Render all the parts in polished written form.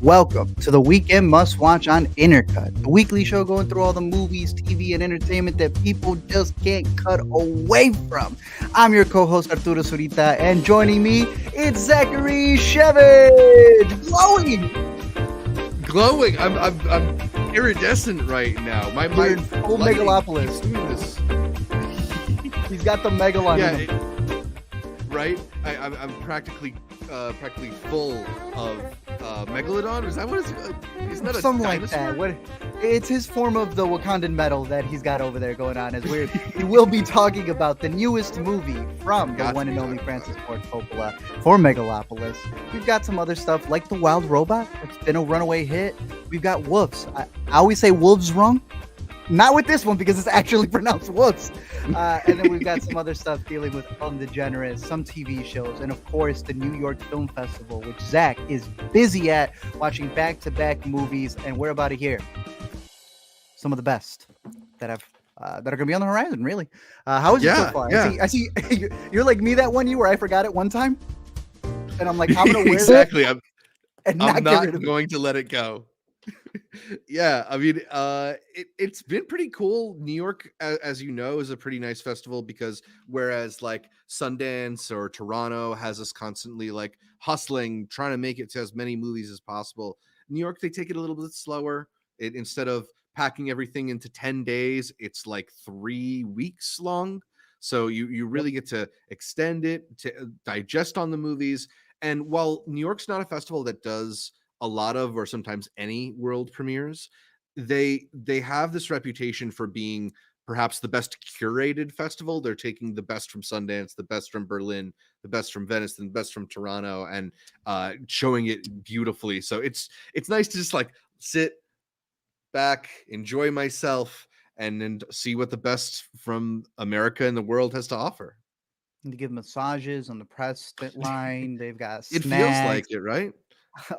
Welcome to the Weekend Must Watch on Intercut, the weekly show going through all the movies, TV, and entertainment that people just can't cut away from. I'm your co-host Arturo Zurita, and joining me, it's Zachary Shevage, glowing. I'm iridescent right now. My full Megalopolis. He's got the megalon. Yeah, right. I'm practically full of megalodon. Is that what it's? Isn't that something a like dinosaur? that? What? It's his form of the Wakandan metal that he's got over there going on. As weird. We will be talking about the newest movie from the one and only Francis Ford Coppola for Megalopolis. We've got some other stuff like The Wild Robot. It's been a runaway hit. We've got Wolves. I always say Wolves wrong. Not with this one because it's actually pronounced Wolves. And then we've got some other stuff dealing with Degeneres, some TV shows, and of course the New York Film Festival, which Zach is busy at, watching back-to-back movies, and we're about to hear some of the best that are going to be on the horizon. Really, how is it so far? Yeah. I see you're like me that one year where I forgot it one time, and I'm like, I'm going to wear exactly. that. I'm not going to let it go. Yeah, I mean, it's been pretty cool. New York, as you know, is a pretty nice festival because whereas like Sundance or Toronto has us constantly like hustling, trying to make it to as many movies as possible, New York, they take it a little bit slower. Instead of packing everything into 10 days, it's like 3 weeks long. So you really get to extend it, to digest on the movies. And while New York's not a festival that does a lot of or sometimes any world premieres, they have this reputation for being perhaps the best curated festival. They're taking the best from Sundance, the best from Berlin, the best from Venice, and the best from Toronto, and showing it beautifully. So it's nice to just like sit back, enjoy myself, and see what the best from America and the world has to offer. And to give massages on the press line. They've got It snacks. feels like it, right?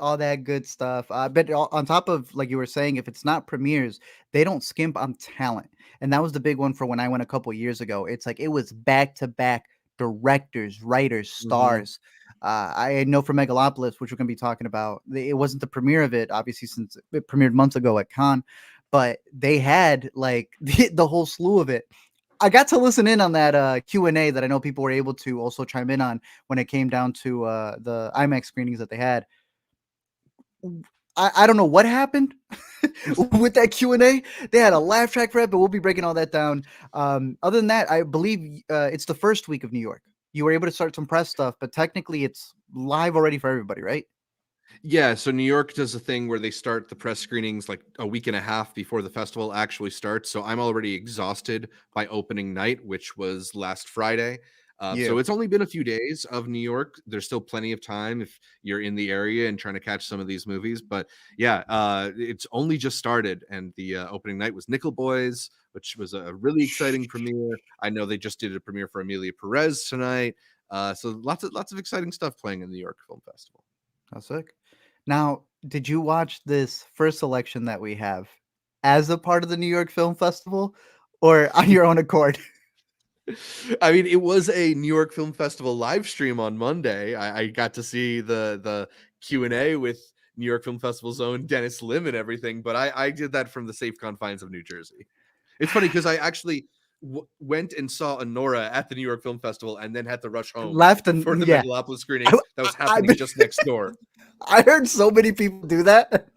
All that good stuff. But on top of, like you were saying, if it's not premieres, they don't skimp on talent. And that was the big one for when I went a couple years ago. It's like it was back to back directors, writers, stars. I know for Megalopolis, which we're going to be talking about, it wasn't the premiere of it, obviously, since it premiered months ago at Cannes, but they had like the whole slew of it. I got to listen in on that Q&A that I know people were able to also chime in on when it came down to the IMAX screenings that they had. I don't know what happened with that Q&A. They had a laugh track for it, but we'll be breaking all that down. Other than that, I believe it's the first week of New York. You were able to start some press stuff, but technically it's live already for everybody, right? Yeah, so New York does a thing where they start the press screenings like a week and a half before the festival actually starts. So I'm already exhausted by opening night, which was last Friday. So it's only been a few days of New York. There's still plenty of time if you're in the area and trying to catch some of these movies. But yeah, it's only just started, and the opening night was Nickel Boys, which was a really exciting premiere. I know they just did a premiere for Emilia Perez tonight. So lots of exciting stuff playing in the New York Film Festival. That's sick. Now, did you watch this first selection that we have as a part of the New York Film Festival or on your own accord? I mean, it was a New York Film Festival live stream on Monday. I got to see the Q&A with New York Film Festival's own Dennis Lim and everything, but I did that from the safe confines of New Jersey. It's funny because I actually went and saw Anora at the New York Film Festival and then had to rush home for the Megalopolis screening that was happening just next door. I heard so many people do that.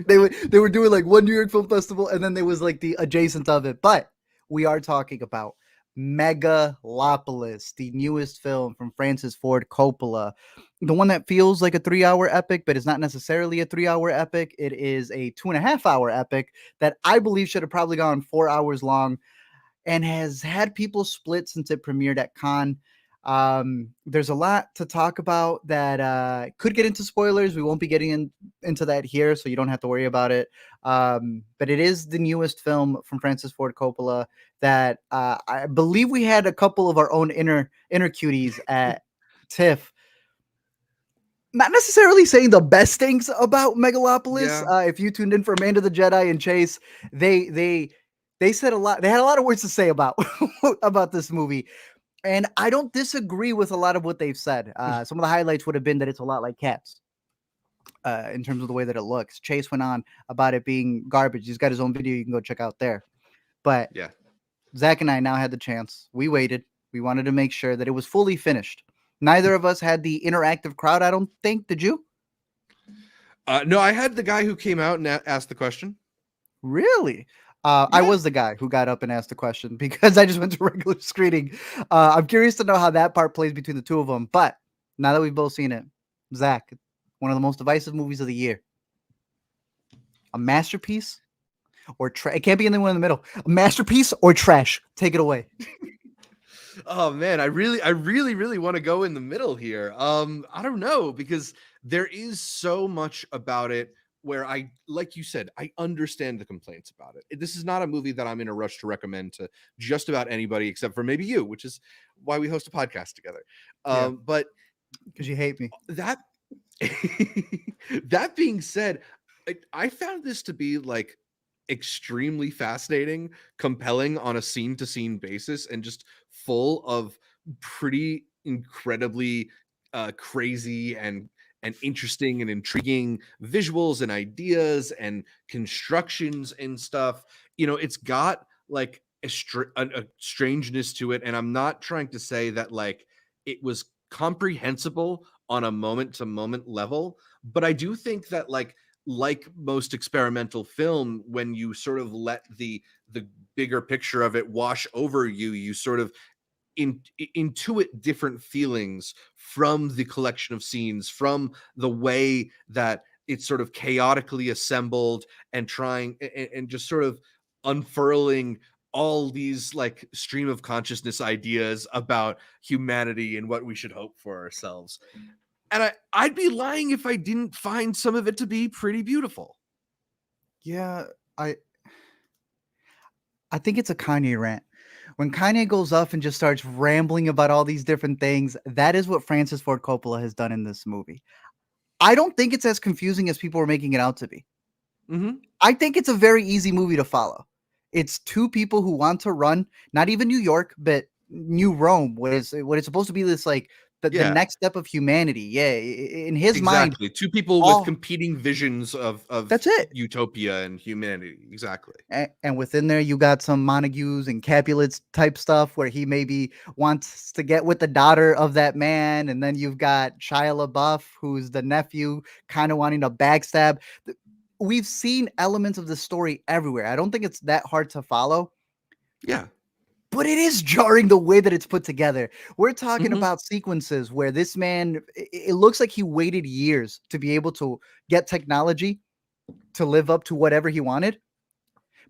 they were doing like one New York Film Festival and then there was like the adjacent of it. But we are talking about Megalopolis, the newest film from Francis Ford Coppola. The one that feels like a 3-hour epic, but it's not necessarily a 3-hour epic. It is a 2.5-hour epic that I believe should have probably gone 4 hours long and has had people split since it premiered at Cannes. There's a lot to talk about that could get into spoilers. We won't be getting into that here, so you don't have to worry about it. But it is the newest film from Francis Ford Coppola that I believe we had a couple of our own inner cuties at TIFF. Not necessarily saying the best things about Megalopolis. Yeah. If you tuned in for Amanda the Jedi and Chase, they said a lot. They had a lot of words to say about this movie. And I don't disagree with a lot of what they've said. Some of the highlights would have been that it's a lot like Cats. in terms of the way that it looks. Chase went on about it being garbage. He's got his own video you can go check out there. But Yeah. Zach and I now had the chance. We waited. We wanted to make sure that it was fully finished. Neither of us had the interactive crowd, I don't think. Did you? No, I had the guy who came out and asked the question. Really? I was the guy who got up and asked the question because I just went to regular screening. I'm curious to know how that part plays between the two of them. But now that we've both seen it, Zach, one of the most divisive movies of the year. A masterpiece or trash? It can't be anyone in the middle. A masterpiece or trash? Take it away. Oh man, I really want to go in the middle here. I don't know, because there is so much about it where I, like you said, I understand the complaints about it. This is not a movie that I'm in a rush to recommend to just about anybody except for maybe you, which is why we host a podcast together. But because you hate me. That that being said, I found this to be like extremely fascinating, compelling on a scene to scene basis, and just full of pretty incredibly crazy and interesting and intriguing visuals and ideas and constructions and stuff. You know, it's got like a strangeness to it, and I'm not trying to say that like it was comprehensible on a moment to moment level, but I do think that like most experimental film, when you sort of let the bigger picture of it wash over you, you sort of intuit different feelings from the collection of scenes, from the way that it's sort of chaotically assembled and trying and just sort of unfurling all these like stream of consciousness ideas about humanity and what we should hope for ourselves. And I'd be lying if I didn't find some of it to be pretty beautiful. Yeah, I think it's a Kanye rant. When Kanye goes off and just starts rambling about all these different things, that is what Francis Ford Coppola has done in this movie. I don't think it's as confusing as people are making it out to be. I think it's a very easy movie to follow. It's two people who want to run, not even New York, but New Rome, what it's supposed to be this like the next step of humanity. Yeah, in his mind, two people with competing visions of that's it. Utopia and humanity. Exactly. And within there, you got some Montagues and Capulets type stuff where he maybe wants to get with the daughter of that man, and then you've got Shia LaBeouf, who's the nephew, kind of wanting to backstab. We've seen elements of the story everywhere. I don't think it's that hard to follow. Yeah. But it is jarring the way that it's put together. We're talking about sequences where this man, it looks like he waited years to be able to get technology to live up to whatever he wanted.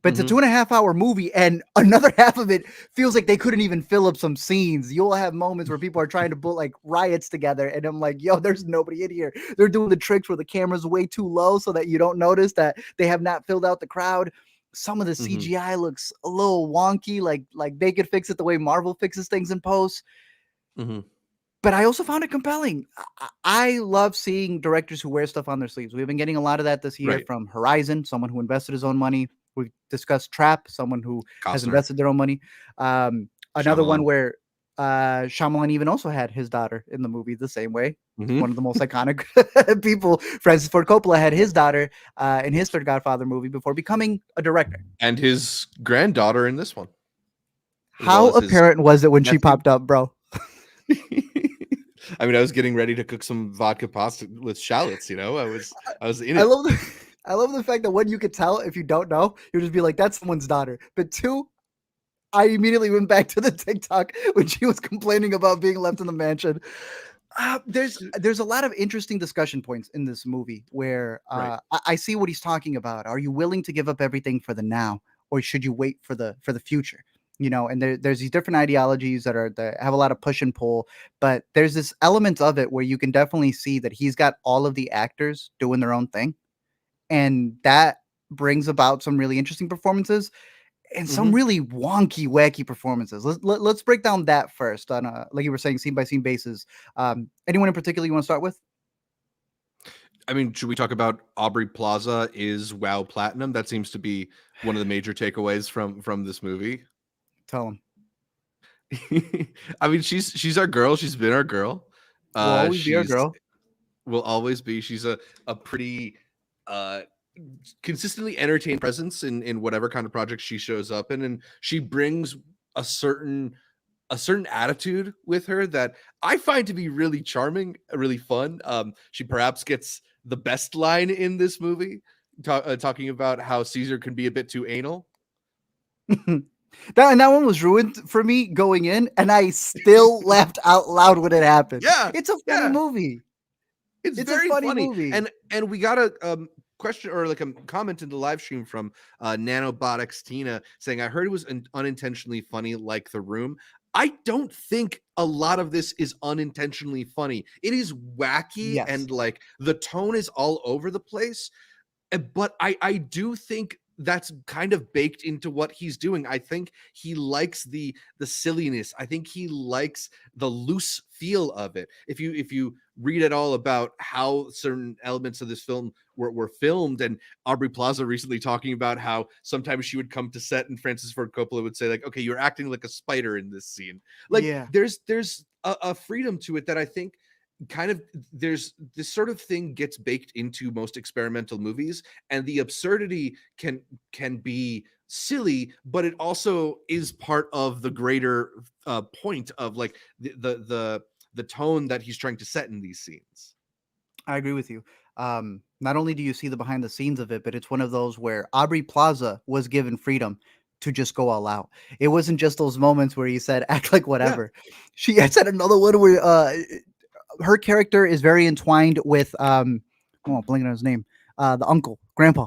But it's a 2.5-hour movie, and another half of it feels like they couldn't even fill up some scenes. You'll have moments where people are trying to put like riots together, and I'm like, yo, there's nobody in here. They're doing the tricks where the camera's way too low so that you don't notice that they have not filled out the crowd. Some of the CGI looks a little wonky, like they could fix it the way Marvel fixes things in post. But I also found it compelling. I love seeing directors who wear stuff on their sleeves. We've been getting a lot of that this year from Horizon, someone who invested his own money. We've discussed Trap, someone who has invested their own money. Another one where Shyamalan even also had his daughter in the movie the same way. One of the most iconic people. Francis Ford Coppola had his daughter in his third Godfather movie before becoming a director. And his granddaughter in this one. How apparent was it when she popped up, bro? I mean, I was getting ready to cook some vodka pasta with shallots, you know. I was in it. I love the fact that one, you could tell if you don't know, you'll just be like, that's someone's daughter. But two, I immediately went back to the TikTok when she was complaining about being left in the mansion. There's a lot of interesting discussion points in this movie where I see what he's talking about. Are you willing to give up everything for the now, or should you wait for the future? You know, and there's these different ideologies that have a lot of push and pull, but there's this element of it where you can definitely see that he's got all of the actors doing their own thing, and that brings about some really interesting performances and some really wonky, wacky performances. Let's break down that first on a, like you were saying, scene by scene basis. Anyone in particular you want to start with? I mean, should we talk about Aubrey Plaza is WoW Platinum? That seems to be one of the major takeaways from this movie. Tell him. I mean, she's our girl. She's been our girl. Will always be our girl. will always be. She's a pretty uh consistently entertained presence in whatever kind of project she shows up in, and she brings a certain attitude with her that I find to be really charming, really fun. She perhaps gets the best line in this movie, talking about how Caesar can be a bit too anal. That one was ruined for me going in, and I still laughed out loud when it happened. Yeah, It's a funny movie. It's very a funny movie. And we got a question or like a comment in the live stream from Nanobotics Tina saying, I heard it was unintentionally funny like The Room. I don't think a lot of this is unintentionally funny. It is wacky, and like the tone is all over the place. But I do think that's kind of baked into what he's doing. I think he likes the silliness. I think he likes the loose feel of it. If you read at all about how certain elements of this film were filmed, and Aubrey Plaza recently talking about how sometimes she would come to set and Francis Ford Coppola would say like, okay, you're acting like a spider in this scene. Like there's a freedom to it that I think kind of there's this sort of thing gets baked into most experimental movies, and the absurdity can be silly, but it also is part of the greater point of like the tone that he's trying to set in these scenes. I agree with you. Not only do you see the behind the scenes of it, but it's one of those where Aubrey Plaza was given freedom to just go all out. It wasn't just those moments where he said act like whatever. She had said another one where her character is very entwined with I'm blanking on his name, the uncle, grandpa,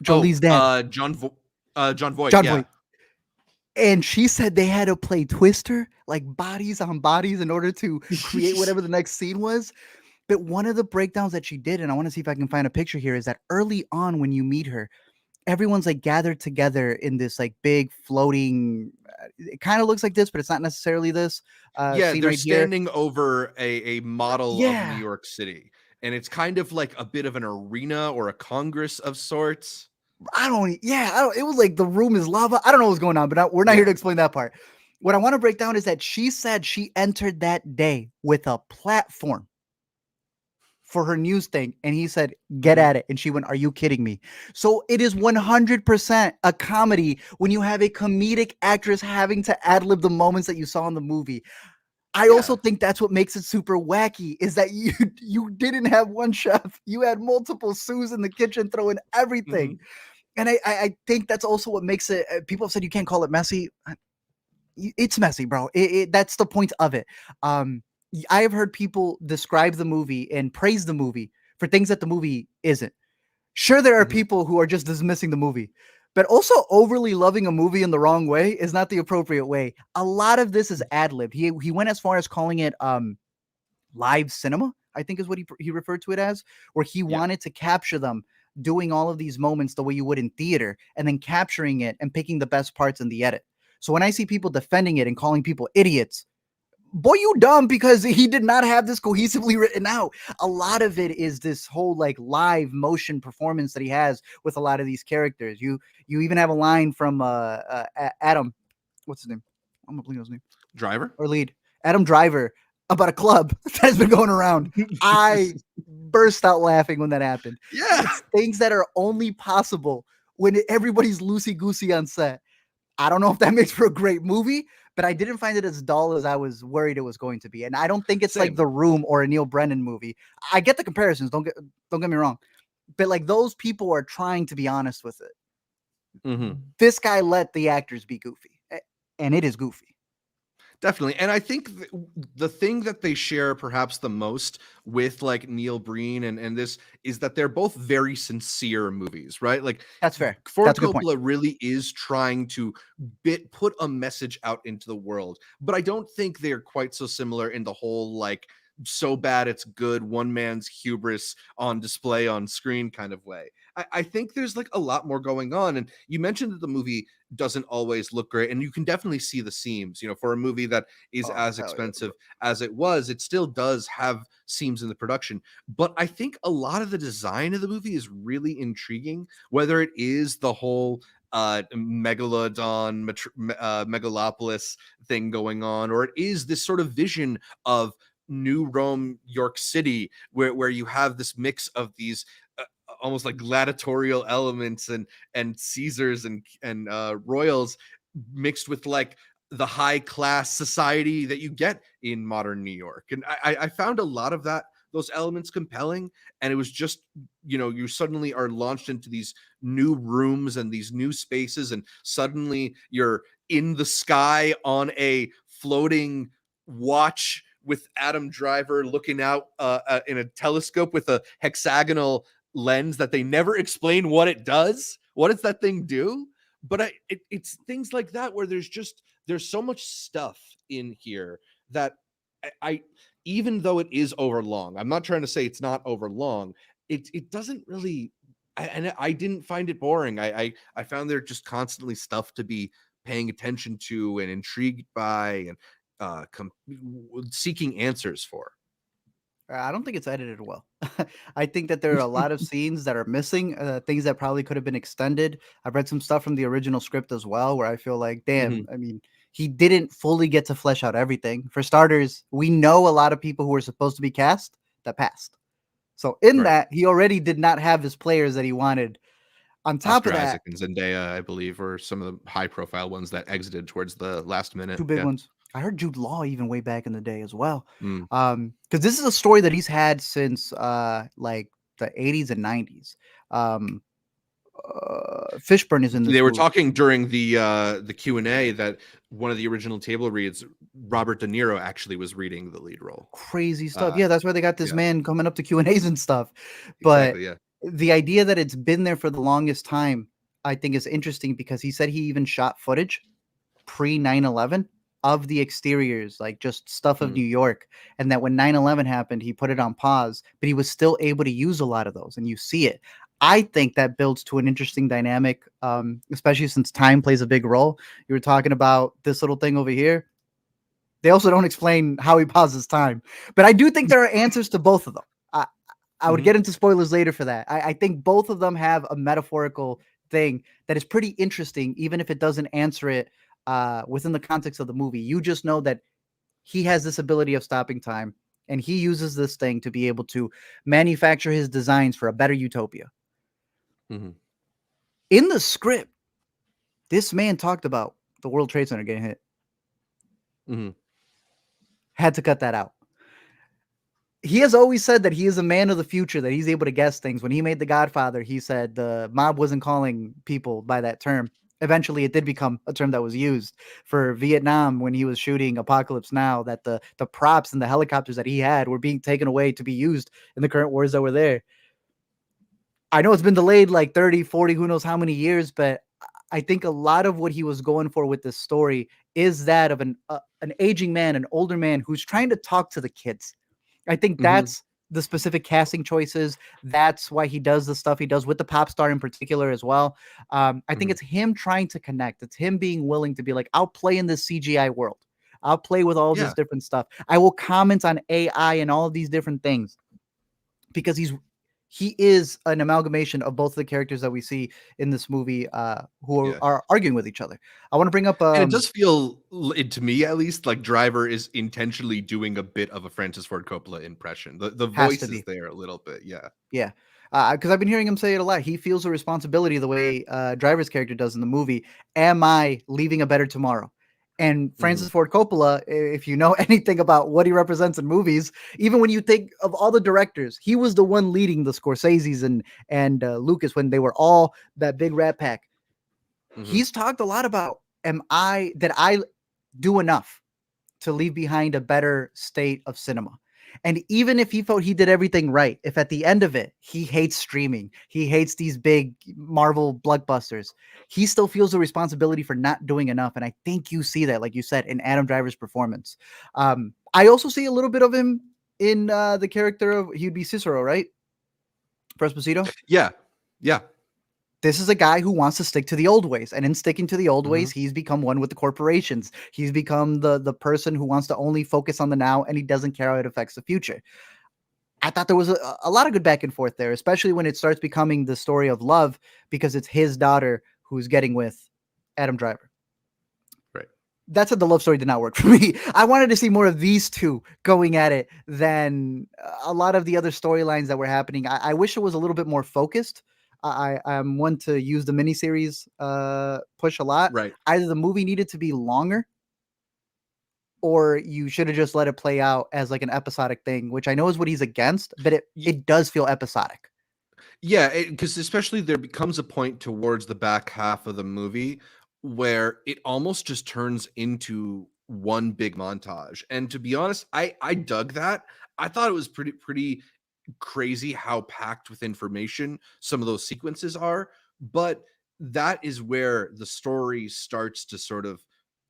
Jolie's dad, John Voight. John Voight. And she said they had to play Twister, like bodies on bodies, in order to create whatever the next scene was. But one of the breakdowns that she did, and I want to see if I can find a picture here, is that early on when you meet her, everyone's like gathered together in this like big floating, it kind of looks like this, but it's not necessarily this. They're right standing over a model of New York City, and it's kind of like a bit of an arena or a congress of sorts. It was like the room is lava. I don't know what's going on, but we're not here to explain that part. What I want to break down is that she said she entered that day with a platform for her news thing, and he said, get at it. And she went, are you kidding me? So it is 100% a comedy when you have a comedic actress having to ad-lib the moments that you saw in the movie. I also think that's what makes it super wacky, is that you didn't have one chef. You had multiple sous in the kitchen throwing everything. And I think that's also what makes it, people have said you can't call it messy. It's messy, bro. That's the point of it. I have heard people describe the movie and praise the movie for things that the movie isn't. Sure, there are people who are just dismissing the movie, but also overly loving a movie in the wrong way is not the appropriate way. A lot of this is ad-libbed. He went as far as calling it live cinema, I think is what he referred to it as, where he wanted to capture them doing all of these moments the way you would in theater, and then capturing it and picking the best parts in the edit. So when I see people defending it and calling people idiots, boy, you dumb, because he did not have this cohesively written out. A lot of it is this whole like live motion performance that he has with a lot of these characters. You even have a line from Adam, what's his name? I'm gonna blank his name. Driver or lead Adam Driver, about a club that's been going around. I burst out laughing when that happened. It's things that are only possible when everybody's loosey-goosey on set. I don't know if that makes for a great movie, but I didn't find it as dull as I was worried it was going to be. And I don't think it's like The Room or a Neil Brennan movie. I get the comparisons, don't get me wrong, but like those people are trying to be honest with it. This guy let the actors be goofy, and it is goofy. Definitely. And I think the thing that they share perhaps the most with like Neil Breen and this is that they're both very sincere movies, right? Like that's fair. Ford Coppola really is trying to put a message out into the world, but I don't think they're quite so similar in the whole like so bad it's good, one man's hubris on display on screen kind of way. I think there's like a lot more going on. And you mentioned that the movie doesn't always look great, and you can definitely see the seams. You know, for a movie that is as expensive as it was, it still does have seams in the production. But I think a lot of the design of the movie is really intriguing, whether it is the whole Megalopolis thing going on, or it is this sort of vision of New Rome, York City, where you have this mix of these almost like gladiatorial elements and Caesars and royals mixed with like the high class society that you get in modern New York. And I found a lot of those elements compelling. And it was just, you suddenly are launched into these new rooms and these new spaces, and suddenly you're in the sky on a floating watch with Adam Driver looking out in a telescope with a hexagonal lens that they never explain what it does. What does that thing do? But it's things like that where there's so much stuff in here that I even though it is over long, I'm not trying to say it's not over long. It doesn't really, and I didn't find it boring. I found there just constantly stuff to be paying attention to and intrigued by and seeking answers for. I don't think it's edited well. I think that there are a lot of scenes that are missing, things that probably could have been extended. I've read some stuff from the original script as well, where I feel like, damn, I mean, he didn't fully get to flesh out everything. For starters, we know a lot of people who were supposed to be cast that passed. So in that, he already did not have his players that he wanted. On top Oscar of that, Isaac and Zendaya, I believe, were some of the high-profile ones that exited towards the last minute. 2 big ones. I heard Jude Law even way back in the day as well. Mm. Because this is a story that he's had since like the 80s and 90s. Fishburne is in this. They were talking during the Q&A that one of the original table reads, Robert De Niro actually was reading the lead role. Crazy stuff. Yeah, that's why they got this man coming up to Q&As and stuff. But exactly, yeah. The idea that it's been there for the longest time, I think is interesting, because he said he even shot footage pre 9/11 of the exteriors, like just stuff of New York, and that when 9/11 happened, he put it on pause, but he was still able to use a lot of those, and you see it. I think that builds to an interesting dynamic, especially since time plays a big role. You were talking about this little thing over here. They also don't explain how he pauses time, but I do think there are answers to both of them. I would get into spoilers later for that. I think both of them have a metaphorical thing that is pretty interesting, even if it doesn't answer it within the context of the movie. You just know that he has this ability of stopping time, and he uses this thing to be able to manufacture his designs for a better utopia. In the script, this man talked about the World Trade Center getting hit. Had to cut that out. He has always said that he is a man of the future, that he's able to guess things. When he made The Godfather, he said the mob wasn't calling people by that term. Eventually, it did become a term that was used for Vietnam when he was shooting Apocalypse Now, that the props and the helicopters that he had were being taken away to be used in the current wars that were there. I know it's been delayed like 30, 40, who knows how many years, but I think a lot of what he was going for with this story is that of an aging man, an older man who's trying to talk to the kids. I think that's the specific casting choices. That's why he does the stuff he does with the pop star in particular as well. I think it's him trying to connect. It's him being willing to be like, I'll play in this CGI world. I'll play with all this different stuff. I will comment on AI and all of these different things, because he is an amalgamation of both the characters that we see in this movie who are arguing with each other. I want to bring up... and it does feel, to me at least, like Driver is intentionally doing a bit of a Francis Ford Coppola impression. The voice is there a little bit, Yeah. Because I've been hearing him say it a lot. He feels a responsibility the way Driver's character does in the movie. Am I leaving a better tomorrow? And Francis Ford Coppola, if you know anything about what he represents in movies, even when you think of all the directors, he was the one leading the Scorseses and Lucas when they were all that big rat pack. He's talked a lot about, did I do enough to leave behind a better state of cinema? And even if he felt he did everything right, if at the end of it, he hates streaming, he hates these big Marvel blockbusters, he still feels the responsibility for not doing enough. And I think you see that, like you said, in Adam Driver's performance. I also see a little bit of him in the character of, he'd be Cicero, right? Esposito? Yeah. This is a guy who wants to stick to the old ways, and in sticking to the old ways, he's become one with the corporations. He's become the person who wants to only focus on the now, and he doesn't care how it affects the future. I thought there was a lot of good back and forth there, especially when it starts becoming the story of love, because it's his daughter who's getting with Adam Driver. Right. That's what the love story did not work for me. I wanted to see more of these two going at it than a lot of the other storylines that were happening. I wish it was a little bit more focused. I'm one to use the miniseries push a lot. Right. Either the movie needed to be longer, or you should have just let it play out as like an episodic thing, which I know is what he's against, but it does feel episodic. Yeah, because especially there becomes a point towards the back half of the movie where it almost just turns into one big montage. And to be honest, I dug that. I thought it was pretty crazy how packed with information some of those sequences are, but that is where the story starts to sort of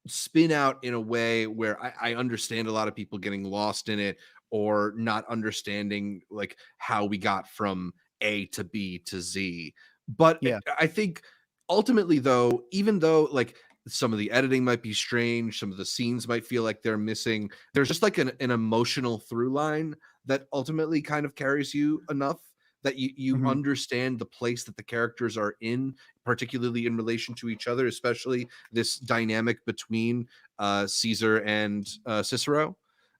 spin out in a way where I understand a lot of people getting lost in it or not understanding like how we got from A to B to Z. But Yeah. I think ultimately, though, even though like some of the editing might be strange, some of the scenes might feel like they're missing, there's just like an emotional through line that ultimately kind of carries you enough that you Mhm. understand the place that the characters are in, particularly in relation to each other, especially this dynamic between Caesar and Cicero.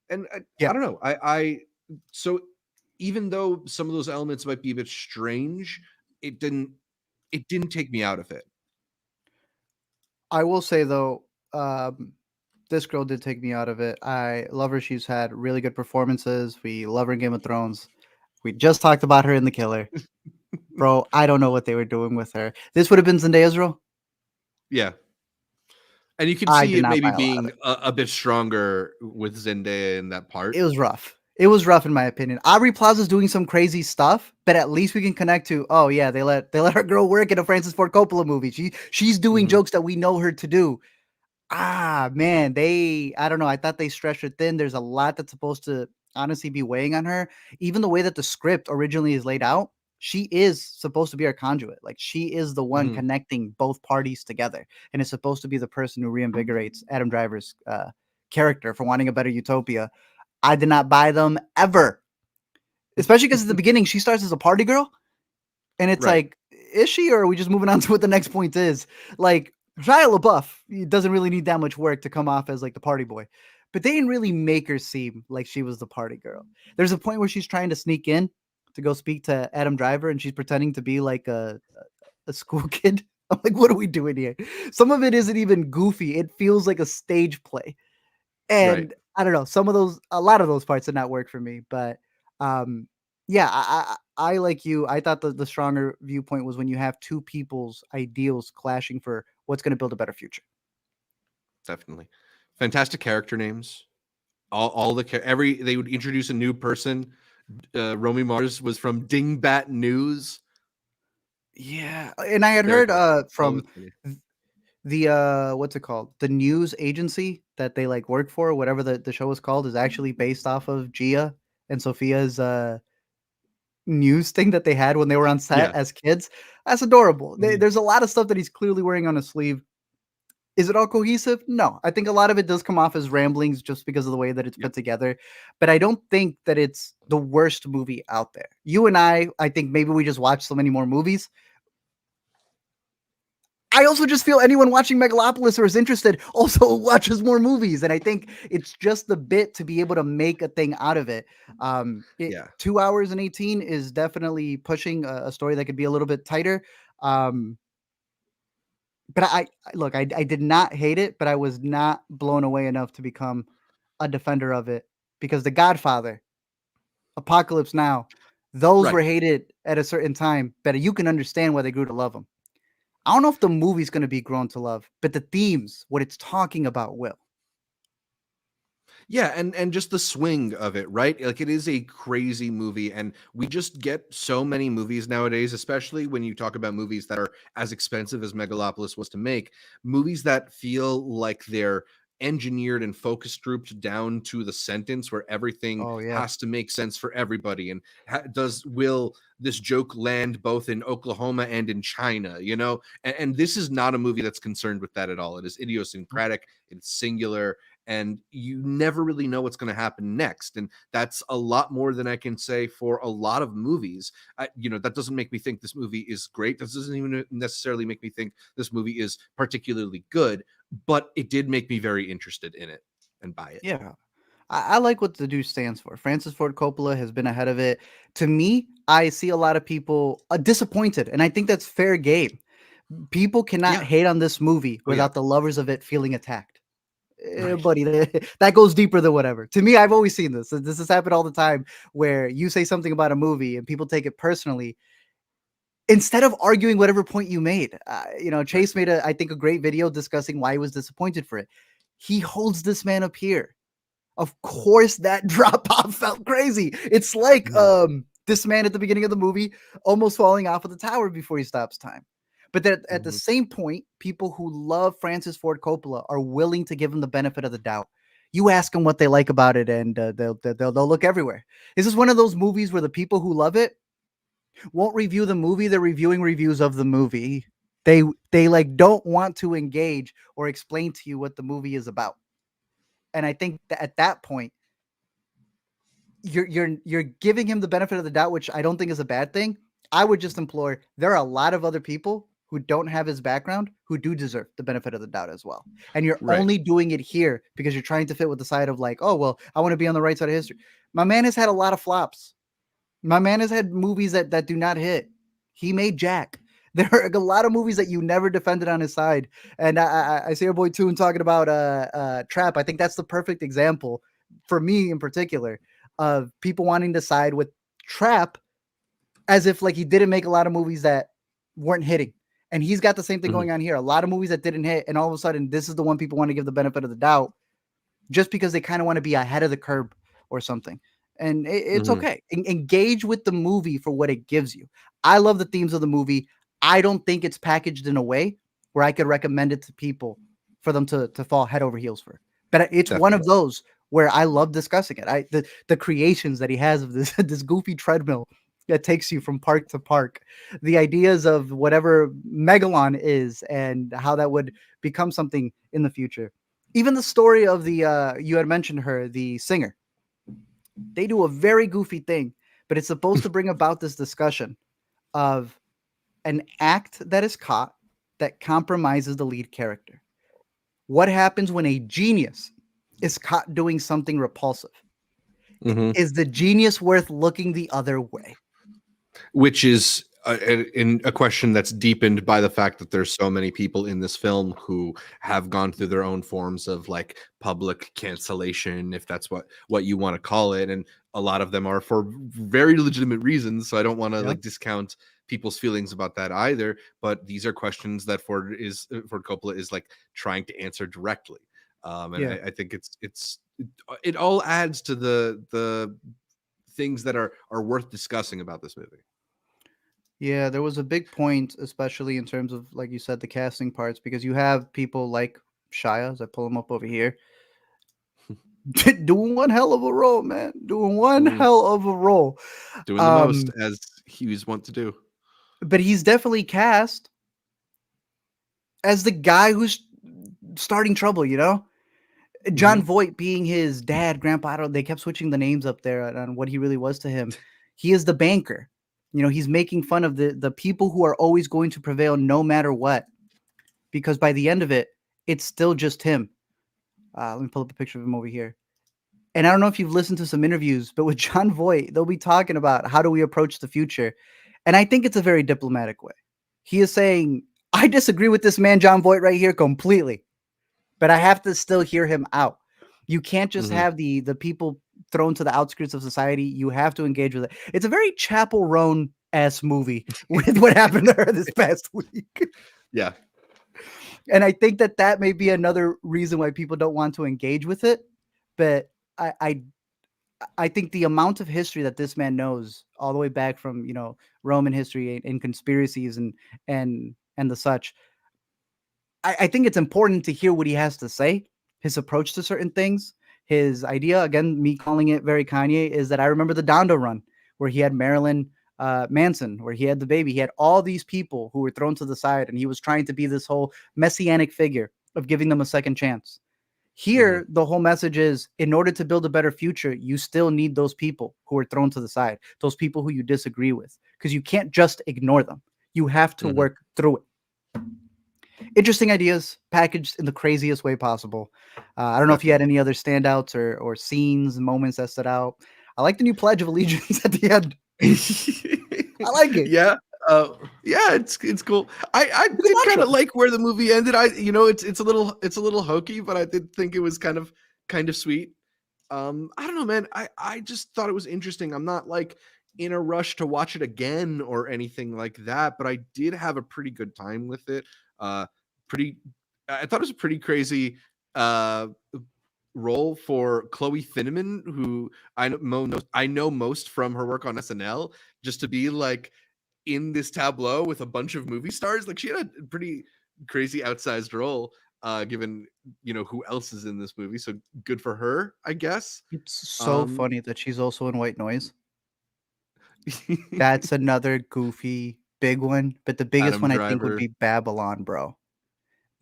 And Yeah. I don't know. I so even though some of those elements might be a bit strange, it didn't take me out of it. I will say though, this girl did take me out of it. I love her. She's had really good performances. We love her in Game of Thrones. We just talked about her in The Killer. Bro, I don't know what they were doing with her. This would have been Zendaya's role. Yeah. And you can I see did it not maybe buy a lot of being it. a bit stronger with Zendaya in that part. It was rough. It was rough in my opinion. Aubrey Plaza's doing some crazy stuff, but at least we can connect to, oh yeah, they let our girl work in a Francis Ford Coppola movie. She's doing Mhm. jokes that we know her to do. Ah, man, I don't know. I thought they stretched her thin. There's a lot that's supposed to honestly be weighing on her. Even the way that the script originally is laid out, she is supposed to be our conduit. Like she is the one Mhm. connecting both parties together, and is supposed to be the person who reinvigorates Adam Driver's character for wanting a better utopia. I did not buy them ever, especially because at the beginning she starts as a party girl, and it's Right. like, is she, or are we just moving on to what the next point is? Like, Shia LaBeouf, he doesn't really need that much work to come off as like the party boy, but they didn't really make her seem like she was the party girl. There's a point where she's trying to sneak in to go speak to Adam Driver, and she's pretending to be like a school kid. I'm like, what are we doing here? Some of it isn't even goofy. It feels like a stage play. Right. And I don't know, a lot of those parts did not work for me, but, um, yeah, I like you, I thought the stronger viewpoint was when you have 2 people's ideals clashing for what's gonna build a better future. Definitely. Fantastic character names. All the every they would introduce a new person. Romy Mars was from Dingbat News. Yeah, and I had heard, Hysterical. Always from funny. the, what's it called? The news agency that they, like, work for, whatever the show is called, is actually based off of Gia and Sophia's, news thing that they had when they were on set Yeah. as kids. That's adorable. Mhm. There's a lot of stuff that he's clearly wearing on his sleeve. Is it all cohesive? No. I think a lot of it does come off as ramblings just because of the way that it's Yep. put together, but I don't think that it's the worst movie out there. You and I think maybe we just watch so many more movies. I also just feel anyone watching Megalopolis or is interested also watches more movies, and I think it's just the bit to be able to make a thing out of it. Yeah. 2 hours and 18 is definitely pushing a story that could be a little bit tighter. Um, but look, I did not hate it, but I was not blown away enough to become a defender of it, because The Godfather, Apocalypse Now, those Right. were hated at a certain time, but you can understand why they grew to love them. I don't know if the movie's gonna be grown to love, but the themes, what it's talking about will. Yeah, and just the swing of it, right? Like it is a crazy movie, and we just get so many movies nowadays, especially when you talk about movies that are as expensive as Megalopolis was to make, movies that feel like they're engineered and focus grouped down to the sentence where everything Oh, yeah. has to make sense for everybody. And will this joke land both in Oklahoma and in China, you know? And this is not a movie that's concerned with that at all. It is idiosyncratic, it's singular, and you never really know what's going to happen next. And that's a lot more than I can say for a lot of movies. That doesn't make me think this movie is great. That doesn't even necessarily make me think this movie is particularly good, but it did make me very interested in it and buy it. Yeah. I like what the Deux stands for. Francis Ford Coppola has been ahead of it. To me, I see a lot of people disappointed, and I think that's fair game. People cannot Yeah. hate on this movie Oh, yeah. without the lovers of it feeling attacked. Right. Buddy, that goes deeper than whatever. To me, I've always seen this. This has happened all the time where you say something about a movie and people take it personally instead of arguing whatever point you made. Chase made I think, a great video discussing why he was disappointed for it. He holds this man up here. Of course, that drop off felt crazy. It's like this man at the beginning of the movie almost falling off of the tower before he stops time. But that at the same point, people who love Francis Ford Coppola are willing to give him the benefit of the doubt. You ask them what they like about it, and they'll look everywhere. This is one of those movies where the people who love it won't review the movie; they're reviewing reviews of the movie. They like don't want to engage or explain to you what the movie is about. And I think that at that point, you're giving him the benefit of the doubt, which I don't think is a bad thing. I would just implore, there are a lot of other people who don't have his background who do deserve the benefit of the doubt as well. And you're only doing it here because you're trying to fit with the side of like, oh, well, I want to be on the right side of history. My man has had a lot of flops. My man has had movies that do not hit. He made Jack. There are a lot of movies that you never defended on his side. And I see our boy Toon talking about Trap. I think that's the perfect example for me in particular of people wanting to side with Trap as if like he didn't make a lot of movies that weren't hitting. And he's got the same thing going on here. A lot of movies that didn't hit, and all of a sudden this is the one people want to give the benefit of the doubt just because they kind of want to be ahead of the curve or something. And it's okay. Engage with the movie for what it gives you. I love the themes of the movie. I don't think it's packaged in a way where I could recommend it to people for them to fall head over heels for. But it's one of those where I love discussing it. The creations that he has of this this goofy treadmill that takes you from park to park, the ideas of whatever Megalon is and how that would become something in the future. Even the story of the you had mentioned her, the singer. They do a very goofy thing, but it's supposed to bring about this discussion of an act that is caught that compromises the lead character. What happens when a genius is caught doing something repulsive? Is the genius worth looking the other way? Which is in a question that's deepened by the fact that there's so many people in this film who have gone through their own forms of like public cancellation, if that's what you want to call it, and a lot of them are for very legitimate reasons. So I don't want to like discount people's feelings about that either. But these are questions that Ford Coppola is like trying to answer directly, and I think it all adds to the things that are worth discussing about this movie. Yeah, there was a big point, especially in terms of, like you said, the casting parts, because you have people like Shia, as I pull him up over here, doing one hell of a role, man. Doing one hell of a role. Doing the most, as he was wont to do. But he's definitely cast as the guy who's starting trouble, you know? John Voight being his dad, grandpa, they kept switching the names up there on what he really was to him. He is the banker. You know, he's making fun of the people who are always going to prevail no matter what. Because by the end of it, it's still just him. Let me pull up a picture of him over here. And I don't know if you've listened to some interviews, but with John Voight, they'll be talking about how do we approach the future. And I think it's a very diplomatic way. He is saying, I disagree with this man, John Voight, right here completely. But I have to still hear him out. You can't just have the people thrown to the outskirts of society. You have to engage with it. It's a very Chapel Roan-esque movie with what happened to her this past week. Yeah. And I think that may be another reason why people don't want to engage with it. But I think the amount of history that this man knows, all the way back from, you know, Roman history and conspiracies and the such, I think it's important to hear what he has to say, his approach to certain things. His idea, again, me calling it very Kanye, is that I remember the Donda run where he had Marilyn Manson, where he had the baby. He had all these people who were thrown to the side, and he was trying to be this whole messianic figure of giving them a second chance. Here, the whole message is, in order to build a better future, you still need those people who are thrown to the side, those people who you disagree with, because you can't just ignore them. You have to work through it. Interesting ideas packaged in the craziest way possible. I don't know if you had any other standouts or scenes, moments that stood out. I like the new Pledge of Allegiance at the end. I like it. Yeah. Yeah, it's cool. I did kind of like where the movie ended. It's a little hokey, but I did think it was kind of sweet. I don't know, man. I just thought it was interesting. I'm not like in a rush to watch it again or anything like that, but I did have a pretty good time with it. I thought it was a pretty crazy role for Chloe Finneman, who I know most from her work on SNL, just to be like in this tableau with a bunch of movie stars. Like, she had a pretty crazy outsized role, given who else is in this movie. So good for her, I guess. It's so funny that she's also in White Noise. That's another goofy big one, but the biggest Adam one I Driver. think would be Babylon, bro.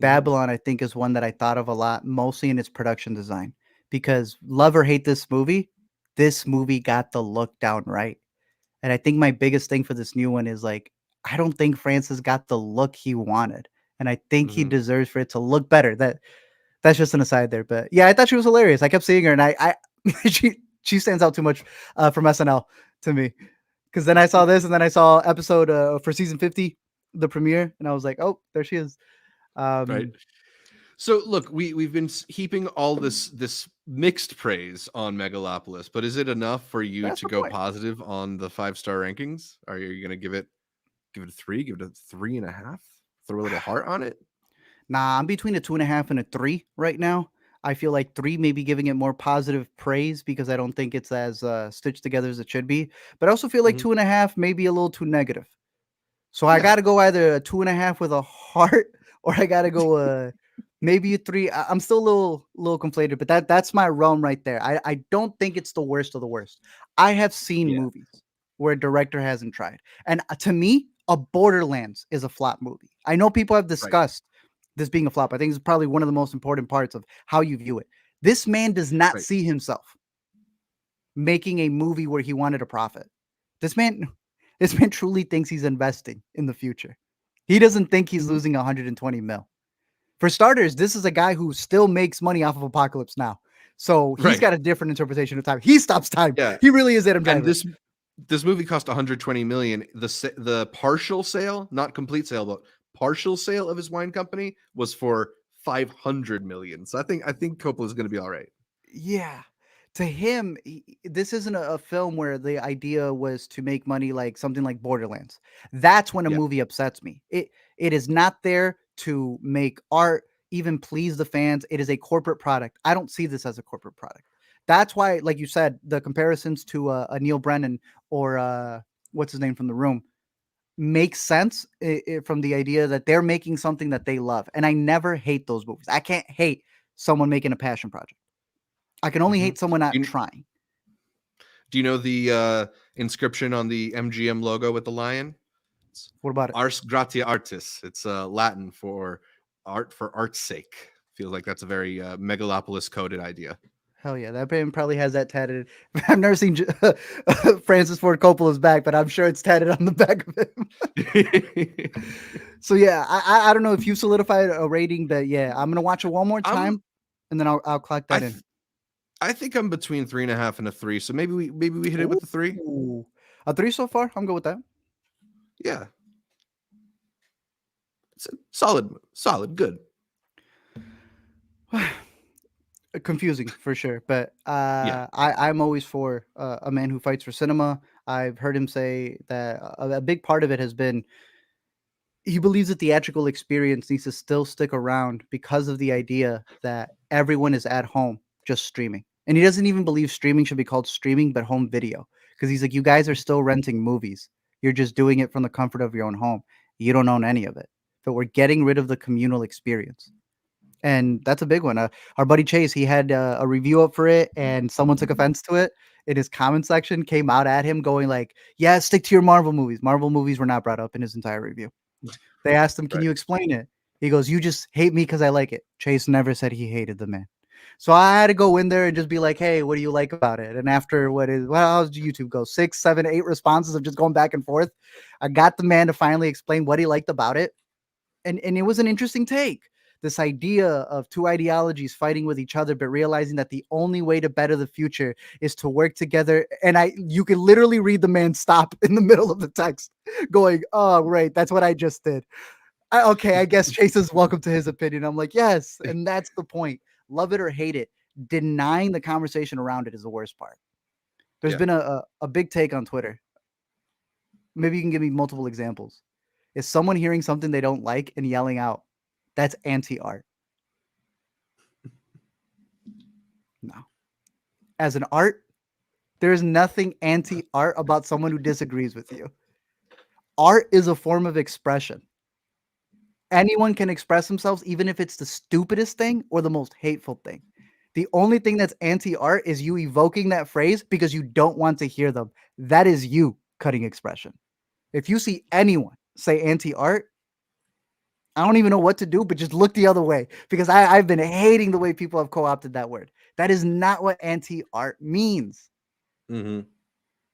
Babylon, I think, is one that I thought of a lot, mostly in its production design, because love or hate this movie got the look down right. And I think my biggest thing for this new one is, like, I don't think Francis got the look he wanted, and I think he deserves for it to look better. That's just an aside there, but yeah, I thought she was hilarious. I kept seeing her, and I she stands out too much from SNL to me, because then I saw this, and then I saw episode for season 50, the premiere, and I was like, oh, there she is. Right. So look, we've been heaping all this mixed praise on Megalopolis, but is it enough for you to go positive on the 5-star rankings? Are you going to give it a 3? Give it a 3.5? Throw a little heart on it? Nah, I'm between a 2.5 and a 3 right now. I feel like 3 maybe giving it more positive praise, because I don't think it's as stitched together as it should be. But I also feel like 2.5 maybe a little too negative. So I got to go either a 2.5 with a heart, or I got to go maybe a 3. I'm still a little conflated, but that's my realm right there. I don't think it's the worst of the worst. I have seen movies where a director hasn't tried, and to me, a Borderlands is a flop movie. I know people have discussed this being a flop. I think it's probably one of the most important parts of how you view it. This man does not see himself making a movie where he wanted a profit. This man truly thinks he's investing in the future. He doesn't think he's losing 120 mil. For starters, this is a guy who still makes money off of Apocalypse Now. So he's got a different interpretation of time. He stops time. Yeah. He really is Adam Driver. And this movie cost 120 million. The partial sale, not complete sale, but partial sale of his wine company was for 500 million. So I think Coppola is going to be all right. Yeah. To him, this isn't a film where the idea was to make money like something like Borderlands. That's when a movie upsets me. It is not there to make art, even please the fans. It is a corporate product. I don't see this as a corporate product. That's why, like you said, the comparisons to a Neil Brennan or what's his name from The Room makes sense from the idea that they're making something that they love. And I never hate those movies. I can't hate someone making a passion project. I can only hate someone not trying. Do you know the inscription on the MGM logo with the lion? What about it? Ars gratia artis. It's Latin for art for art's sake. Feels like that's a very Megalopolis coded idea. Hell yeah, that band probably has that tatted. I've never seen Francis Ford Coppola's back, but I'm sure it's tatted on the back of him. So yeah, I don't know if you solidified a rating, but yeah, I'm gonna watch it one more time, and then I'll clock that in. I think I'm between 3.5 and a 3. So maybe we hit it with the 3. A 3 so far. I'm good with that. Yeah, it's solid, good. Confusing for sure, but I'm always for a man who fights for cinema. I've heard him say that a big part of it has been he believes the theatrical experience needs to still stick around because of the idea that everyone is at home just streaming. And he doesn't even believe streaming should be called streaming, but home video. Because he's like, you guys are still renting movies. You're just doing it from the comfort of your own home. You don't own any of it. But we're getting rid of the communal experience. And that's a big one. Our buddy Chase, he had a review up for it, and someone took offense to it in his comment section, came out at him going like, yeah, stick to your Marvel movies. Marvel movies were not brought up in his entire review. They asked him, can you explain it? He goes, you just hate me because I like it. Chase never said he hated the man. So I had to go in there and just be like, hey, what do you like about it? And after how's YouTube go? 6, 7, 8 responses of just going back and forth. I got the man to finally explain what he liked about it. And it was an interesting take. This idea of two ideologies fighting with each other, but realizing that the only way to better the future is to work together. And you can literally read the man stop in the middle of the text going, oh, right, that's what I just did. Okay, I guess Chase is welcome to his opinion. I'm like, yes, and that's the point. Love it or hate it, denying the conversation around it is the worst part. There's been a big take on Twitter. Maybe you can give me multiple examples. Is someone hearing something they don't like and yelling out, that's anti-art? No. As an art, there is nothing anti-art about someone who disagrees with you. Art is a form of expression. Anyone can express themselves, even if it's the stupidest thing or the most hateful thing. The only thing that's anti-art is you evoking that phrase because you don't want to hear them. That is you cutting expression. If you see anyone say anti-art, I don't even know what to do, but just look the other way, because I've been hating the way people have co-opted that word. That is not what anti-art means. Mm-hmm.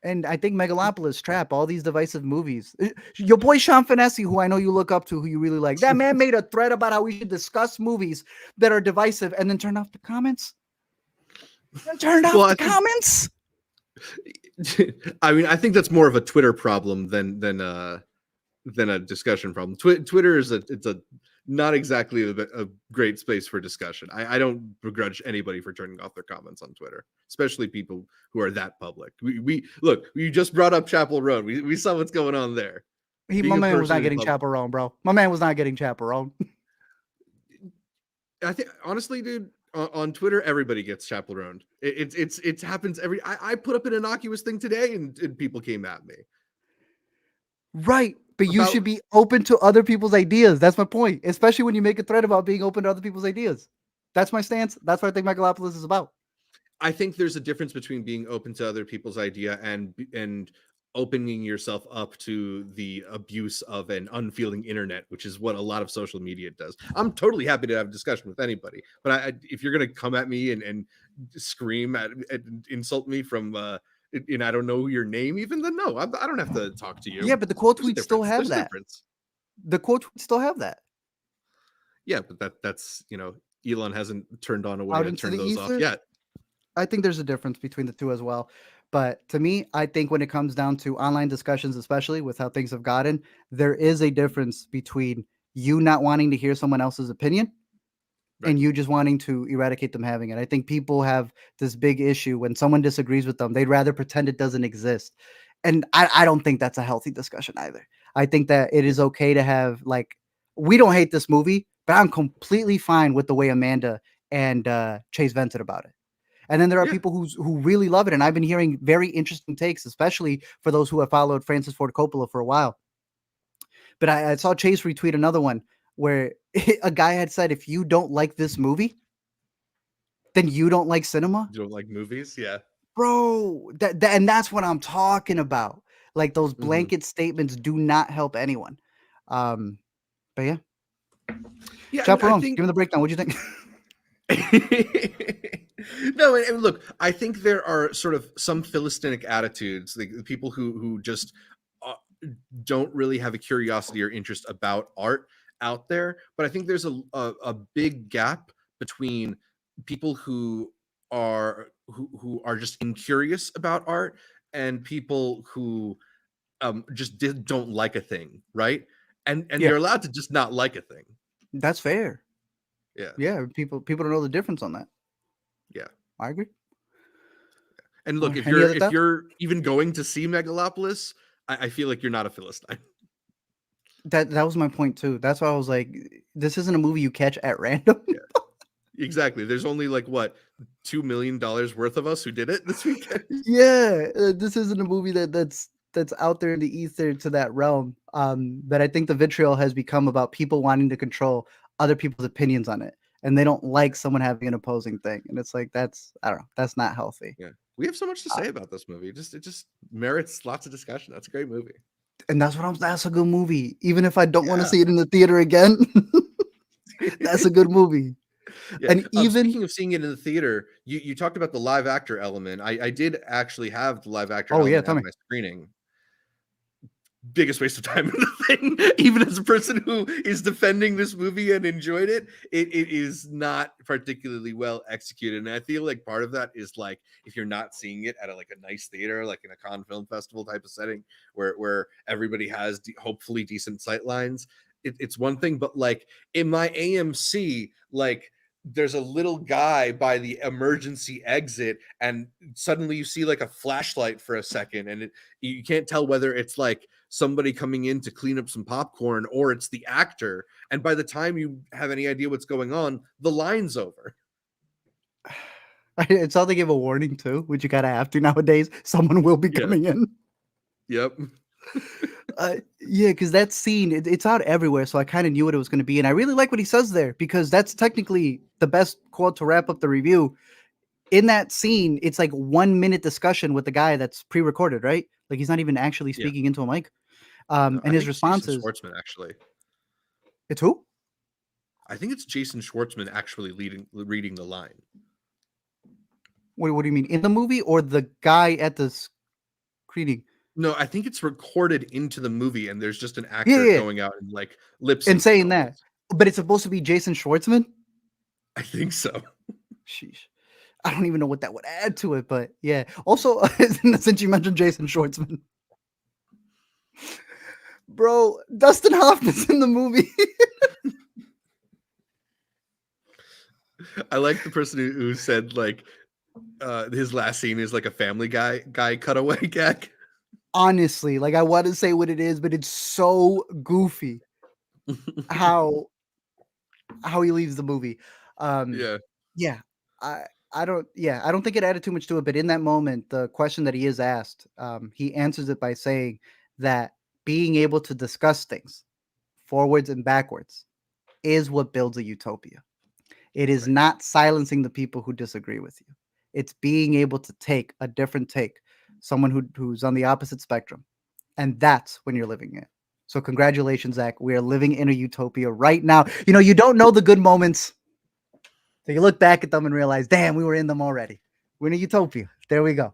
And I think Megalopolis, Trap, all these divisive movies. Your boy Sean Finesse, who I know you look up to, who you really like, that man made a thread about how we should discuss movies that are divisive and then turn off the comments. Comments. I mean, I think that's more of a Twitter problem than a discussion problem. Twitter is it's a not exactly a great space for discussion. I don't begrudge anybody for turning off their comments on Twitter, especially people who are that public. We look, you just brought up Chapel Road. We saw what's going on there. My man was not getting chaperone, bro. My man was not getting chaperone. I think honestly, dude, on Twitter, everybody gets chaperoned. It happens every. I put up an innocuous thing today, and people came at me. Right. But you should be open to other people's ideas. That's my point. Especially when you make a thread about being open to other people's ideas. That's my stance. That's what I think Megalopolis is about. I think there's a difference between being open to other people's idea and opening yourself up to the abuse of an unfeeling internet, which is what a lot of social media does. I'm totally happy to have a discussion with anybody, but if you're going to come at me and scream and insult me from and I don't know your name even, then no, I don't have to talk to you. Yeah, but the quote tweets still have that. The quote tweets still have that. Yeah, but that's Elon hasn't turned on a way to turn those off yet. I think there's a difference between the two as well. But to me, I think when it comes down to online discussions, especially with how things have gotten, there is a difference between you not wanting to hear someone else's opinion and you just wanting to eradicate them having it. I think people have this big issue when someone disagrees with them. They'd rather pretend it doesn't exist. And I don't think that's a healthy discussion either. I think that it is okay to have, like, we don't hate this movie, but I'm completely fine with the way Amanda and Chase vented about it. And then there are people who really love it. And I've been hearing very interesting takes, especially for those who have followed Francis Ford Coppola for a while. But I saw Chase retweet another one where a guy had said, if you don't like this movie, then you don't like cinema. You don't like movies? Yeah. Bro, and that's what I'm talking about. Like, those blanket statements do not help anyone. But yeah. Chaperone, give me the breakdown. What'd you think? No, and look, I think there are sort of some Philistinic attitudes, like the people who just don't really have a curiosity or interest about art out there. But I think there's a big gap between people who are just incurious about art and people who just don't like a thing, right? And they're allowed to just not like a thing. That's fair. Yeah. People don't know the difference on that. Yeah, I agree. And look, if you're even going to see Megalopolis, I feel like you're not a Philistine. That was my point too. That's why I was like, this isn't a movie you catch at random. Yeah, exactly. There's only like what, $2 million worth of us who did it this weekend. Yeah, this isn't a movie that's out there in the ether to that realm. But I think the vitriol has become about people wanting to control other people's opinions on it, and they don't like someone having an opposing thing. And it's like, I don't know, that's not healthy. Yeah, we have so much to say about this movie. It just merits lots of discussion. That's a great movie. And that's a good movie. Even if I don't want to see it in the theater again, that's a good movie. Yeah. And even Speaking of seeing it in the theater, you talked about the live actor element. I did actually have the live actor oh yeah, element tell at me. my screening. Biggest waste of time in the thing. Even as a person who is defending this movie and enjoyed it, it is not particularly well executed. And I feel like part of that is like if you're not seeing it at like a nice theater, like in a con film festival type of setting, where everybody has hopefully decent sight lines, it's one thing. But like in my AMC, like there's a little guy by the emergency exit, and suddenly you see like a flashlight for a second, and you can't tell whether it's like somebody coming in to clean up some popcorn or it's the actor. And by the time you have any idea what's going on, the line's over. It's how they give a warning too, which you gotta have to nowadays. Someone will be Yeah. coming in. Yep. Yeah, because that scene, it's out everywhere, so I kind of knew what it was going to be, and I really like what he says there because that's technically the best quote to wrap up the review. In that scene, it's like 1 minute discussion with the guy that's pre-recorded, right? Like he's not even actually Yeah. speaking into a mic. No, And I his think it's response Jason is, Schwartzman actually. "It's who? I think it's Jason Schwartzman actually reading the line. What do you mean in the movie or the guy at the screening?" No, I think it's recorded into the movie, and there's just an Yeah, actor yeah, going out and like lip and syncing saying that, almost. but it's supposed to be Jason Schwartzman. I think so. Sheesh. I don't even know what that would add to it, but yeah. Also, since you mentioned Jason Schwartzman, bro, Dustin Hoffman's in the movie. I like the person who said like his last scene is like a Family Guy cutaway gag. Honestly, like I want to say what it is, but it's so goofy how he leaves the movie. Um, Yeah. yeah, I I don't think it added too much to it, but in that moment, the question that he is asked, he answers it by saying that being able to discuss things forwards and backwards is what builds a utopia. It is Right. not silencing the people who disagree with you. It's being able to take a different take, someone who's on the opposite spectrum. And that's when you're living it. So congratulations, Zach. We are living in a utopia right now. You know, you don't know the good moments. So you look back at them and realize, damn, we were in them already. We're in a utopia. There we go.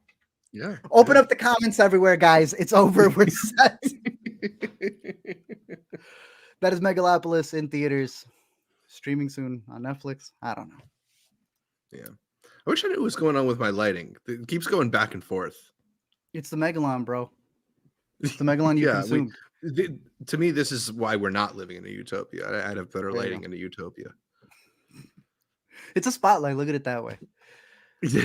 Yeah. Open up the comments everywhere, guys. It's over. We're set. That is Megalopolis in theaters. Streaming soon on Netflix. I don't know. Yeah. I wish I knew what's going on with my lighting. It keeps going back and forth. It's the Megalon, bro. It's the Megalon you Yeah, consumed. to me, this is why we're not living in a utopia. I'd have better There you lighting go. in a utopia. It's a spotlight. Look at it that way.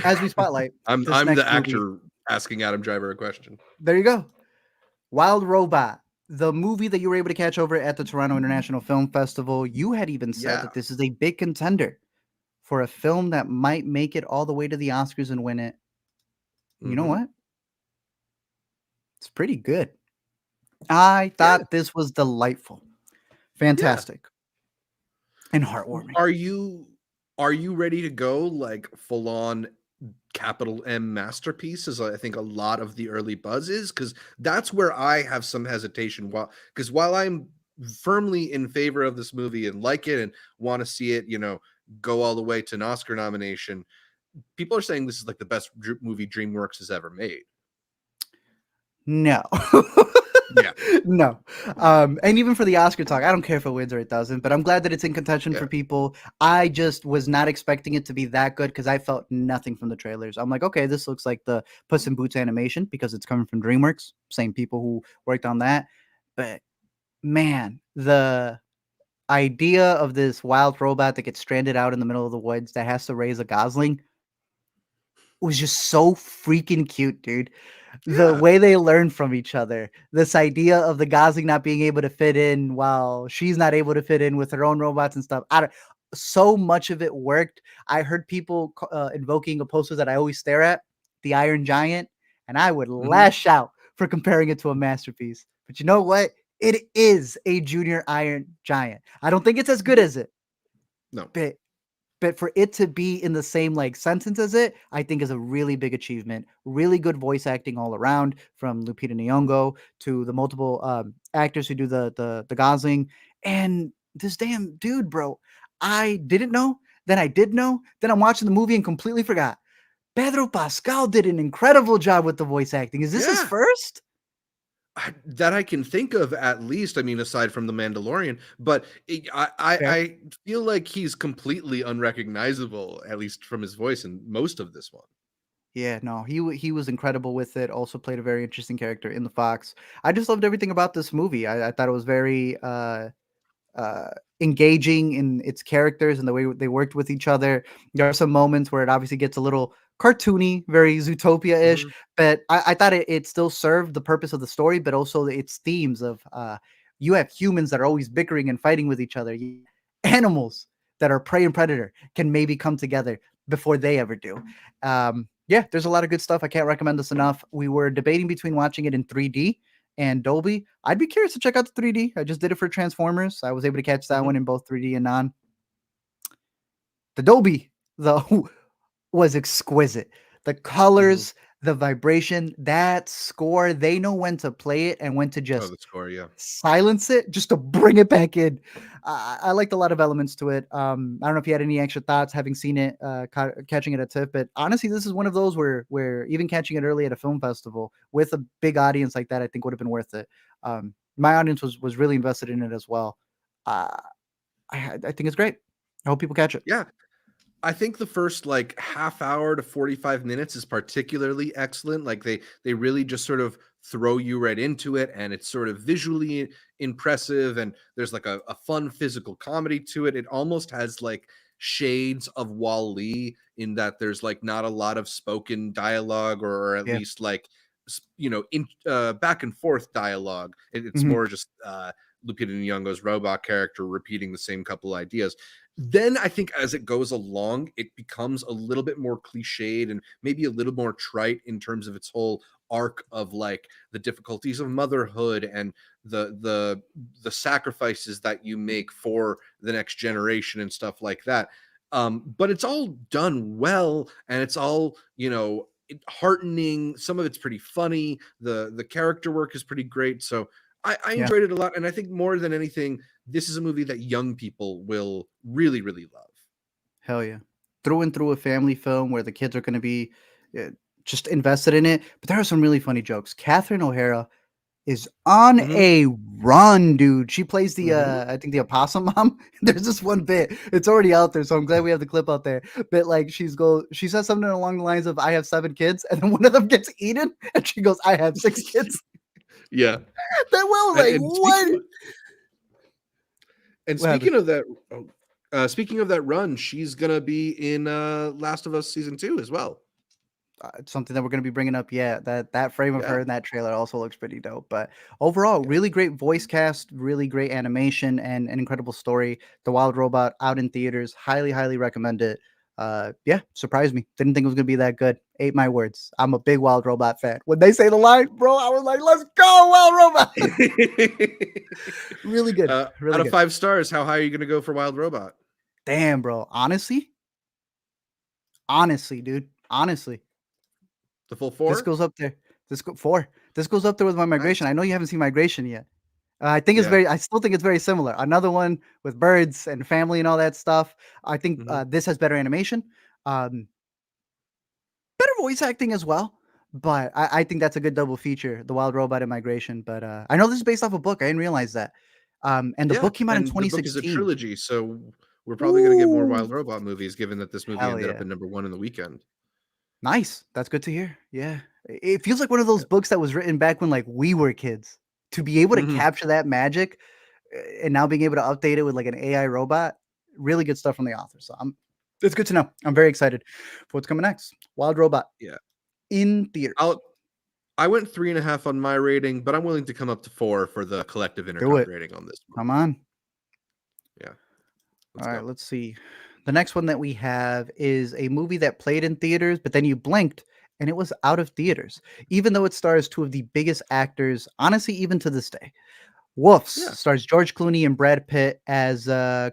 As we spotlight I'm this next the movie. actor asking Adam Driver a question. There you go. Wild Robot, the movie that you were able to catch over at the Toronto International Film Festival. You had even said Yeah. that this is a big contender for a film that might make it all the way to the Oscars and win it. You know what? It's pretty good. I Yeah. thought this was delightful, Yeah. fantastic, and heartwarming. Are you ready to go like full on capital M masterpiece, as I think a lot of the early buzz is? Because that's where I have some hesitation. While I'm firmly in favor of this movie and like it and want to see it, go all the way to an Oscar nomination, people are saying this is like the best movie DreamWorks has ever made. No. Yeah. No. And even for the Oscar talk, I don't care if it wins or it doesn't, but I'm glad that it's in contention for people. I just was not expecting it to be that good because I felt nothing from the trailers. I'm like, okay, this looks like the Puss in Boots animation because it's coming from DreamWorks, same people who worked on that. But man, the idea of this wild robot that gets stranded out in the middle of the woods that has to raise a gosling was just so freaking cute, dude. The Yeah. way they learn from each other, this idea of the Gosling not being able to fit in while she's not able to fit in with her own robots and stuff. So much of it worked. I heard people invoking a poster that I always stare at, the Iron Giant, and I would lash out for comparing it to a masterpiece. But you know what? It is a junior Iron Giant. I don't think it's as good as it. No. But for it to be in the same like sentence as it, I think is a really big achievement. Really good voice acting all around, from Lupita Nyong'o to the multiple actors who do the Gosling, and this damn dude, bro. I didn't know Then I did know. Then I'm watching the movie and completely forgot. Pedro Pascal did an incredible job with the voice acting. Is this his Yeah. first? That I can think of, at least. I mean, aside from The Mandalorian, but Fair. I feel like he's completely unrecognizable, at least from his voice in most of this one. Yeah, no, he was incredible with it. Also played a very interesting character in the Fox. I just loved everything about this movie. I thought it was very uh, engaging in its characters and the way they worked with each other. There are some moments where it obviously gets a little cartoony, very Zootopia-ish, Mhm, but I thought it still served the purpose of the story, but also its themes of you have humans that are always bickering and fighting with each other. Animals that are prey and predator can maybe come together before they ever do. Yeah, there's a lot of good stuff. I can't recommend this enough. We were debating between watching it in 3D and Dolby. I'd be curious to check out the 3D. I just did it for Transformers. I was able to catch that mhm, one in both 3D and non. The Dolby, though, was exquisite. The mhm. colors, the vibration, that score, they know when to play it and when to Oh, just the score, yeah. silence it just to bring it back in. I liked a lot of elements to it. I don't know if you had any extra thoughts having seen it, catching it at TIFF, but honestly, this is one of those where even catching it early at a film festival with a big audience like that, I think would have been worth it. My audience was really invested in it as well. Uh, I think it's great. I hope people catch it. Yeah. I think the first, like, half hour to 45 minutes is particularly excellent. Like, they really just sort of throw you right into it, and it's sort of visually impressive, and there's, like, a fun physical comedy to it. It almost has, like, shades of Wall-E in that there's, like, not a lot of spoken dialogue, or at Yeah. least, like, back and forth dialogue. It's Mhm. more just, Lupita Nyong'o's robot character repeating the same couple ideas. Then I think as it goes along, it becomes a little bit more cliched and maybe a little more trite in terms of its whole arc of, like, the difficulties of motherhood and the sacrifices that you make for the next generation and stuff like that. But it's all done well, and it's all, heartening. Some of it's pretty funny. The character work is pretty great. So I Yeah. enjoyed it a lot, and I think more than anything, this is a movie that young people will really, really love. Hell yeah. Through and through a family film where the kids are going to be uh, just invested in it. But there are some really funny jokes. Catherine O'Hara is on Mhm, a run, dude. She plays the mhm. I think the opossum mom. There's this one bit. It's already out there, so I'm glad we have the clip out there. But like she says something along the lines of I have 7 kids, and then one of them gets eaten, and she goes, I have 6 kids. Yeah, That well and like and what? What happened? speaking of that speaking of that run, she's gonna be in, Last of Us Season 2 as well. It's something that we're going to be bringing up. Yeah, that frame of Yeah, her in that trailer also looks pretty dope. But overall, yeah. really great voice cast, really great animation, and an incredible story. The Wild Robot out in theaters, highly, highly recommend it. Yeah, surprised me. Didn't think it was gonna be that good. Ate my words. I'm a big Wild Robot fan. When they say the line, bro, I was like, let's go, Wild Robot. Really good, Out really of good. 5 stars, how high are you gonna go for Wild Robot? Damn, bro. Honestly, dude. Honestly, The full this 4? goes up there. Four. This goes up there with my Nice. migration. I know you haven't seen migration yet. I think it's Yeah. very I still think it's very similar. Another one with birds and family and all that stuff. I think, Mhm. this has better animation, um, better voice acting as well, but I think that's a good double feature, The Wild Robot and Migration, but, I know this is based off a book, I didn't realize that, and the Yeah, book came out in and the book is a 2016. trilogy, so we're probably gonna get more Ooh, Wild Robot movies given that this movie hell ended up yeah. in number 1 in the weekend. Nice, that's good to hear, yeah. It feels like one of those books that was written back when, like, we were kids. To be able to Mhm. capture that magic, and now being able to update it with, like, an AI robot, really good stuff from the author, so it's good to know. I'm very excited for what's coming next. Wild Robot Yeah. in theaters. I'll I went 3.5 on my rating, but I'm willing to come up to 4 for the collective Do Intercut it. rating on this one. Come on. Yeah, let's All right, go. let's see. The next one that we have is a movie that played in theaters, but then you blinked and it was out of theaters, even though it stars two of the biggest actors, honestly, even to this day. Wolves Yeah, stars George Clooney and Brad Pitt as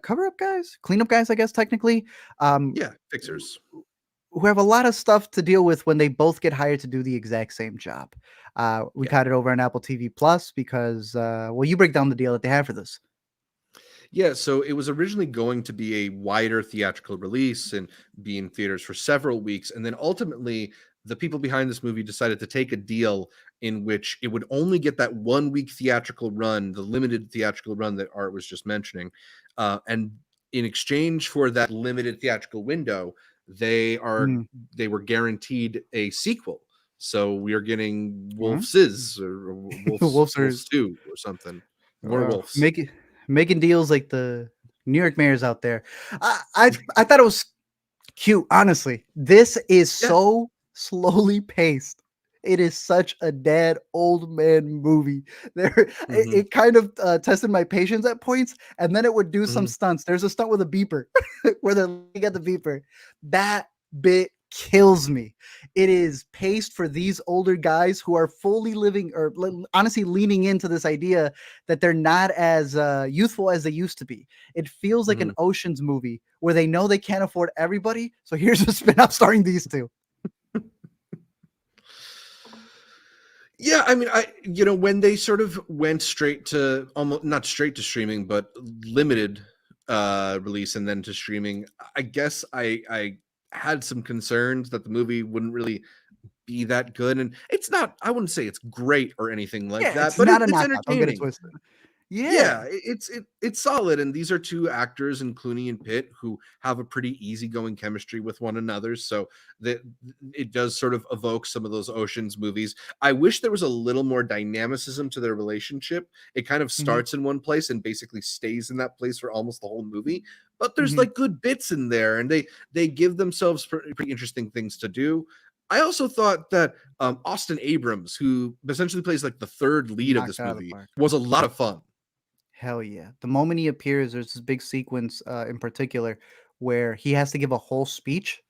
cover up guys, cleanup guys, I guess, technically, um, yeah, Fixers. who have a lot of stuff to deal with when they both get hired to do the exact same job. We Yeah. caught it over on Apple TV Plus because, well, you break down the deal that they have for this. Yeah, so it was originally going to be a wider theatrical release and be in theaters for several weeks. And then ultimately, the people behind this movie decided to take a deal in which it would only get that 1 week theatrical run, the limited theatrical run that Art was just mentioning. And in exchange for that limited theatrical window, they are Mm. they were guaranteed a sequel. So we are getting Huh? Wolfses or Wolves are Wolves 2 or something. Werewolves. making deals like the New York mayors out there. I thought it was cute, honestly. This is Yeah. so slowly paced. It is such a dad old man movie. There, Mhm, it kind of tested my patience at points, and then it would do some mhm. stunts. There's a stunt with a beeper where they're looking at the beeper. That bit kills me. It is paced for these older guys who are fully living, or honestly leaning into this idea that they're not as youthful as they used to be. It feels like an Mhm. Ocean's movie where they know they can't afford everybody. So here's a spin-off starring these two. Yeah, I mean, when they sort of went straight to almost not straight to streaming, but limited release and then to streaming, I guess I had some concerns that the movie wouldn't really be that good. And it's not, I wouldn't say it's great or anything like Yeah, that, it's but not a it's knockout. Don't get it entertaining. twisted. Yeah. Yeah, it's solid, and these are two actors in Clooney and Pitt who have a pretty easygoing chemistry with one another. So that it does sort of evoke some of those Ocean's movies. I wish there was a little more dynamicism to their relationship. It kind of Hmm. starts in one place and basically stays in that place for almost the whole movie. But there's Hmm. like good bits in there, and they give themselves pretty interesting things to do. I also thought that Austin Abrams, who essentially plays like the third lead of Knocked this it out of the movie, park. was a lot of fun. Hell yeah. The moment he appears, there's this big sequence in particular where he has to give a whole speech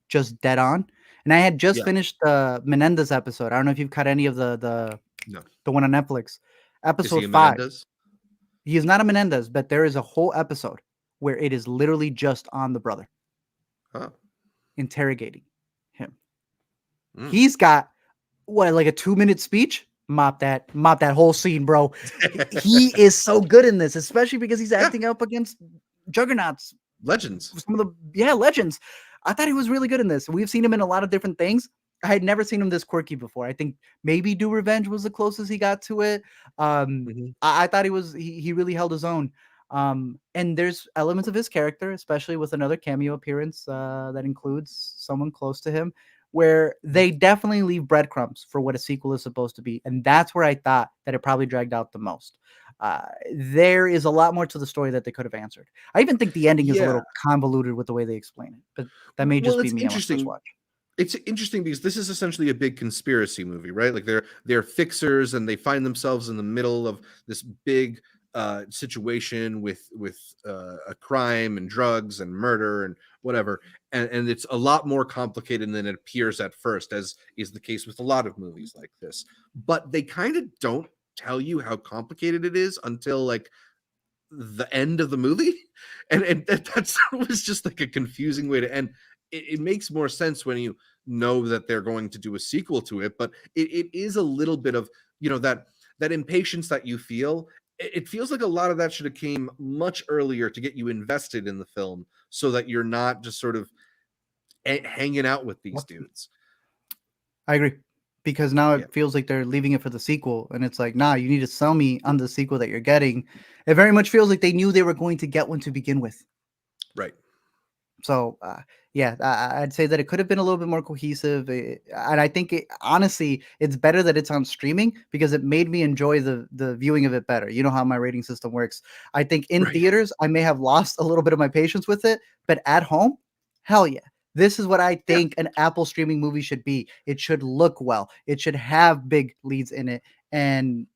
just dead on. And I had just Yeah. finished the Menendez episode. I don't know if you've caught any of No. the one on Netflix. Is he Episode a 5. Menendez? He is not a Menendez, but there is a whole episode where it is literally just on the brother Huh. interrogating him. Mm. He's got what, like a 2-minute speech? Mop that whole scene, bro. He is so good in this, especially because he's Yeah, acting up against juggernauts, legends. some of the legends. I thought he was really good in this. We've seen him in a lot of different things. I had never seen him this quirky before. I think maybe Do Revenge was the closest he got to it. Mhm. I thought he really held his own. And there's elements of his character, especially with another cameo appearance that includes someone close to him, where Mhm. they definitely leave breadcrumbs for what a sequel is supposed to be, and that's where I thought that it probably dragged out the most. There is a lot more to the story that they could have answered. I even think the ending is a Yeah. little convoluted with the way they explain it, but that may Well, just be it's me on my first interesting. watch. It's interesting because this is essentially a big conspiracy movie, right? Like they're fixers and they find themselves in the middle of this big situation with a crime and drugs and murder and whatever. And it's a lot more complicated than it appears at first, as is the case with a lot of movies like this. But they kind of don't tell you how complicated it is until like the end of the movie. And that's was just like a confusing way to end. It makes more sense when you know that they're going to do a sequel to it, but it is a little bit of, that impatience that you feel. It feels like a lot of that should have came much earlier to get you invested in the film so that you're not just sort of hanging out with these What? dudes. I agree. Because now Yeah, it feels like they're leaving it for the sequel, and it's like, nah, you need to sell me on the sequel that you're getting. It very much feels like they knew they were going to get one to begin with. right. So, yeah, I'd say that it could have been a little bit more cohesive, and I think honestly, it's better that it's on streaming because it made me enjoy the viewing of it better. You know how my rating system works. I think in Right. theaters, I may have lost a little bit of my patience with it, but at home, hell yeah. This is what I Yeah. think an Apple streaming movie should be. It should look well. It should have big leads in it, and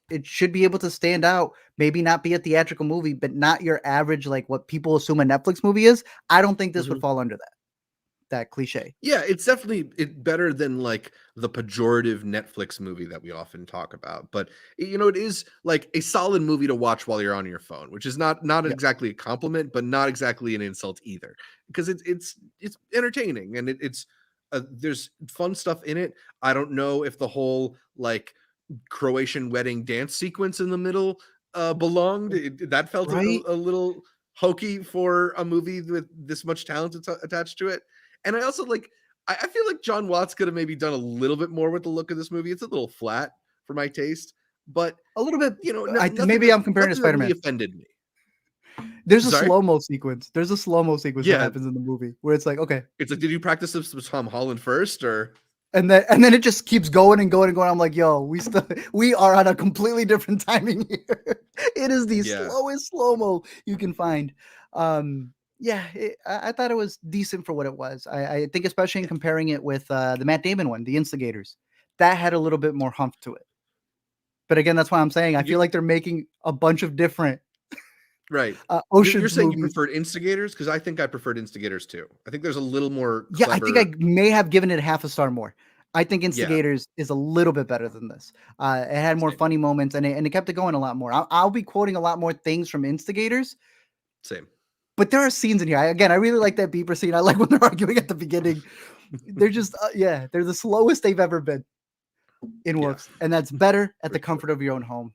it should be able to stand out, maybe not be a theatrical movie, but not your average, like what people assume a Netflix movie is. I don't think this would Mhm. fall under that cliche. Yeah, it's definitely better than like the pejorative Netflix movie that we often talk about. But it is like a solid movie to watch while you're on your phone, which is not Yep. exactly a compliment, but not exactly an insult either, because it's entertaining and it's there's fun stuff in it. I don't know if the whole like Croatian wedding dance sequence in the middle belonged. That felt Right? a little hokey for a movie with this much talent attached to it. And I also like, I feel like John Watts could have maybe done a little bit more with the look of this movie. It's a little flat for my taste, but A little bit. nothing Maybe I'm comparing to nothing that really Spider-Man. offended me. There's a Sorry? slow-mo sequence. There's a slow-mo sequence that Yeah. happens in the movie where it's like, okay. It's like, did you practice this with Tom Holland first, or? And then it just keeps going and going and going. I'm like, yo, we are on a completely different timing here. It is the slowest slow-mo you can find. Yeah, I thought it was decent for what it was. I think especially in comparing it with the Matt Damon one, The Instigators, that had a little bit more hump to it. But again, that's why I'm saying I feel like they're making a bunch of different right. Ocean's You're saying movies. you preferred Instigators? Because I think I preferred Instigators too. I think there's a little more Yeah, I clever. think I may have given it half a star more. I think Instigators is a little bit better than this. It had more funny moments, and it kept it going a lot more. I'll be quoting a lot more things from Instigators. Same. But there are scenes in here. I really like that beeper scene. I like when they're arguing at the beginning. They're just, they're the slowest they've ever been in Wolves. And that's better at the comfort of your own home.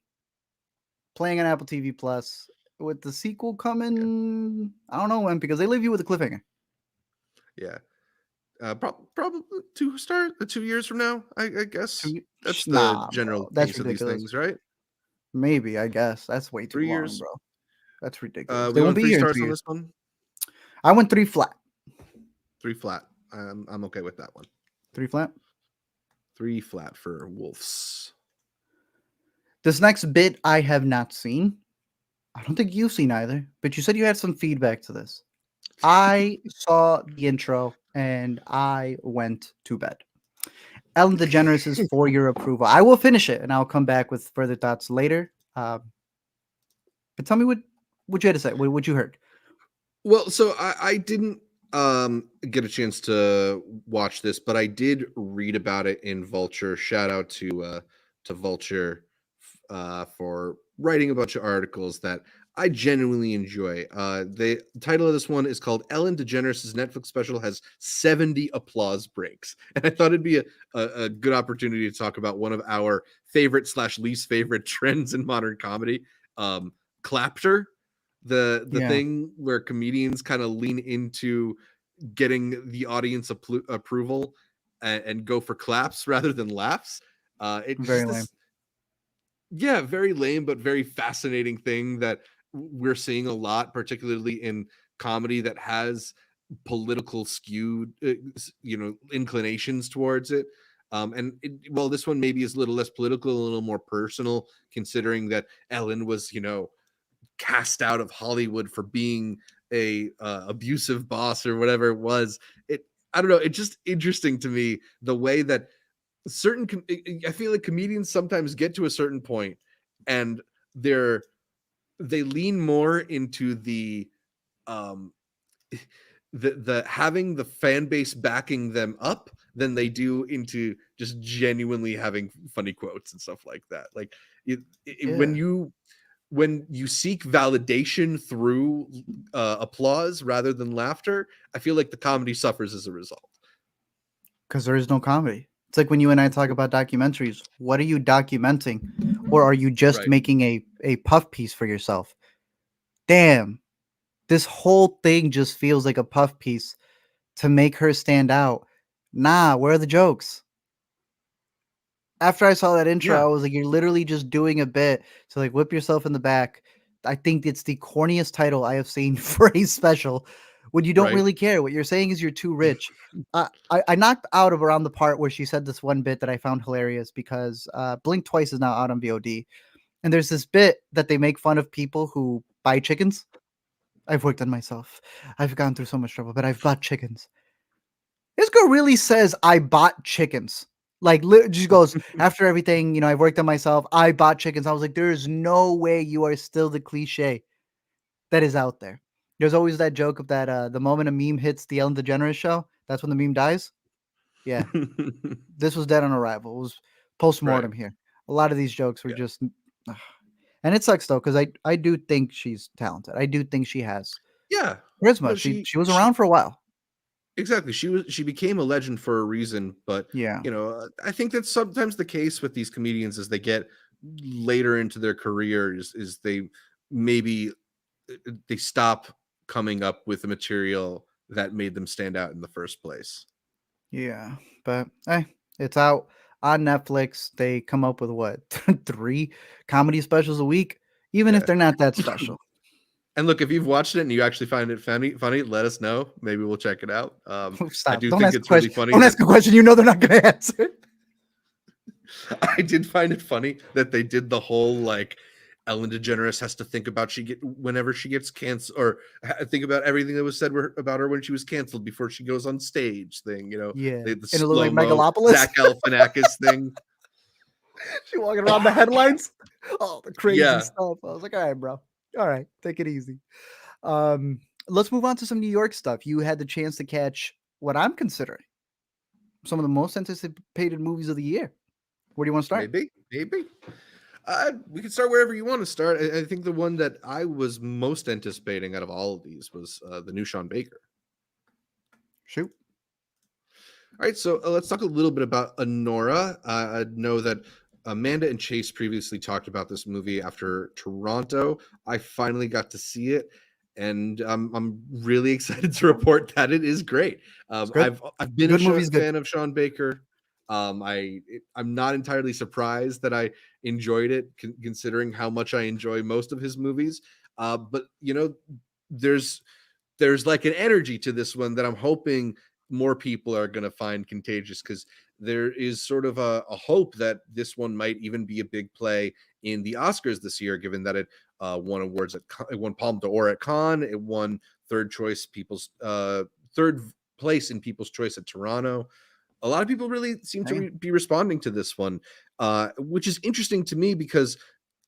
Playing on Apple TV Plus with the sequel coming, I don't know when, because they leave you with a cliffhanger. Yeah. Probably 2 years from now, I guess. That's the general case of these things, right? Maybe, I guess. That's way too 3 long, years. bro. That's ridiculous. We They won't went be 3 here in stars 2 on years. this one. I went 3 flat. 3 flat. I'm okay with that one. 3 flat. 3 flat for Wolves. This next bit I have not seen. I don't think you've seen either, but you said you had some feedback to this. I saw the intro and I went to bed. Ellen DeGeneres is for your approval. I will finish it and I'll come back with further thoughts later. But tell me what you had to say. What you heard. Well, so I didn't get a chance to watch this, but I did read about it in Vulture. Shout out to Vulture for writing a bunch of articles that I genuinely enjoy. The title of this one is called Ellen DeGeneres' Netflix special has 70 applause breaks. And I thought it'd be a good opportunity to talk about one of our favorite / least favorite trends in modern comedy. Clapter, the thing where comedians kind of lean into getting the audience approval and go for claps rather than laughs. It's Very just lame. Yeah, very lame, but very fascinating thing that we're seeing a lot, particularly in comedy that has political skewed, inclinations towards it. Well, this one maybe is a little less political, a little more personal, considering that Ellen was, cast out of Hollywood for being a abusive boss or whatever it was. I don't know. It's just interesting to me the way that I feel like comedians sometimes get to a certain point and they lean more into the having the fan base backing them up than they do into just genuinely having funny quotes and stuff like that. Like when you seek validation through applause rather than laughter, I feel like the comedy suffers as a result. Because there is no comedy. It's like when you and I talk about documentaries. What are you documenting? Or are you just making a puff piece for yourself? Damn. This whole thing just feels like a puff piece to make her stand out. Nah, where are the jokes? After I saw that intro, I was like, you're literally just doing a bit to like whip yourself in the back. I think it's the corniest title I have seen for a special when you don't really care. What you're saying is you're too rich. I knocked out of around the part where she said this one bit that I found hilarious because Blink Twice is now out on VOD. And there's this bit that they make fun of people who buy chickens. I've worked on myself. I've gone through so much trouble, but I've bought chickens. This girl really says, I bought chickens. Like, she goes, after everything, I've worked on myself. I bought chickens. I was like, there is no way you are still the cliche that is out there. There's always that joke of that the moment a meme hits the Ellen DeGeneres show, that's when the meme dies. Yeah. This was dead on arrival. It was post-mortem here. A lot of these jokes were just... And it sucks, though, because I do think she's talented. I do think she has charisma. No, she was around for a while. Exactly. She became a legend for a reason, but I think that's sometimes the case with these comedians as they get later into their careers is they maybe they stop coming up with the material that made them stand out in the first place. Yeah, but hey, it's out on Netflix. They come up with what 3 comedy specials a week, even if they're not that special. And look, if you've watched it and you actually find it funny, let us know. Maybe we'll check it out. I Stop! do Don't think ask a it's really question. funny. Don't ask a question you know they're not going to answer. I did find it funny that they did the whole like Ellen DeGeneres has to think about whenever she gets canceled, or think about everything that was said about her when she was canceled before she goes on stage thing. Yeah, the and it looked like slow-mo Megalopolis. Zach Galifianakis thing. She walking around the headlines. Oh, the crazy Yeah. stuff. I was like, all right, bro. All right, take it easy. Let's move on to some New York stuff. You had the chance to catch what I'm considering some of the most anticipated movies of the year. Where do you want to start? Maybe. We can start wherever you want to start. I think the one that I was most anticipating out of all of these was the new Sean Baker. Shoot. All right, so let's talk a little bit about Anora. I know that Amanda and Chase previously talked about this movie after Toronto. I finally got to see it, and I'm really excited to report that it is great. I've been a fan of Sean Baker. I'm not entirely surprised that I enjoyed it, considering how much I enjoy most of his movies. But there's like an energy to this one that I'm hoping more people are going to find contagious, because there is sort of a hope that this one might even be a big play in the Oscars this year, given that it won awards it won Palme d'Or at Cannes, it won third place in People's Choice at Toronto. A lot of people really seem to be responding to this one, which is interesting to me, because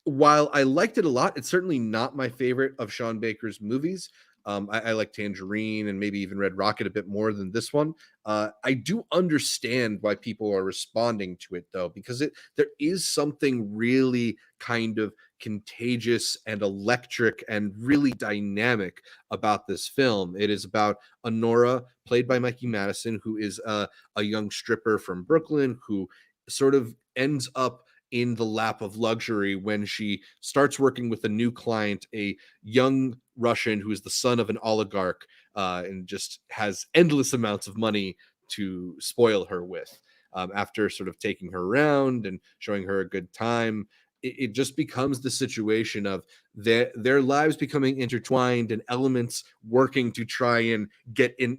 while I liked it a lot, it's certainly not my favorite of Sean Baker's movies. I like Tangerine and maybe even Red Rocket a bit more than this one. I do understand why people are responding to it, though, because there is something really kind of contagious and electric and really dynamic about this film. It is about Anora, played by Mikey Madison, who is a young stripper from Brooklyn who sort of ends up in the lap of luxury when she starts working with a new client, a young Russian who is the son of an oligarch, and just has endless amounts of money to spoil her with. After sort of taking her around and showing her a good time, it just becomes the situation of their lives becoming intertwined and elements working to try and get in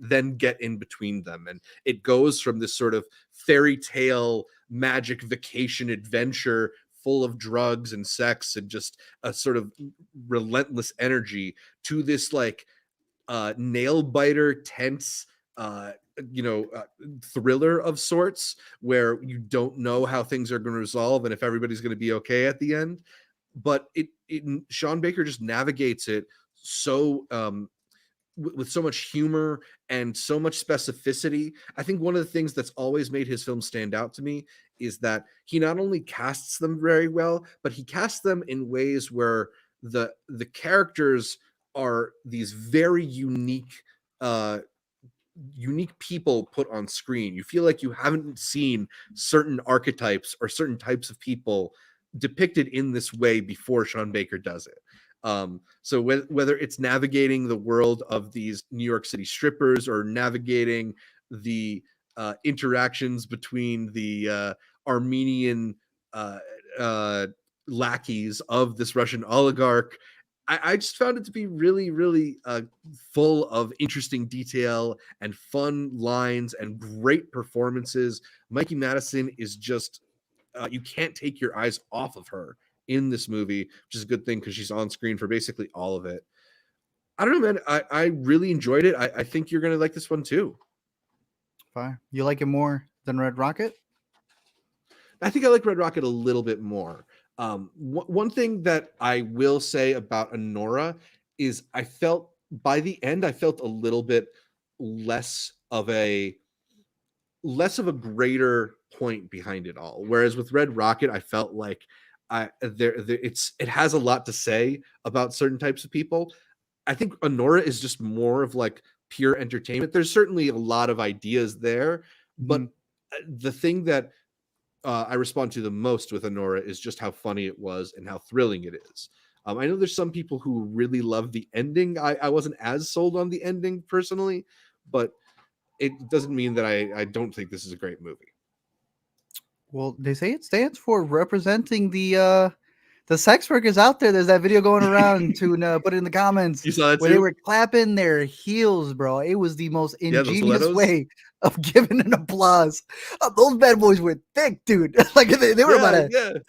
between them. And it goes from this sort of fairy tale magic vacation adventure full of drugs and sex and just a sort of relentless energy to this like nail biter, tense thriller of sorts, where you don't know how things are going to resolve and if everybody's going to be okay at the end. But Sean Baker just navigates it so with so much humor and so much specificity. I think one of the things that's always made his films stand out to me is that he not only casts them very well, but he casts them in ways where the characters are these very unique people put on screen. You feel like you haven't seen certain archetypes or certain types of people depicted in this way before Sean Baker does it. So whether it's navigating the world of these New York City strippers or navigating the interactions between the Armenian lackeys of this Russian oligarch, I just found it to be really, really full of interesting detail and fun lines and great performances. Mikey Madison is just, you can't take your eyes off of her in this movie, which is a good thing because she's on screen for basically all of it. I don't know, man. I really enjoyed it. I think you're going to like this one too. Fine. You like it more than Red Rocket? I think I like Red Rocket a little bit more. One thing that I will say about Anora is I felt by the end, I felt a little bit less of a greater point behind it all. Whereas with Red Rocket, I felt like it has a lot to say about certain types of people. I think Anora is just more of like pure entertainment. There's certainly a lot of ideas there, but the thing that I respond to the most with Anora is just how funny it was and how thrilling it is. I know there's some people who really love the ending. I wasn't as sold on the ending personally, but it doesn't mean that I don't think this is a great movie. Well, they say it stands for representing the sex workers out there. There's that video going around to put it in the comments You saw that where they too? were clapping their heels, bro. It was the most Yeah, those ingenious stilettos. way of giving an applause. Those bad boys were thick, dude. Like they were about Yeah, to yeah.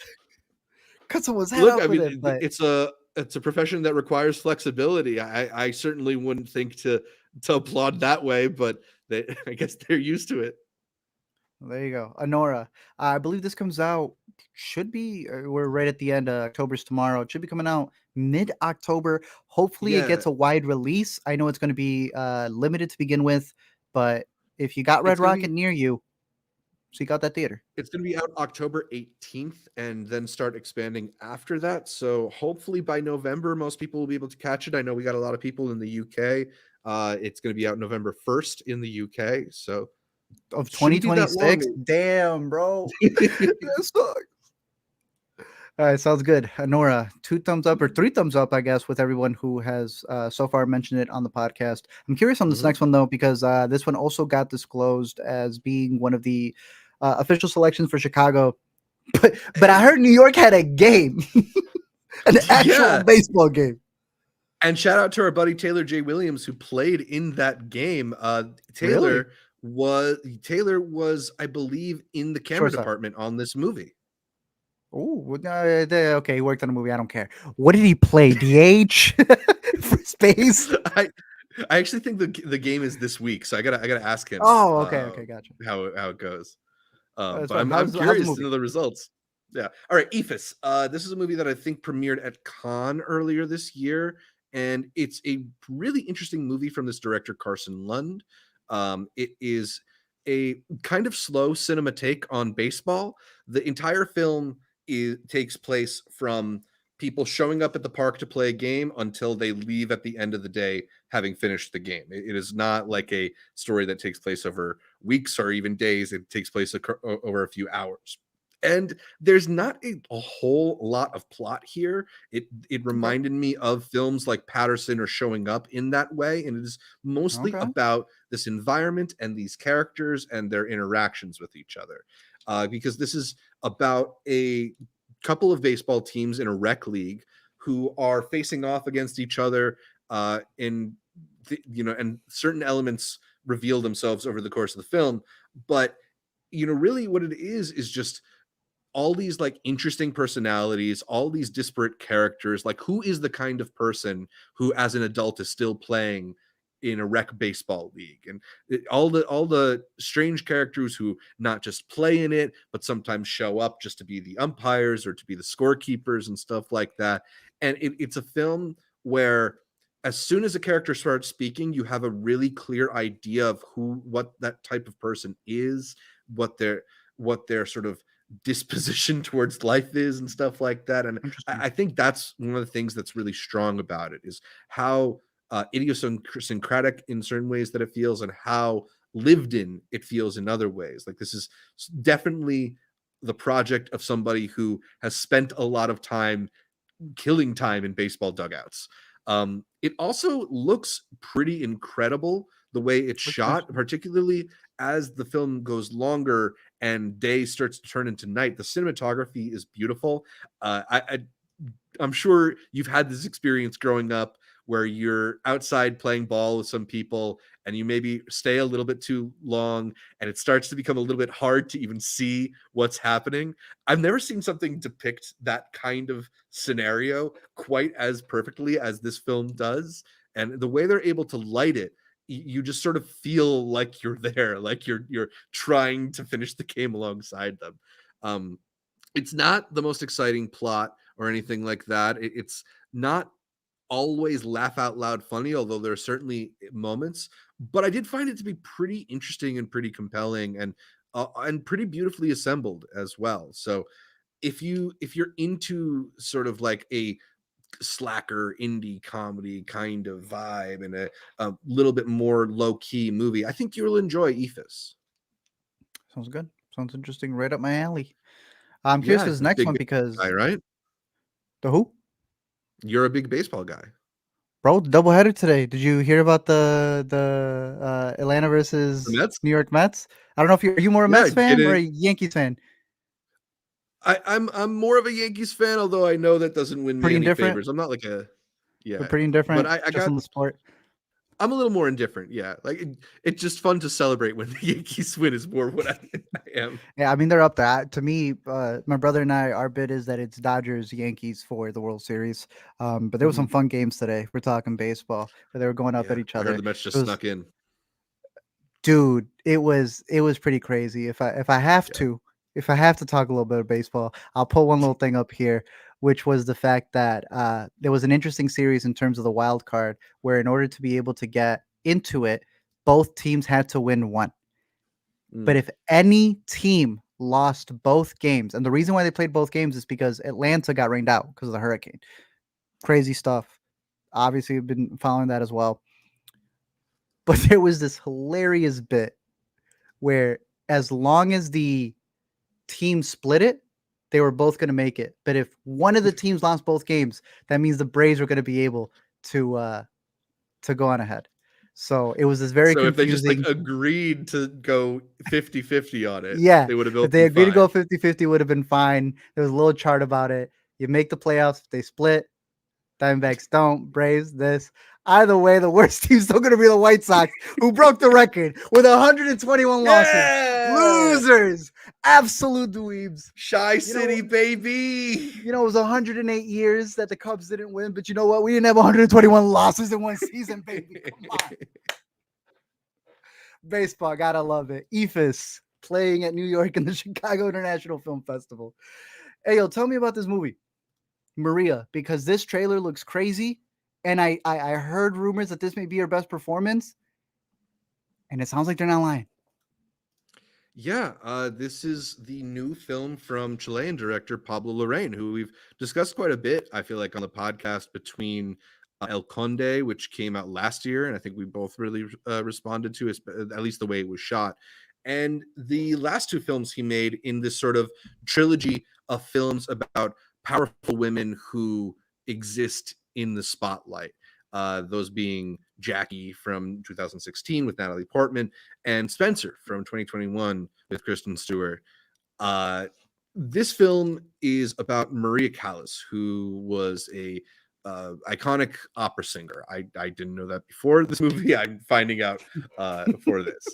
cut someone's head Look, off I with mean, it. But it's a profession that requires flexibility. I certainly wouldn't think to applaud that way, but I guess they're used to it. there you go, Anora. I believe this comes out. Should be. We're right at the end. October's tomorrow. It should be coming out mid-October. Hopefully, it Yeah, gets a wide release. I know it's going to be limited to begin with, but if you got it's Red gonna Rocket be near you, seek out that theater. it's gonna be out October 18th and then start expanding after that. So hopefully by November, most people will be able to catch it. I know we got a lot of people in the UK. It's gonna be out November 1st in the UK, so Of shouldn't be that long. 2026. Damn, bro. That sucks. All right, sounds good. Nora, 2 thumbs up or 3 thumbs up, I guess, with everyone who has so far mentioned it on the podcast. I'm curious on this Mhm. next one though, because this one also got disclosed as being one of the official selections for Chicago. But I Hey, heard New York had a game, an actual yeah. baseball game. And shout out to our buddy Taylor J. Williams who played in that game. Really? Taylor was, I believe, in the camera Shortstop. department on this movie. Oh, okay. He worked on a movie. I don't care. What did he play? DH for space? I I actually think the game is this week, so I gotta ask him Oh, okay. Okay, gotcha. how it goes. That's But fine. I'm How's the curious to movie? know the results. Yeah. All right, Eephus. This is a movie that I think premiered at Cannes earlier this year, and it's a really interesting movie from this director Carson Lund. It is a kind of slow cinema take on baseball. The entire film takes place from people showing up at the park to play a game until they leave at the end of the day having finished the game. It is not like a story that takes place over weeks or even days. It takes place over a few hours. And there's not a whole lot of plot here. It Okay. reminded me of films like Patterson or Showing Up in that way, and it is mostly Okay. about this environment and these characters and their interactions with each other. Because this is about a couple of baseball teams in a rec league who are facing off against each other in and certain elements reveal themselves over the course of the film, but really what it is just all these like interesting personalities, all these disparate characters. Like, who is the kind of person who, as an adult, is still playing in a rec baseball league? And all the strange characters who not just play in it, but sometimes show up just to be the umpires or to be the scorekeepers and stuff like that. And it's a film where as soon as a character starts speaking, you have a really clear idea of what that type of person is, what their sort of disposition towards life is and stuff like that. And Interesting. I think that's one of the things that's really strong about it is how idiosyncratic in certain ways that it feels and how lived in it feels in other ways. Like, this is definitely the project of somebody who has spent a lot of time killing time in baseball dugouts. It also looks pretty incredible the way it's Looks shot, interesting. particularly as the film goes longer and day starts to turn into night. The cinematography is beautiful. I'm sure you've had this experience growing up where you're outside playing ball with some people and you maybe stay a little bit too long and it starts to become a little bit hard to even see what's happening. I've never seen something depict that kind of scenario quite as perfectly as this film does. And the way they're able to light it, you just sort of feel like you're there, like you're trying to finish the game alongside them. Um, it's not the most exciting plot or anything like that. It's not always laugh out loud funny, although there are certainly moments. But I did find it to be pretty interesting and pretty compelling, and pretty beautifully assembled as well. So if you're into sort of like a slacker indie comedy kind of vibe and a little bit more low key movie, I think you'll enjoy Eephus. Sounds good. Sounds interesting. Right up my alley. I'm curious Yeah, for this next big one guy, because right? the who? You're a big baseball guy. Bro, doubleheader today. Did you hear about the Atlanta The versus Mets? New York Mets? I don't know if are you more a Yeah, Mets fan or a getting Yankees fan? I'm more of a Yankees fan, although I know that doesn't win me Pretty any indifferent. favors. I'm not like a Or yeah, pretty but indifferent I just got on the sport. I'm a little more indifferent. Yeah, like it's just fun to celebrate when the Yankees win is more what I am. Yeah, I mean they're up there. To me, my brother and I, our bid is that it's Dodgers Yankees for the World Series. But there was Mhm. some fun games today. We're talking baseball, where they were going up Yeah, at each I heard other. the Mets It just was, snuck in. dude, it was pretty crazy. If I have Yeah. to, if I have to talk a little bit of baseball, I'll pull one little thing up here, which was the fact that there was an interesting series in terms of the wild card, where in order to be able to get into it, both teams had to win one. But Mm. if any team lost both games, and the reason why they played both games is because Atlanta got rained out because of the hurricane. Crazy stuff. Obviously, we've been following that as well. But there was this hilarious bit where, as long as the team split it, they were both going to make it. But if one of the teams lost both games, that means the Braves were going to be able to go on ahead. So it was this very So if they just like confusing. agreed to go 50-50 on it, Yeah, they would have if both they been agreed to go fine. 50-50, would have been fine. There was a little chart about it. You make the playoffs, if they split, Diamondbacks don't, Braves this. Either way, the worst team's still going to be the White Sox, who broke the record with 121 losses. Yeah, Losers, absolute dweebs. Shy You know, City, baby. it was 108 years that the Cubs didn't win, but you know what? We didn't have 121 losses in one season, baby. Come on. Baseball, gotta love it. Eephus playing at New York in the Chicago International Film Festival. Hey, yo, tell me about this movie, Maria, because this trailer looks crazy, and I heard rumors that this may be her best performance, and it sounds like they're not lying. Yeah, this is the new film from Chilean director Pablo Larraín, who we've discussed quite a bit, I feel like, on the podcast between El Conde, which came out last year, and I think we both really responded to, at least the way it was shot, and the last two films he made in this sort of trilogy of films about powerful women who exist in the spotlight. Those being Jackie from 2016 with Natalie Portman and Spencer from 2021 with Kristen Stewart. This film is about Maria Callas, who was a iconic opera singer. I didn't know that before this movie. I'm finding out for this.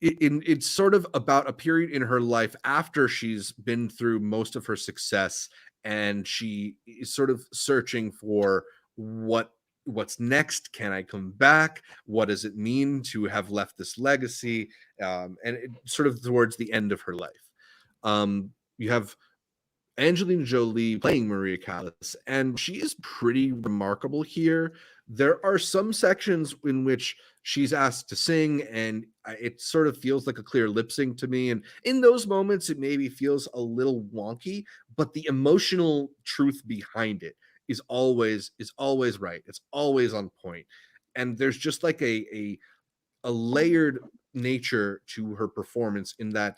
It's sort of about a period in her life after she's been through most of her success, and she is sort of searching for what's next. Can I come back? What does it mean to have left this legacy? And sort of towards the end of her life. You have Angelina Jolie playing Maria Callas, and she is pretty remarkable here. There are some sections in which she's asked to sing, and it sort of feels like a clear lip sync to me. And in those moments, it maybe feels a little wonky, but the emotional truth behind it is always right. It's always on point, and there's just like a layered nature to her performance in that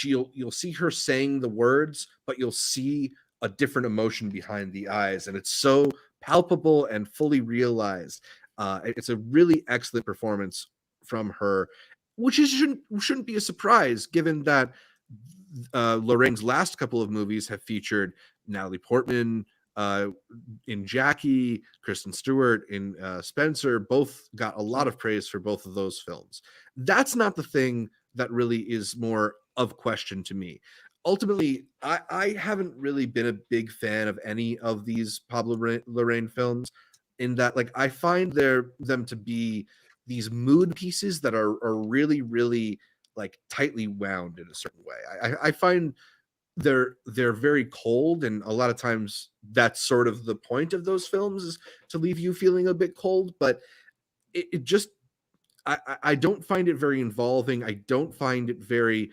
you'll see her saying the words, but you'll see a different emotion behind the eyes, and it's so palpable and fully realized. It's a really excellent performance from her, which shouldn't be a surprise given that Lorraine's last couple of movies have featured Natalie Portman, uh, in Jackie, Kristen Stewart in Spencer, both got a lot of praise for both of those films. That's not the thing that really is more of question to me. Ultimately, I haven't really been a big fan of any of these Pablo Larraín films, in that like I find them to be these mood pieces that are really really like tightly wound in a certain way. I find they're very cold, and a lot of times that's sort of the point of those films, is to leave you feeling a bit cold. But it just I don't find it very involving. I don't find it very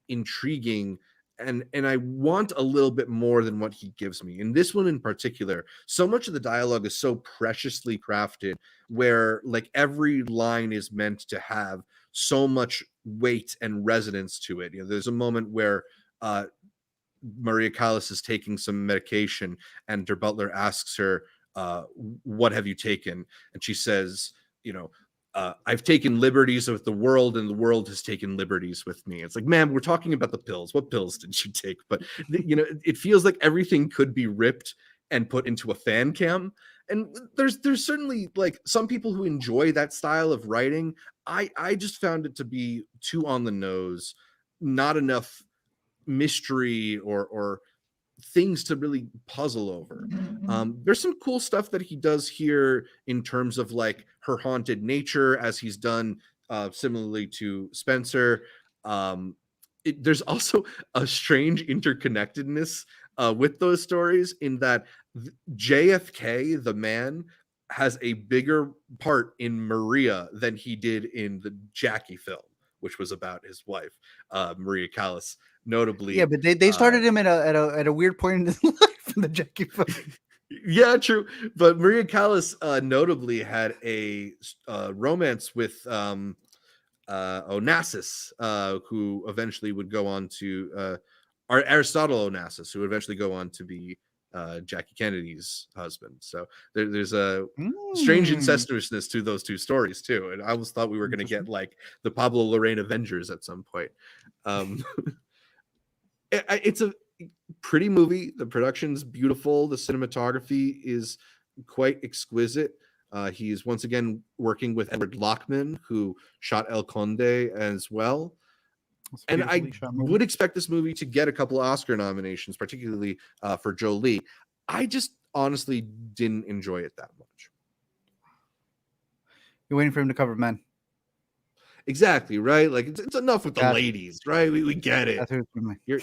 intriguing, and I want a little bit more than what he gives me. In this one in particular, so much of the dialogue is so preciously crafted, where like every line is meant to have so much weight and resonance to it. There's a moment where Maria Callas is taking some medication, and her butler asks her, what have you taken? And she says, I've taken liberties with the world, and the world has taken liberties with me. It's like, ma'am, we're talking about the pills. What pills did you take? But it feels like everything could be ripped and put into a fan cam. And there's certainly like some people who enjoy that style of writing. I just found it to be too on the nose, not enough mystery or things to really puzzle over. There's some cool stuff that he does here in terms of like her haunted nature, as he's done similarly to Spencer. There's also a strange interconnectedness with those stories, in that JFK, the man, has a bigger part in Maria than he did in the Jackie film, which was about his wife, Maria Callas. Notably, yeah, but they started him at a weird point in his life in the Jackie film. Yeah, true. But Maria Callas notably had a romance with Onassis, who eventually would go on to Aristotle Onassis, who would eventually go on to be Jackie Kennedy's husband. So there's a strange incestuousness to those two stories too. And I always thought we were going to get like the Pablo Larraín Avengers at some point. It's a pretty movie. The production's beautiful. The cinematography is quite exquisite. He's once again working with Edward Lockman, who shot El Conde as well. And I would expect this movie to get a couple of Oscar nominations, particularly for Jolie. I just honestly didn't enjoy it that much. You're waiting for him to cover Men. Exactly, right? Like it's enough with the ladies, right? We get it. You're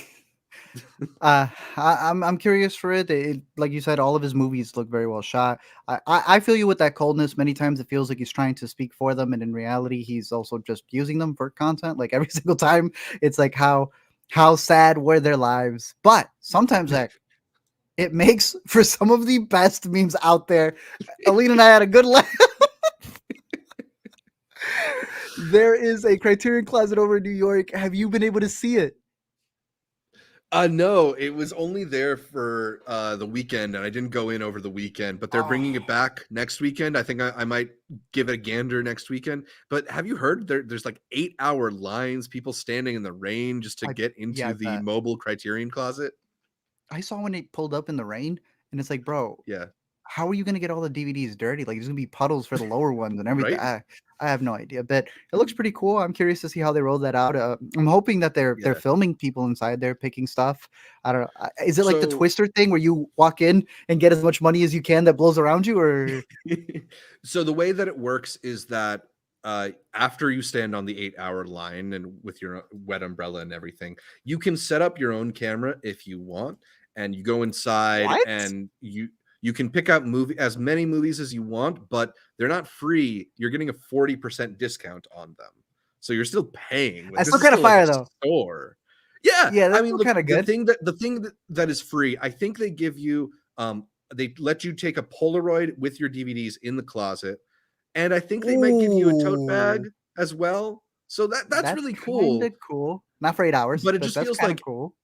I'm curious for it. Like you said, all of his movies look very well shot. I feel you with that coldness. Many times it feels like he's trying to speak for them, and in reality, he's also just using them for content. Like every single time, it's like how sad were their lives. But sometimes it makes for some of the best memes out there. Alina and I had a good laugh. There is a Criterion Closet over in New York. Have you been able to see it? No, it was only there for the weekend, and I didn't go in over the weekend, but they're bringing it back next weekend. I think I might give it a gander next weekend. But have you heard there's like 8-hour lines, people standing in the rain just to get into the mobile Criterion Closet? I saw when it pulled up in the rain, and it's like, bro, yeah, how are you going to get all the DVDs dirty? Like, there's going to be puddles for the lower ones and everything. Right? I have no idea, but it looks pretty cool. I'm curious to see how they roll that out. I'm hoping that they're filming people inside there picking stuff. I don't know. Is it like the Twister thing where you walk in and get as much money as you can that blows around you, or? So the way that it works is that after you stand on the 8-hour line and with your wet umbrella and everything, you can set up your own camera if you want, and you go inside and you can pick out as many movies as you want, but they're not free. You're getting a 40% discount on them, so you're still paying. Like, that's still kind of fire, though. Store. Yeah, that's I mean, kind of good. The thing that is free, I think they give you. They let you take a Polaroid with your DVDs in the closet, and I think they might give you a tote bag as well. So that's really cool. Cool. Not for 8 hours, but it just feels like cool.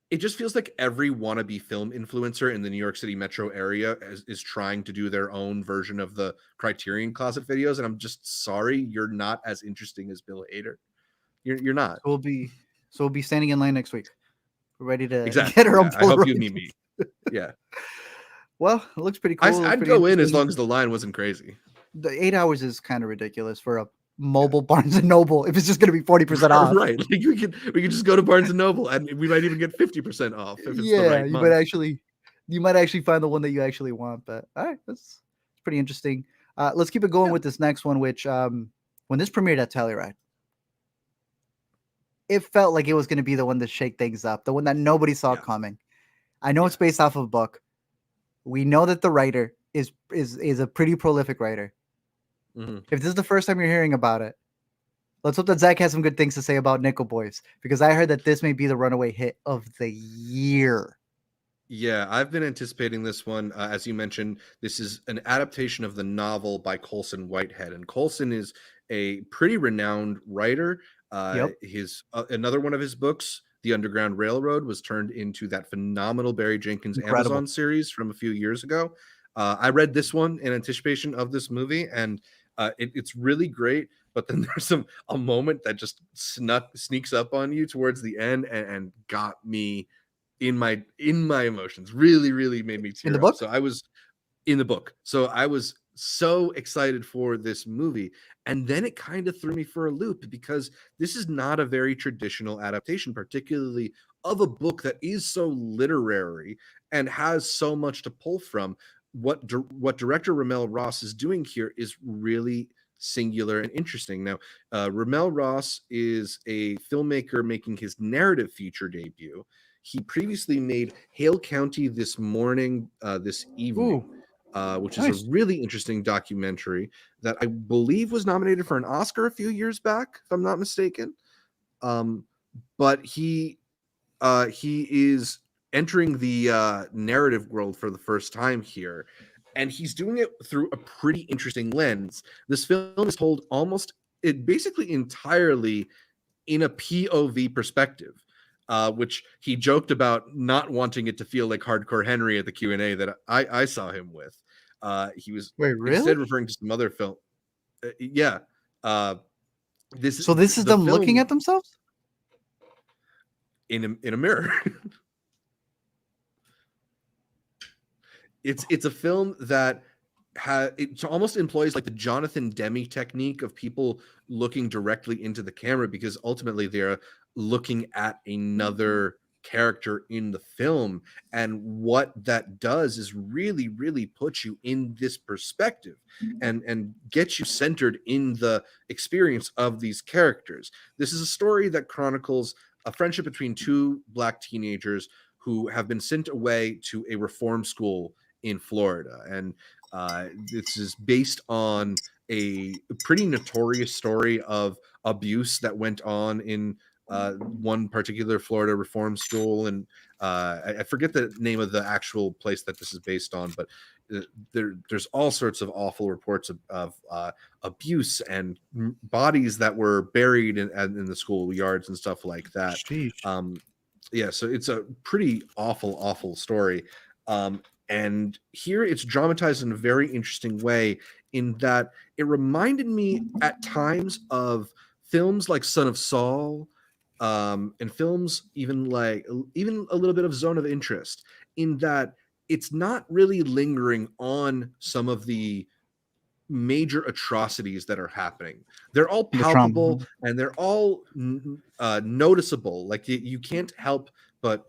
It just feels like every wannabe film influencer in the New York City metro area is trying to do their own version of the Criterion Closet videos, and I'm just sorry you're not as interesting as Bill Hader. You're not. We'll be standing in line next week. We're ready to get our own Polaroid. I hope you meet me. Yeah. Well, it looks pretty cool. I'd go in as long as the line wasn't crazy. The 8 hours is kind of ridiculous for a mobile Barnes and Noble if it's just going to be 40% off. Right. Like we could just go to Barnes and Noble and we might even get 50% off if it's the right you month. might actually find the one that you actually want. But all right, that's pretty interesting. Let's keep it going with this next one, which when this premiered at Telluride, it felt like it was going to be the one to shake things up, the one that nobody saw coming. I know it's based off of a book. We know that the writer is a pretty prolific writer. Mm-hmm. If this is the first time you're hearing about it, let's hope that Zach has some good things to say about Nickel Boys, because I heard that this may be the runaway hit of the year. Yeah, I've been anticipating this one. As you mentioned, this is an adaptation of the novel by Colson Whitehead, and Colson is a pretty renowned writer. His another one of his books, The Underground Railroad was turned into that phenomenal Barry Jenkins Incredible. Amazon series from a few years ago. I read this one in anticipation of this movie, and it's really great. But then there's a moment that just sneaks up on you towards the end and got me in my emotions. Really made me In the tear up. book? So I was in the book. So I was so excited for this movie. And then it kind of threw me for a loop because this is not a very traditional adaptation, particularly of a book that is so literary and has so much to pull from. What director Ramel Ross is doing here is really singular and interesting. Now, Ramel Ross is a filmmaker making his narrative feature debut. He previously made Hale County This Morning, This Evening, which is a Nice. really interesting documentary that I believe was nominated for an Oscar a few years back, if I'm not mistaken. But he is entering the narrative world for the first time here, and he's doing it through a pretty interesting lens. This film is told basically entirely in a POV perspective, which he joked about not wanting it to feel like Hardcore Henry at the Q&A that I saw him with. He was instead referring to some other film. Yeah. This is them looking at themselves in a mirror. It's a film that it almost employs like the Jonathan Demme technique of people looking directly into the camera, because ultimately they're looking at another character in the film, and what that does is really put you in this perspective and get you centered in the experience of these characters. This is a story that chronicles a friendship between two Black teenagers who have been sent away to a reform school in Florida, and this is based on a pretty notorious story of abuse that went on in one particular Florida reform school, and I forget the name of the actual place that this is based on, but there's all sorts of awful reports of abuse and bodies that were buried in the school yards and stuff like that. Yeah, so it's a pretty awful story. And here it's dramatized in a very interesting way, in that it reminded me at times of films like Son of Saul, and films even a little bit of Zone of Interest, in that it's not really lingering on some of the major atrocities that are happening. They're all palpable and they're all noticeable. Like you can't help but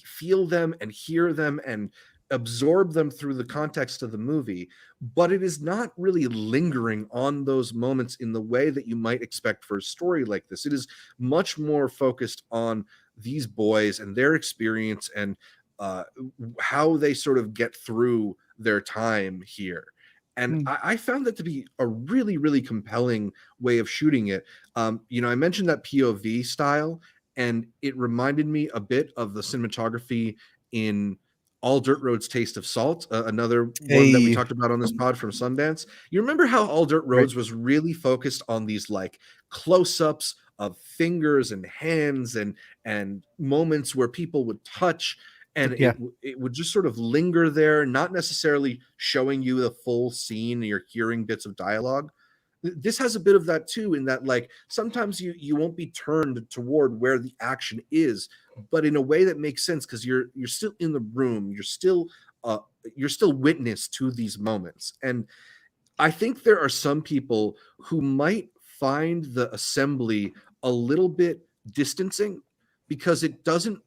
feel them and hear them and absorb them through the context of the movie, but it is not really lingering on those moments in the way that you might expect for a story like this. It is much more focused on these boys and their experience and how they sort of get through their time here. And I found that to be a really compelling way of shooting it. I mentioned that POV style, and it reminded me a bit of the cinematography in All Dirt Roads Taste of Salt, another one that we talked about on this pod from Sundance. You remember how All Dirt Roads was really focused on these like close-ups of fingers and hands and moments where people would touch, and it would just sort of linger there, not necessarily showing you the full scene. You're hearing bits of dialogue. This has a bit of that too, in that like sometimes you won't be turned toward where the action is, but in a way that makes sense, because you're still in the room, you're still witness to these moments. And I think there are some people who might find the assembly a little bit distancing, because it doesn't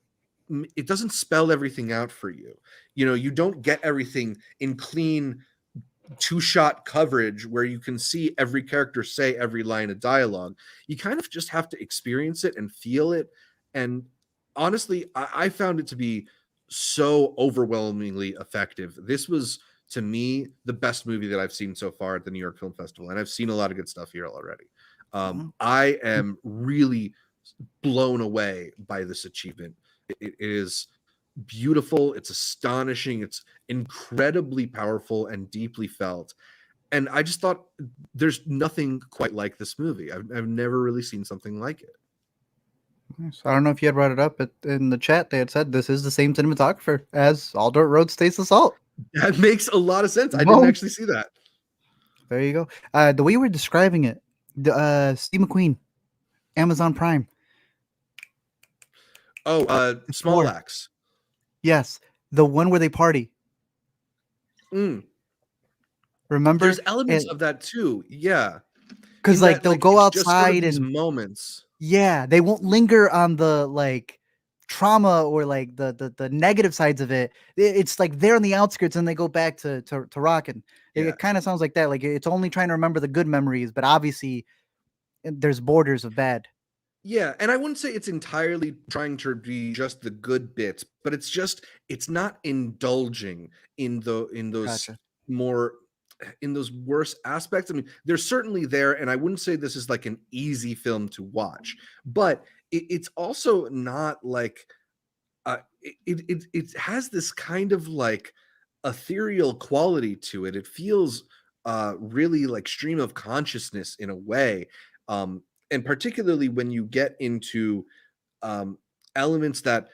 spell everything out for you. You don't get everything in clean two-shot coverage where you can see every character say every line of dialogue. You kind of just have to experience it and feel it. And honestly, I found it to be so overwhelmingly effective. This was, to me, the best movie that I've seen so far at the New York Film Festival, and I've seen a lot of good stuff here already. I am really blown away by this achievement. It is beautiful, it's astonishing, it's incredibly powerful and deeply felt. And I just thought there's nothing quite like this movie. I've never really seen something like it. Nice. I don't know if you had brought it up in the chat. They had said this is the same cinematographer as All Dirt Road Stays Assault. That makes a lot of sense. I didn't Boom. actually see that. There you go. The way you were describing it, the Steve McQueen, Amazon Prime. Oh, Small Four. Axe. Yes, the one where they party. Remember? There's elements of that too. Yeah. Because like they'll go it's just sort of outside these and moments. yeah, they won't linger on the like trauma or like the negative sides of it. It's like they're on the outskirts and they go back to rocking. Yeah. It kind of sounds like that. Like it's only trying to remember the good memories, but obviously there's borders of bad. Yeah, and I wouldn't say it's entirely trying to be just the good bits, but it's not indulging in those Gotcha. more in those worse aspects. I mean, they're certainly there, and I wouldn't say this is like an easy film to watch, but it's also not like it has this kind of like ethereal quality to it. It feels really like stream of consciousness in a way. And particularly when you get into elements that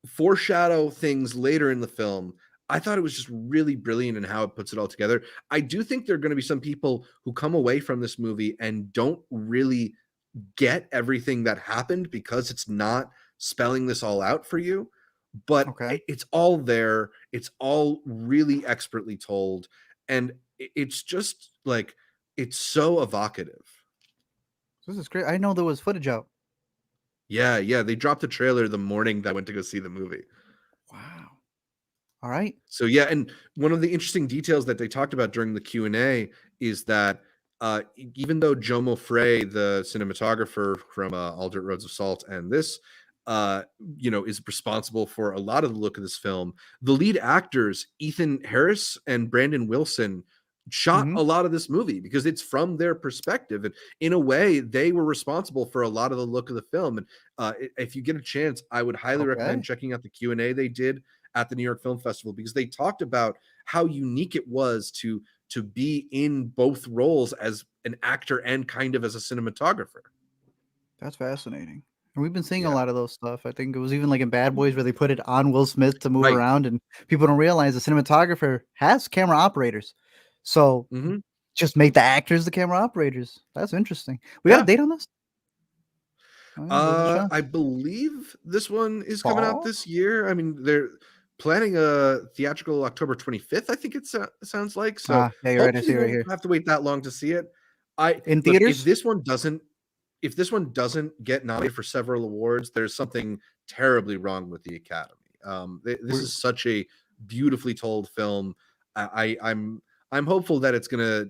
foreshadow things later in the film, I thought it was just really brilliant in how it puts it all together. I do think there are going to be some people who come away from this movie and don't really get everything that happened because it's not spelling this all out for you, but Okay. it's all there. It's all really expertly told, and it's just like it's so evocative. This is great. I know there was footage out. Yeah, they dropped the trailer the morning that I went to go see the movie. Wow. All right. So yeah, and one of the interesting details that they talked about during the Q&A is that even though Jomo Frey, the cinematographer from All Dirt Roads of Salt and this, is responsible for a lot of the look of this film, the lead actors, Ethan Harris and Brandon Wilson, shot a lot of this movie because it's from their perspective. And in a way, they were responsible for a lot of the look of the film. And if you get a chance, I would highly recommend checking out the Q&A they did at the New York Film Festival, because they talked about how unique it was to be in both roles as an actor and kind of as a cinematographer. That's fascinating. And we've been seeing a Yeah. lot of those stuff. I think it was even like in Bad Boys where they put it on Will Smith to move Right. around, and people don't realize the cinematographer has camera operators. So just make the actors the camera operators. That's interesting. We got a date on this? I believe this one is coming out Fall? this year. I mean, they're planning a theatrical October 25th, I think it sounds like. So Yeah, you're right. I see hopefully it right we'll here. have to wait that long to see it. In Look, theaters? if this one doesn't get nominated for several awards, there's something terribly wrong with the Academy. This is such a beautifully told film. I'm hopeful that it's gonna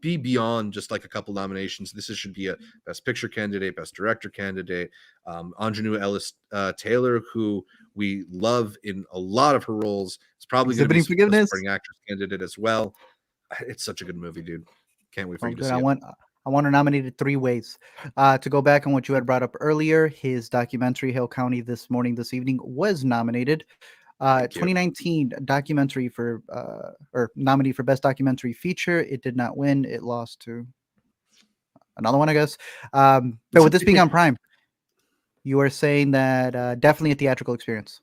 be beyond just like a couple nominations. This should be a Best Picture candidate, Best Director candidate. Anjanou Ellis Taylor, who we love in a lot of her roles, is probably going to be a supporting actress candidate as well. It's such a good movie, dude. Can't wait for you to see it. I want to nominate it 3 ways. To go back on what you had brought up earlier, his documentary Hill County this evening was nominated. 2019 documentary for or nominee for Best Documentary Feature. It did not win. It lost to another one, I guess. But with this being on Prime, you are saying that definitely a theatrical experience.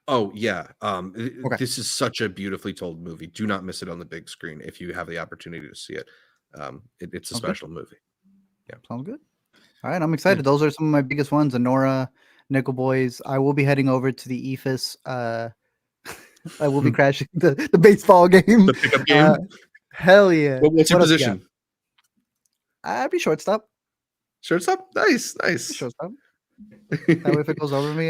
Oh yeah. This is such a beautifully told movie. Do not miss it on the big screen if you have the opportunity to see it. It's a special movie. Yeah. Sounds good. All right, I'm excited. Yeah. Those are some of my biggest ones. Anora, Nickel Boys. I will be heading over to the Eephus. I will be crashing the baseball game. The pickup game. Hell yeah. What's your position? I'd be shortstop. Shortstop? Nice. Shortstop. That way if it goes over me,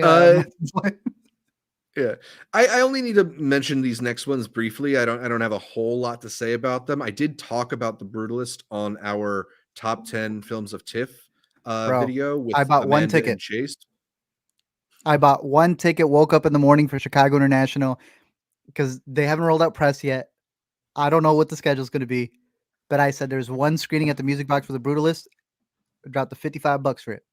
yeah. I only need to mention these next ones briefly. I don't have a whole lot to say about them. I did talk about The Brutalist on our top 10 films of TIFF video with I bought Amanda 1 ticket. And Chase. I bought 1 ticket, woke up in the morning for Chicago International because they haven't rolled out press yet. I don't know what the schedule is going to be, but I said there's 1 screening at the Music Box for The Brutalist. I dropped the $55 for it.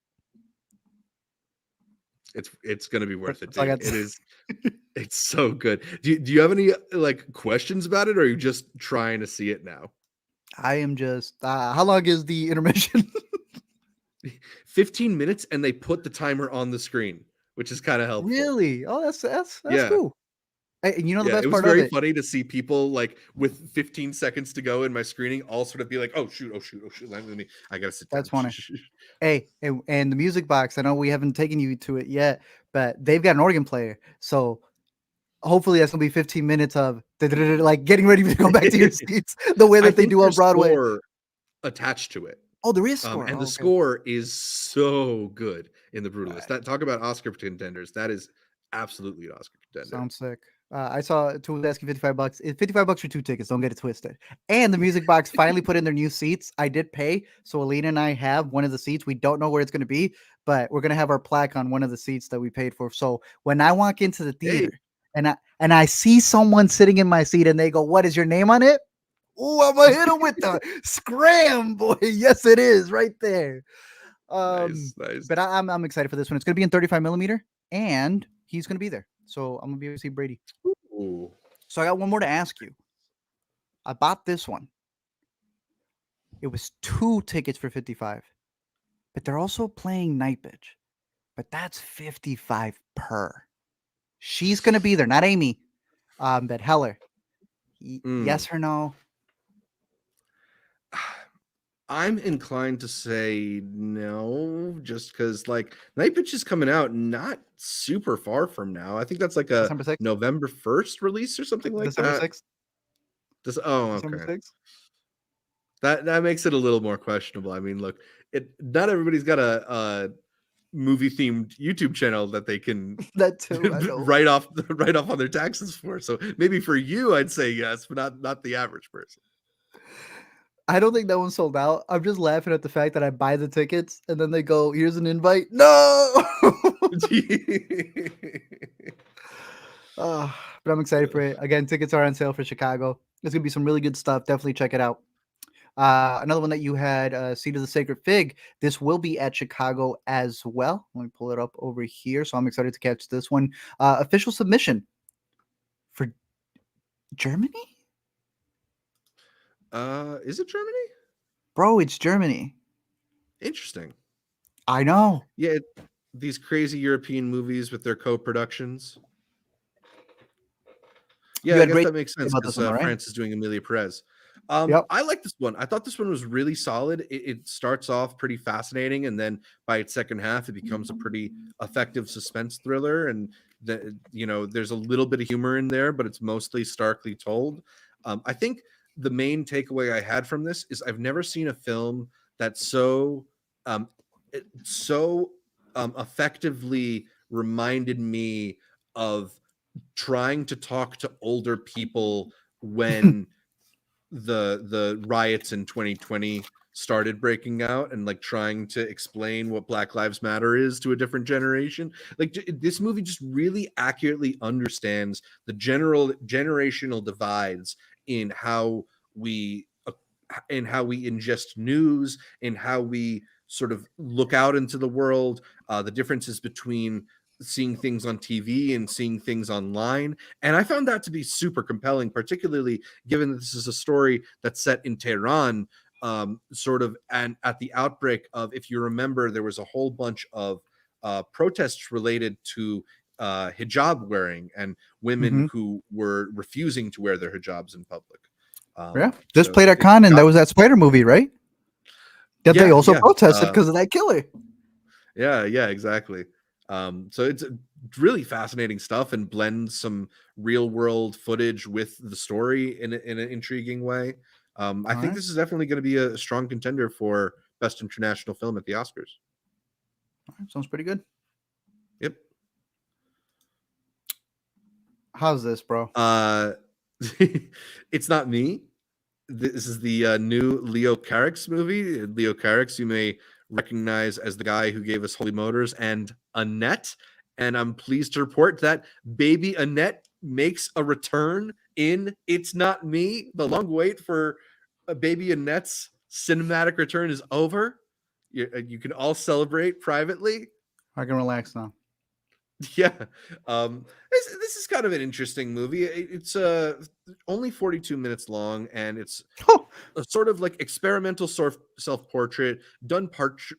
It's going to be worth it. It is. It's so good. Do you have any like questions about it, or are you just trying to see it now? I am just. How long is the intermission? 15 minutes, and they put the timer on the screen, which is kind of helpful. Really? Oh, that's Yeah. cool. And you know the best It was part of very it? funny to see people like with 15 seconds to go in my screening all sort of be like, oh shoot, I gotta sit down. That's funny. Hey, and the music box, I know we haven't taken you to it yet, but they've got an organ player. So hopefully that's gonna be 15 minutes of like getting ready to go back to your seats the way I that they think do on there's Broadway. score attached to it. Oh, there is score. And Oh, the okay. score is so good in the All Brutalist. right. That talk about Oscar contenders. That is absolutely an Oscar contender. Sounds sick. I saw two was asking $55. It's $55 for 2 tickets. Don't get it twisted. And the music box finally put in their new seats. I did pay, so Alina and I have one of the seats. We don't know where it's going to be, but we're going to have our plaque on one of the seats that we paid for. So when I walk into the theater and I see someone sitting in my seat and they go, "What is your name on it?" Oh, I'm gonna hit them with the scram, boy. Yes, it is right there. Nice. But I'm excited for this one. It's gonna be in 35 millimeter, and he's gonna be there. So I'm gonna be able to see Brady. Ooh. So I got one more to ask you. I bought this one. It was 2 tickets for 55, but they're also playing Night Bitch, but that's 55 per. She's gonna be there, not Amy, but Heller. Yes or no? I'm inclined to say no, just because like Night Bitch is coming out not super far from now. I think that's like a December 6th. November 1st release or something like December that. 6th. December Okay. 6th. That makes it a little more questionable. I mean, look, not everybody's got a movie themed YouTube channel that they can That too. I know. write off on their taxes for. So maybe for you, I'd say yes, but not the average person. I don't think that one's sold out. I'm just laughing at the fact that I buy the tickets and then they go, "Here's an invite." No. But I'm excited for it. Again, tickets are on sale for Chicago. There's gonna be some really good stuff. Definitely check it out. Another one that you had, Seed of the Sacred Fig. This will be at Chicago as well. Let me pull it up over here. So I'm excited to catch this one. Official submission for Germany? Is it Germany? Bro, it's Germany. Interesting. I know. Yeah, these crazy European movies with their co-productions. Yeah, I guess that makes sense because France is doing Emilia Perez. Yep. I like this one. I thought this one was really solid. It starts off pretty fascinating, and then by its second half, it becomes a pretty effective suspense thriller. And there's a little bit of humor in there, but it's mostly starkly told. I think the main takeaway I had from this is I've never seen a film that so effectively reminded me of trying to talk to older people when the riots in 2020 started breaking out, and like trying to explain what Black Lives Matter is to a different generation. Like this movie just really accurately understands the generational divides in how we ingest news, in how we sort of look out into the world, the differences between seeing things on TV and seeing things online. And I found that to be super compelling, particularly given that this is a story that's set in Tehran, sort of, and at the outbreak of, if you remember, there was a whole bunch of protests related to hijab wearing and women who were refusing to wear their hijabs in public. Just played at Con, and that was that Spider movie, right? That they also protested because of that killer. Yeah, exactly. So it's really fascinating stuff and blends some real world footage with the story in an intriguing way. I think this is definitely going to be a strong contender for Best International Film at the Oscars. Sounds pretty good. Yep. How's this, bro? It's Not Me. This is the new Leo Carax movie. Leo Carax, you may recognize as the guy who gave us Holy Motors and Annette. And I'm pleased to report that baby Annette makes a return in It's Not Me. The long wait for baby Annette's cinematic return is over. You can all celebrate privately. I can relax now. Yeah. This is kind of an interesting movie. It's only 42 minutes long, and it's a sort of like experimental self-portrait done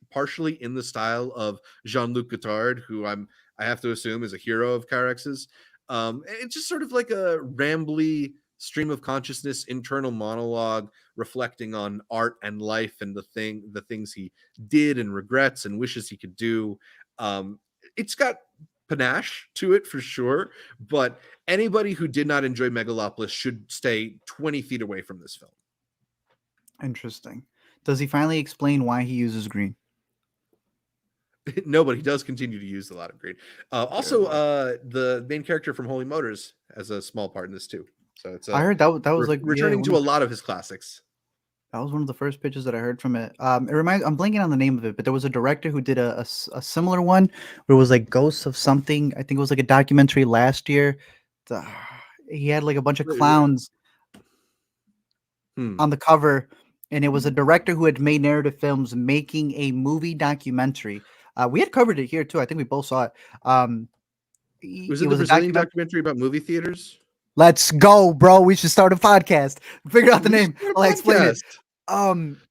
partially in the style of Jean-Luc Godard, who I have to assume is a hero of Carex's. It's just sort of like a rambly stream of consciousness internal monologue reflecting on art and life and the things he did and regrets and wishes he could do. It's got panache to it for sure, but anybody who did not enjoy Megalopolis should stay 20 feet away from this film. Interesting. Does he finally explain why he uses green? No, but he does continue to use a lot of green. Also, the main character from Holy Motors has a small part in this too. So it's I heard that was like returning to a lot of his classics. That was one of the first pitches that I heard from it. I'm blanking on the name of it, but there was a director who did a similar one where it was like Ghosts of something. I think it was like a documentary last year. He had like a bunch of clowns on the cover, and it was a director who had made narrative films making a movie documentary. We had covered it here too. I think we both saw it. Was it the Brazilian documentary about movie theaters? Let's go, bro. We should start a podcast. Figure out the name. I'll explain it.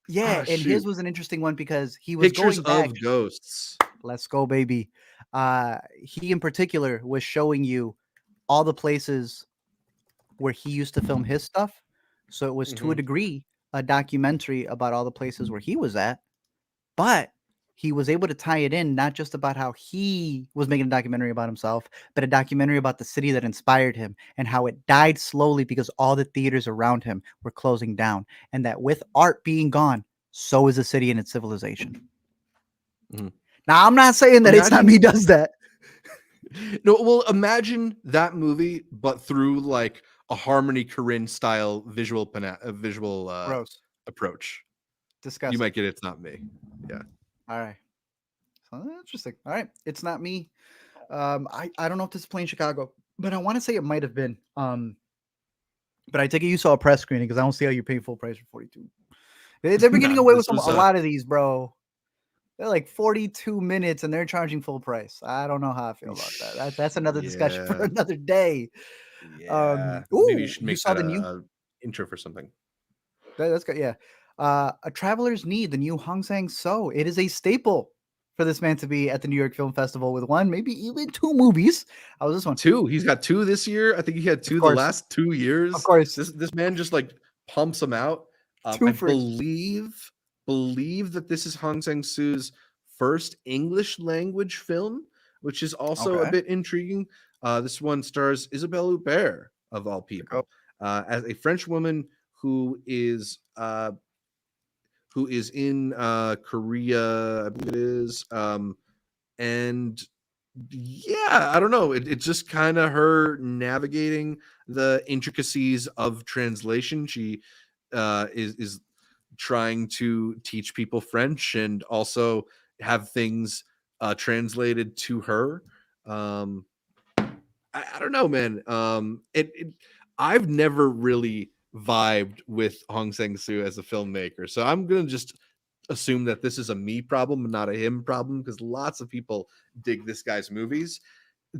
Yeah, and his was an interesting one because he was Pictures going back. of ghosts. Let's go, baby. He in particular was showing you all the places where he used to film his stuff. So it was to a degree a documentary about all the places where he was at, but he was able to tie it in not just about how he was making a documentary about himself, but a documentary about the city that inspired him and how it died slowly because all the theaters around him were closing down, and that with art being gone, so is the city and its civilization. Now, I'm not saying that It's Not Me does that. No, well, imagine that movie, but through like a Harmony Korine style visual approach. Disgusting. You might get It's Not Me. Yeah. All right. So interesting. All right. It's Not Me. I don't know if this is playing Chicago, but I want to say it might have been. But I take it you saw a press screening because I don't see how you're paying full price for 42. They're getting away with a lot of these, bro. They're like 42 minutes and they're charging full price. I don't know how I feel about that. That's another discussion for another day. Yeah. Maybe you should make that a intro for something. That's good. Yeah. A Traveler's Need, the new Hong Sang-soo. It is a staple for this man to be at the New York Film Festival with one, maybe even two movies. How was this one? Two. He's got two this year. I think he had two the last 2 years. Of course. This man just like pumps them out. I believe that this is Hong Sang-soo's first English language film, which is also a bit intriguing. This one stars Isabelle Huppert, of all people, as a French woman who is in Korea, I believe it is. And yeah, I don't know. It's just kind of her navigating the intricacies of translation. She is trying to teach people French and also have things translated to her. I don't know, man. I've never really vibed with Hong Sang-soo as a filmmaker, so I'm gonna just assume that this is a me problem and not a him problem, because lots of people dig this guy's movies.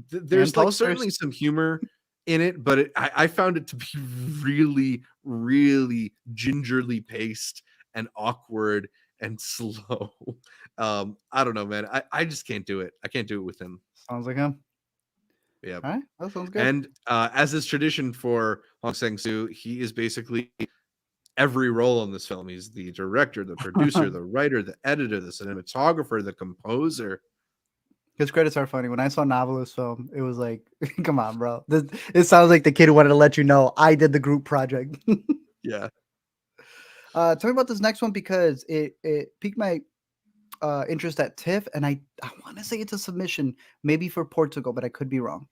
There's like certainly some humor in it, but I found it to be really, really gingerly paced and awkward and slow. I don't know, man. I just can't do it. I can't do it with him. Sounds like him. Yeah. All right. That sounds good. And as is tradition for Hong Sang-soo, he is basically every role in this film. He's the director, the producer, the writer, the editor, the cinematographer, the composer. His credits are funny. When I saw Novelist film, it was like, come on, bro. It sounds like the kid who wanted to let you know I did the group project. Yeah. Tell me about this next one because it piqued my interest at TIFF, and I want to say it's a submission, maybe for Portugal, but I could be wrong.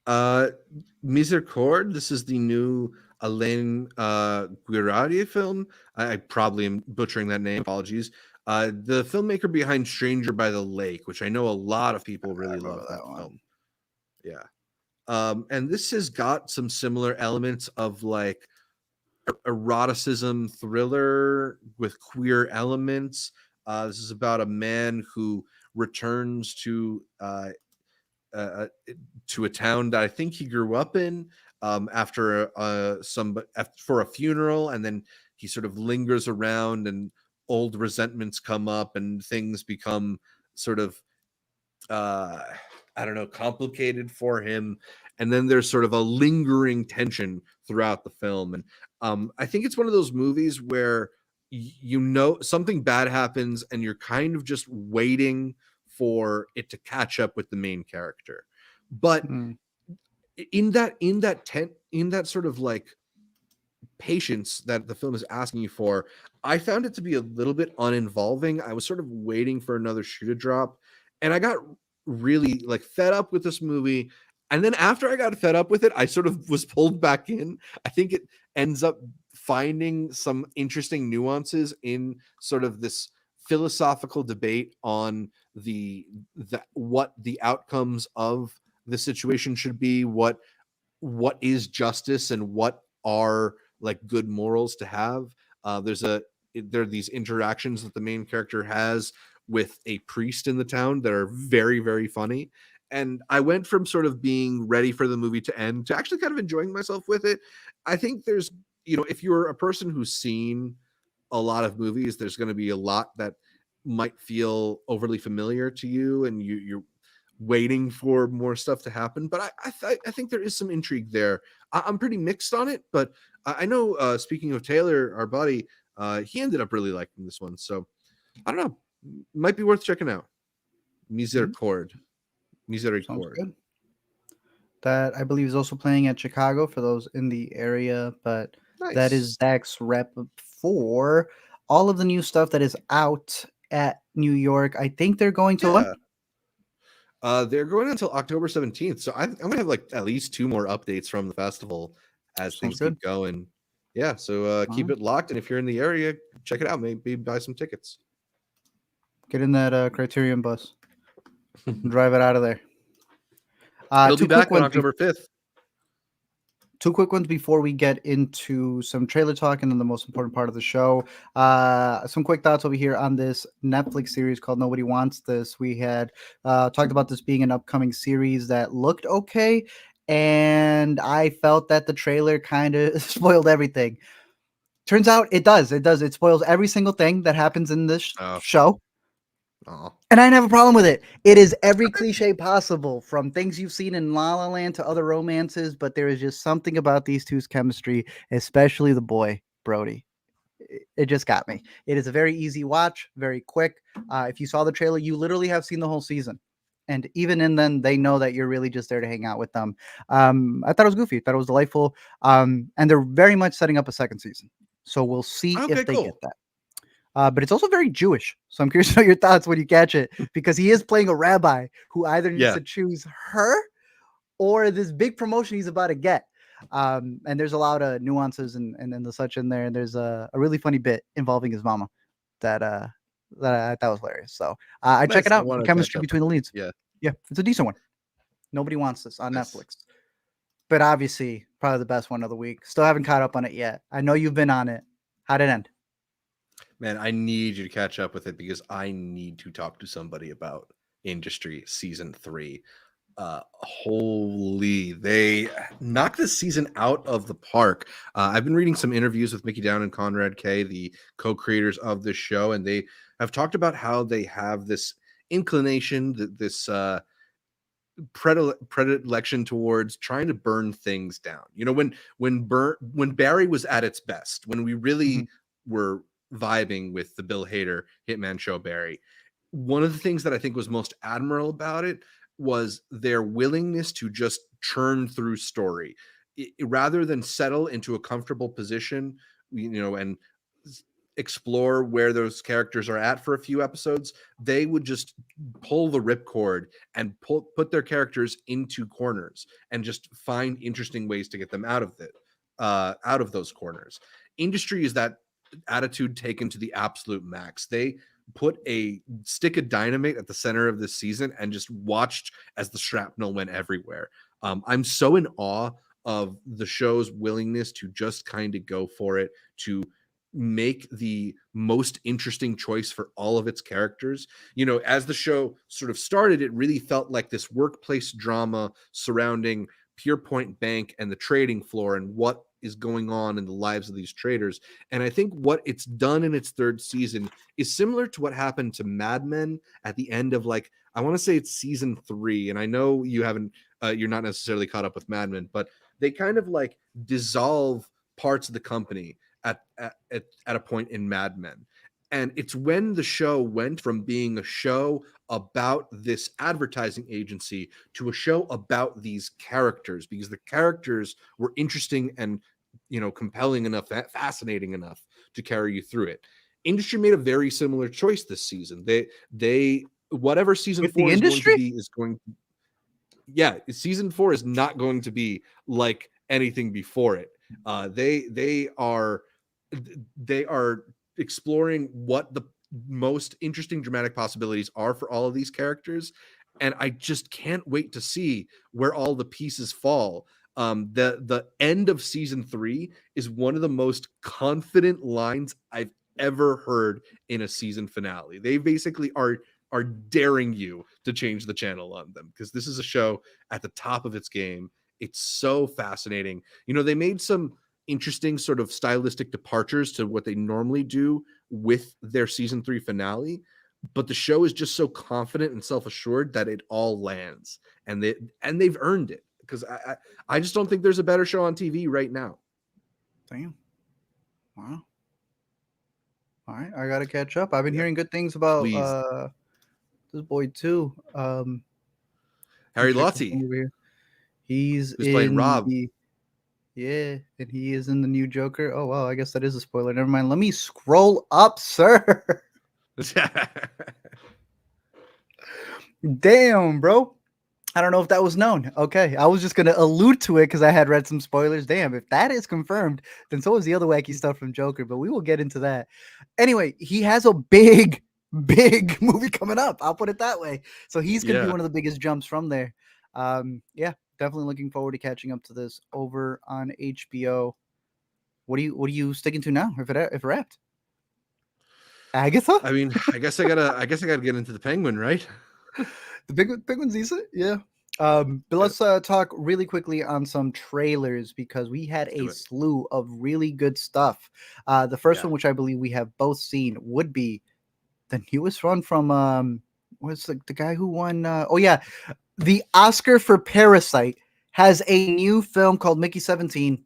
Miséricorde. This is the new Alain Guiraudy film. I probably am butchering that name. Apologies. The filmmaker behind Stranger by the Lake, which I know a lot of people really love that film. Yeah. And this has got some similar elements of like eroticism thriller with queer elements. This is about a man who returns to to a town that I think he grew up in after for a funeral, and then he sort of lingers around, and old resentments come up, and things become sort of I don't know, complicated for him. And then there's sort of a lingering tension throughout the film. And I think it's one of those movies where you know something bad happens and you're kind of just waiting for it to catch up with the main character. But in that sort of like patience that the film is asking you for, I found it to be a little bit uninvolving. I was sort of waiting for another shoe to drop, and I got really like fed up with this movie. And then after I got fed up with it, I sort of was pulled back in. I think it ends up finding some interesting nuances in sort of this philosophical debate on what the outcomes of the situation should be, what is justice, and what are like good morals to have. There are these interactions that the main character has with a priest in the town that are very, very funny. And I went from sort of being ready for the movie to end to actually kind of enjoying myself with it. I think there's, if you're a person who's seen a lot of movies, there's going to be a lot that might feel overly familiar to you, and you're waiting for more stuff to happen. But I think there is some intrigue there. I'm pretty mixed on it, but I know, speaking of Taylor, our buddy, he ended up really liking this one. So I don't know, might be worth checking out. Miséricorde. Sounds good. That I believe is also playing at Chicago for those in the area, but nice. That is Zach's rep for all of the new stuff that is out at New York. I think they're going to when? They're going until October 17th. So I'm going to have like at least 2 more updates from the festival as things keep going. Yeah. So keep it locked. And if you're in the area, check it out. Maybe buy some tickets. Get in that Criterion bus. Drive it out of there. It'll be back on October 5th. 2 quick ones before we get into some trailer talk and then the most important part of the show. Some quick thoughts over here on this Netflix series called Nobody Wants This. We had talked about this being an upcoming series that looked okay, and I felt that the trailer kind of spoiled everything. Turns out it does. It spoils every single thing that happens in this show. And I didn't have a problem with it. It is every cliche possible, from things you've seen in La La Land to other romances, but there is just something about these two's chemistry, especially the boy, Brody. It just got me. It is a very easy watch, very quick. If you saw the trailer, you literally have seen the whole season. And even in then, they know that you're really just there to hang out with them. I thought it was goofy. I thought it was delightful. And they're very much setting up a second season. So we'll see if they get that. But it's also very Jewish. So I'm curious to know your thoughts when you catch it, because he is playing a rabbi who either needs to choose her or this big promotion he's about to get. And there's a lot of nuances and the such in there. And there's a really funny bit involving his mama that I thought was hilarious. So I check it out. The chemistry between the leads. Yeah, it's a decent one. Nobody Wants This on Netflix. But obviously, probably the best one of the week. Still haven't caught up on it yet. I know you've been on it. How'd it end? Man, I need you to catch up with it because I need to talk to somebody about Industry season 3. Holy, they knocked this season out of the park. I've been reading some interviews with Mickey Down and Conrad K, the co-creators of this show, and they have talked about how they have this inclination, this predilection towards trying to burn things down. When Barry was at its best, when we really were vibing with the Bill Hader Hitman show Barry, one of the things that I think was most admirable about it was their willingness to just churn through story rather than settle into a comfortable position, and explore where those characters are at for a few episodes. They would just pull the ripcord and put their characters into corners and just find interesting ways to get them out of those corners. Industry is that attitude taken to the absolute max. They put a stick of dynamite at the center of this season and just watched as the shrapnel went everywhere. I'm so in awe of the show's willingness to just kind of go for it, to make the most interesting choice for all of its characters. You know, as the show sort of started, it really felt like this workplace drama surrounding Pierpoint Bank and the trading floor and what is going on in the lives of these traders. And I think what it's done in its third season is similar to what happened to Mad Men at the end of, like, I want to say it's season 3. And I know you haven't, you're not necessarily caught up with Mad Men, but they kind of like dissolve parts of the company at a point in Mad Men. And it's when the show went from being a show about this advertising agency to a show about these characters, because the characters were interesting and, you know, compelling enough, fascinating enough to carry you through it. Industry made a very similar choice this season. They whatever season With 4 the is going to industry? be is going to, yeah, season 4 is not going to be like anything before it. They are exploring what the most interesting dramatic possibilities are for all of these characters, and I just can't wait to see where all the pieces fall. The end of season 3 is one of the most confident lines I've ever heard in a season finale. They basically are daring you to change the channel on them, because this is a show at the top of its game. It's so fascinating. You know, they made some interesting sort of stylistic departures to what they normally do with their season 3 finale, but the show is just so confident and self-assured that it all lands, and they've earned it, because I just don't think there's a better show on TV right now. Damn. Wow. All right, I gotta catch up. I've been hearing good things about this boy too. Harry Lottie. He's who's playing Rob. Yeah, and he is in the new Joker. Oh wow, I guess that is a spoiler. Never mind. Let me scroll up, sir. Damn, bro. I don't know if that was known. Okay, I was just gonna allude to it because I had read some spoilers. Damn, if that is confirmed, then so is the other wacky stuff from Joker. But we will get into that. Anyway, he has a big movie coming up. I'll put it that way. So he's gonna be one of the biggest jumps from there. Yeah, definitely looking forward to catching up to this over on HBO. What are you sticking to now? If it wrapped, Agatha. I mean, I guess I gotta get into the Penguin, right? The Penguin's decent, yeah. But let's talk really quickly on some trailers, because we had a slew of really good stuff. The first one, which I believe we have both seen, would be the newest one from what's the guy who won? The Oscar for Parasite has a new film called Mickey 17,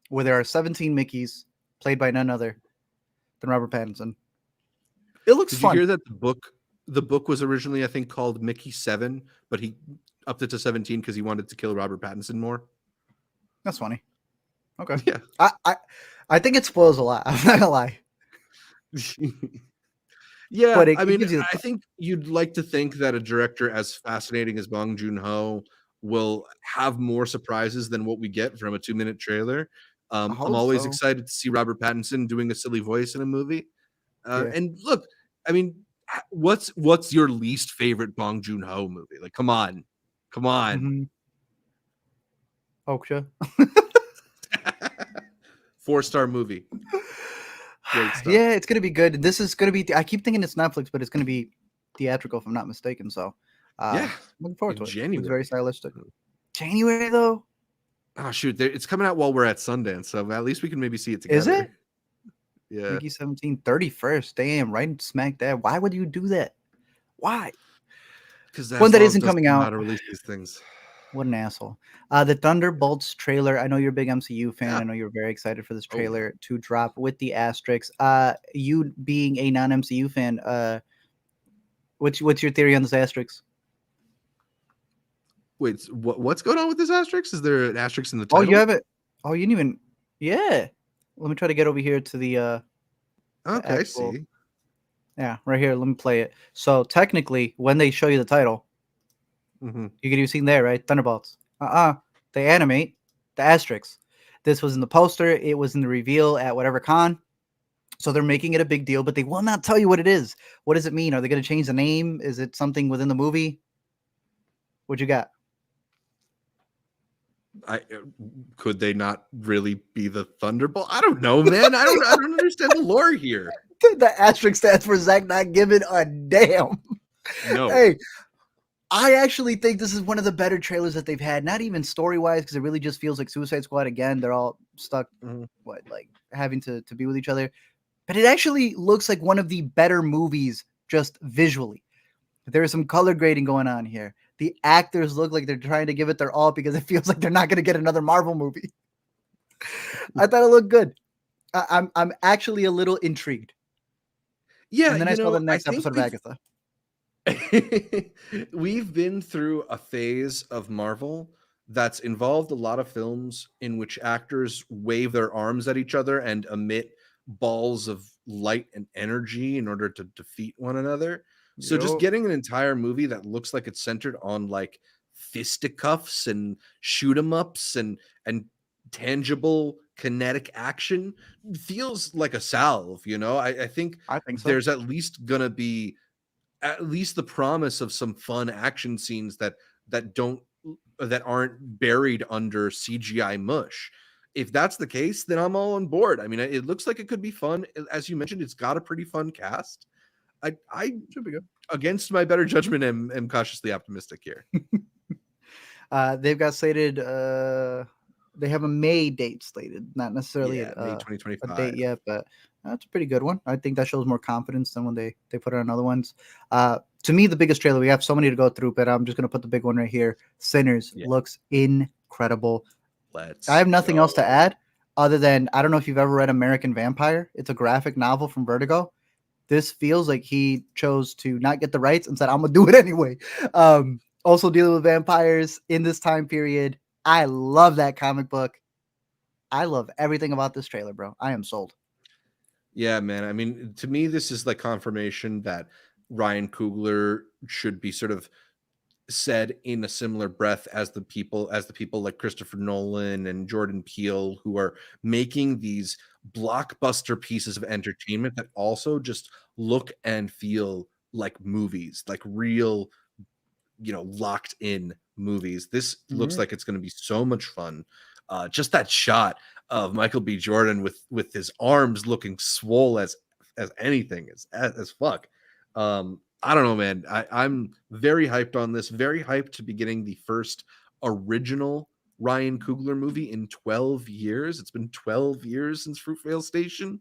where there are 17 Mickeys played by none other than Robert Pattinson. It looks fun. Did you hear that the book was originally, I think, called Mickey 7, but he upped it to 17 because he wanted to kill Robert Pattinson more? That's funny. Okay. Yeah. I think it spoils a lot. I'm not gonna lie. Yeah, but I mean, I think you'd like to think that a director as fascinating as Bong Joon-ho will have more surprises than what we get from a 2-minute trailer. I'm always excited to see Robert Pattinson doing a silly voice in a movie. And look, I mean, what's your least favorite Bong Joon-ho movie? Like, come on. Mm-hmm. Okja. 4-star movie. Great stuff. Yeah, it's gonna be good. This is gonna be. I keep thinking it's Netflix, but it's gonna be theatrical, if I'm not mistaken. So, looking forward to it. January. It's very stylistic. January though. Oh shoot, it's coming out while we're at Sundance, so at least we can maybe see it together. Is it? Yeah. Mickey 17, 31st. Damn, right smack dab. Why would you do that? Why? Because one that isn't coming out. How to release these things. What an asshole. The Thunderbolts trailer. I know you're a big MCU fan. I know you're very excited for this trailer to drop with the asterisks. You being a non-MCU fan, what's your theory on this asterisks? Wait, what's going on with this asterisk? Is there an asterisk in the title? Oh, you have it. Oh, you didn't even. Yeah. Let me try to get over here to the. Okay, I see. Yeah, right here. Let me play it. So technically, when they show you the title, you can be seen there, right? Thunderbolts. They animate the asterisks. This was in the poster. It was in the reveal at whatever con. So they're making it a big deal, but they will not tell you what it is. What does it mean? Are they going to change the name? Is it something within the movie? What you got? Could they not really be the Thunderbolt? I don't know, man. I don't understand the lore here. The asterisk stands for Zach not giving a damn. No. Hey, I actually think this is one of the better trailers that they've had. Not even story-wise, because it really just feels like Suicide Squad again. They're all stuck, like having to be with each other. But it actually looks like one of the better movies just visually. There is some color grading going on here. The actors look like they're trying to give it their all because it feels like they're not going to get another Marvel movie. I thought it looked good. I'm actually a little intrigued. Yeah, and then I saw the next episode of Agatha. We've been through a phase of Marvel that's involved a lot of films in which actors wave their arms at each other and emit balls of light and energy in order to defeat one another. So just getting an entire movie that looks like it's centered on like fisticuffs and shoot 'em ups and tangible kinetic action feels like a salve, you know. I think so. There's at least gonna be at least the promise of some fun action scenes that aren't buried under CGI mush. If that's the case, then I'm all on board. I mean, it looks like it could be fun. As you mentioned, it's got a pretty fun cast. I should be good. Against my better judgment, am cautiously optimistic here. They've got slated. They have a May date slated, not necessarily May 2025 a date yet, but that's a pretty good one. I think that shows more confidence than when they put it on other ones. To me, the biggest trailer, we have so many to go through, but I'm just gonna put the big one right here. Sinners looks incredible. I have nothing else to add other than I don't know if you've ever read American Vampire. It's a graphic novel from Vertigo. This feels like he chose to not get the rights and said, I'm going to do it anyway. Also dealing with vampires in this time period. I love that comic book. I love everything about this trailer, bro. I am sold. Yeah, man. I mean, to me, this is like confirmation that Ryan Coogler should be sort of said in a similar breath as the people like Christopher Nolan and Jordan Peele, who are making these blockbuster pieces of entertainment that also just look and feel like movies, like real, locked in movies. This looks like it's going to be so much fun. Just that shot of Michael B. Jordan with his arms looking swole as anything as fuck. I don't know, man. I'm very hyped on this. Very hyped to be getting the first original Ryan Coogler movie in 12 years. It's been 12 years since Fruitvale Station.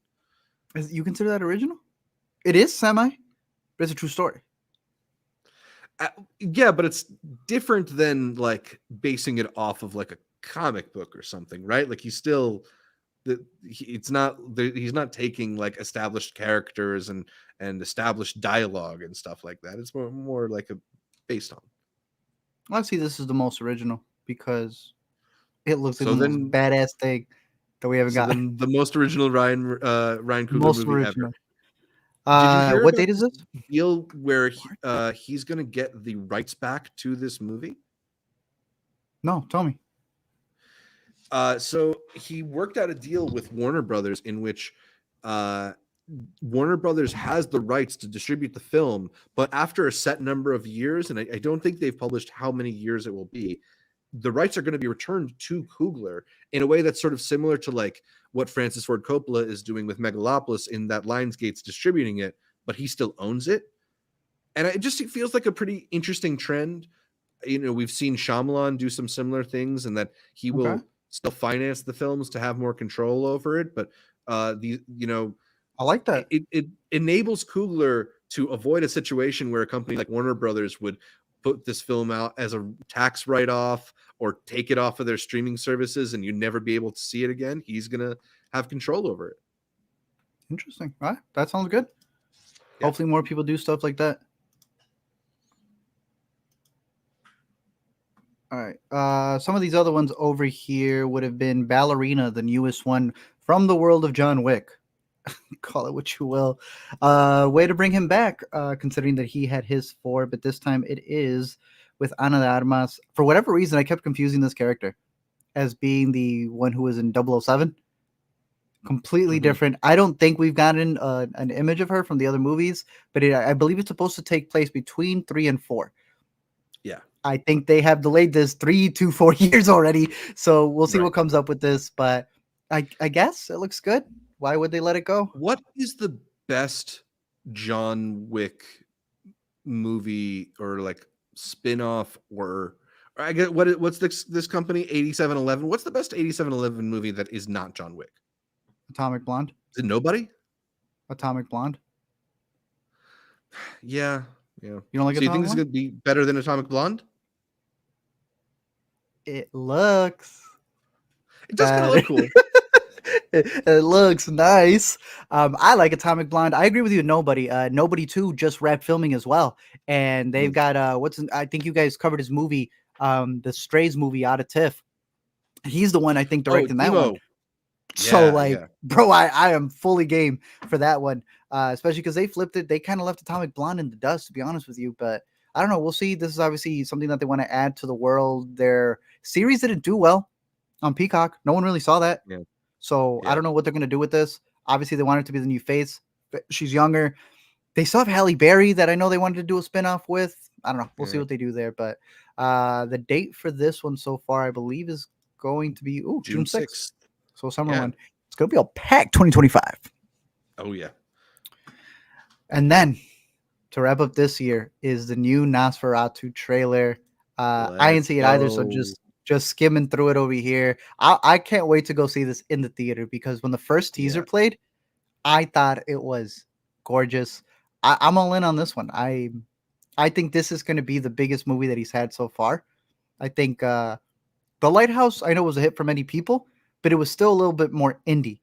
You consider that original? It is semi, but it's a true story. Yeah, but it's different than like basing it off of like a comic book or something, right? Like he's not taking like established characters and established dialogue and stuff like that. It's more like a based on. I see this is the most original because it looks like the most badass thing that we haven't gotten. The most original Ryan Coogler movie original. Ever. Did you hear what date is this? Deal where he's going to get the rights back to this movie? No, tell me. So he worked out a deal with Warner Brothers in which Warner Brothers has the rights to distribute the film, but after a set number of years, and I don't think they've published how many years it will be, the rights are going to be returned to Coogler in a way that's sort of similar to like what Francis Ford Coppola is doing with Megalopolis, in that Lionsgate's distributing it, but he still owns it. And it feels like a pretty interesting trend. We've seen Shyamalan do some similar things, and that he will still finance the films to have more control over it. But I like that. It enables Coogler to avoid a situation where a company like Warner Brothers would put this film out as a tax write-off or take it off of their streaming services and you'd never be able to see it again. He's going to have control over it. Interesting. All right. That sounds good. Yeah. Hopefully more people do stuff like that. All right. Some of these other ones over here would have been Ballerina, the newest one from the world of John Wick. Call it what you will. Way to bring him back, considering that he had his 4, but this time it is with Ana de Armas. For whatever reason, I kept confusing this character as being the one who was in 007. Completely different. I don't think we've gotten an image of her from the other movies, but I believe it's supposed to take place between 3 and 4. Yeah. I think they have delayed this 3 to 4 years already. So we'll see what comes up with this. But I guess it looks good. Why would they let it go? What is the best John Wick movie or like spin-off or I get what's this company 8711? What's the best 8711 movie that is not John Wick? Atomic Blonde. Is it nobody? Atomic Blonde. Yeah. You don't like so Atomic you think this is Blonde? going to be better than Atomic Blonde? It looks. It does kind of look cool. It looks nice. I like Atomic Blonde. I agree with you. Nobody. Nobody 2 just wrapped filming as well, and they've got I think you guys covered his movie, the Strays movie out of TIFF. He's the one I think directing that one. So bro, I am fully game for that one, especially because they flipped it. They kind of left Atomic Blonde in the dust, to be honest with you. But I don't know. We'll see. This is obviously something that they want to add to the world. Their series didn't do well on Peacock. No one really saw that. Yeah. So I don't know what they're going to do with this. Obviously, they want it to be the new face. She's younger. They still have Halle Berry that I know they wanted to do a spinoff with. I don't know. We'll see what they do there. But the date for this one so far, I believe, is going to be June 6th. So summer one. It's going to be a packed 2025. Oh, yeah. And then to wrap up this year is the new Nosferatu trailer. I didn't see it either, so just skimming through it over here. I can't wait to go see this in the theater because when the first teaser played, I thought it was gorgeous. I'm all in on this one. I think this is going to be the biggest movie that he's had so far. I think The Lighthouse, I know, was a hit for many people, but it was still a little bit more indie.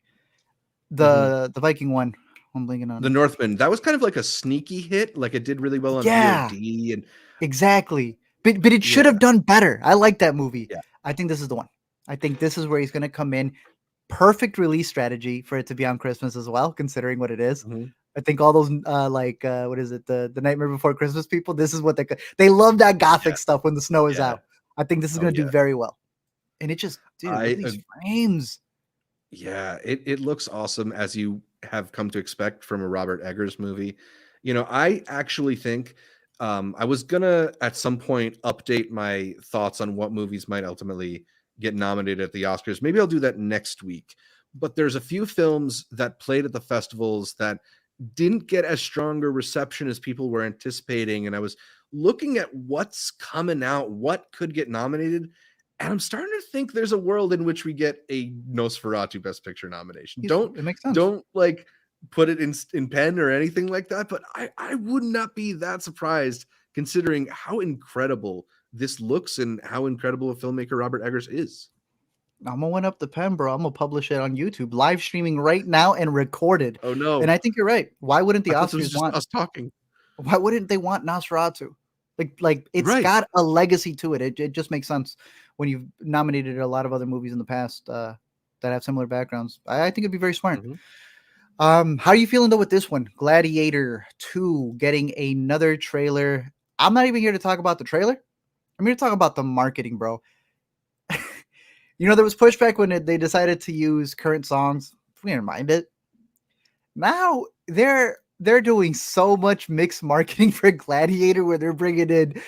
The Viking one, I'm blinking on The Northman. That was kind of like a sneaky hit. Like it did really well on VOD and exactly. But it should have done better. I like that movie. Yeah. I think this is the one. I think this is where he's going to come in. Perfect release strategy for it to be on Christmas as well, considering what it is. I think all those what is it? The Nightmare Before Christmas people. This is what they love, that gothic stuff when the snow is out. I think this is going to do very well. And it just, dude, look at these frames. Yeah, it looks awesome, as you have come to expect from a Robert Eggers movie. You know, I actually think I was gonna at some point update my thoughts on what movies might ultimately get nominated at the Oscars. Maybe I'll do that next week. But there's a few films that played at the festivals that didn't get as strong a reception as people were anticipating. And I was looking at what's coming out, what could get nominated. And I'm starting to think there's a world in which we get a Nosferatu Best Picture nomination. It makes sense. Don't like put it in pen or anything like that, but I would not be that surprised considering how incredible this looks and how incredible a filmmaker Robert Eggers is. I'm gonna win up the pen, bro. I'm gonna publish it on YouTube, live streaming right now and recorded. Oh no! And I think you're right. Why wouldn't the Oscars want us talking? Why wouldn't they want Nosferatu? Like it's got a legacy to it. It just makes sense when you've nominated a lot of other movies in the past that have similar backgrounds. I think it'd be very smart. How are you feeling though with this one? Gladiator II getting another trailer. I'm not even here to talk about the trailer. I'm here to talk about the marketing, bro. You know, there was pushback when they decided to use current songs. We didn't mind it. Now they're doing so much mixed marketing for Gladiator, where they're bringing in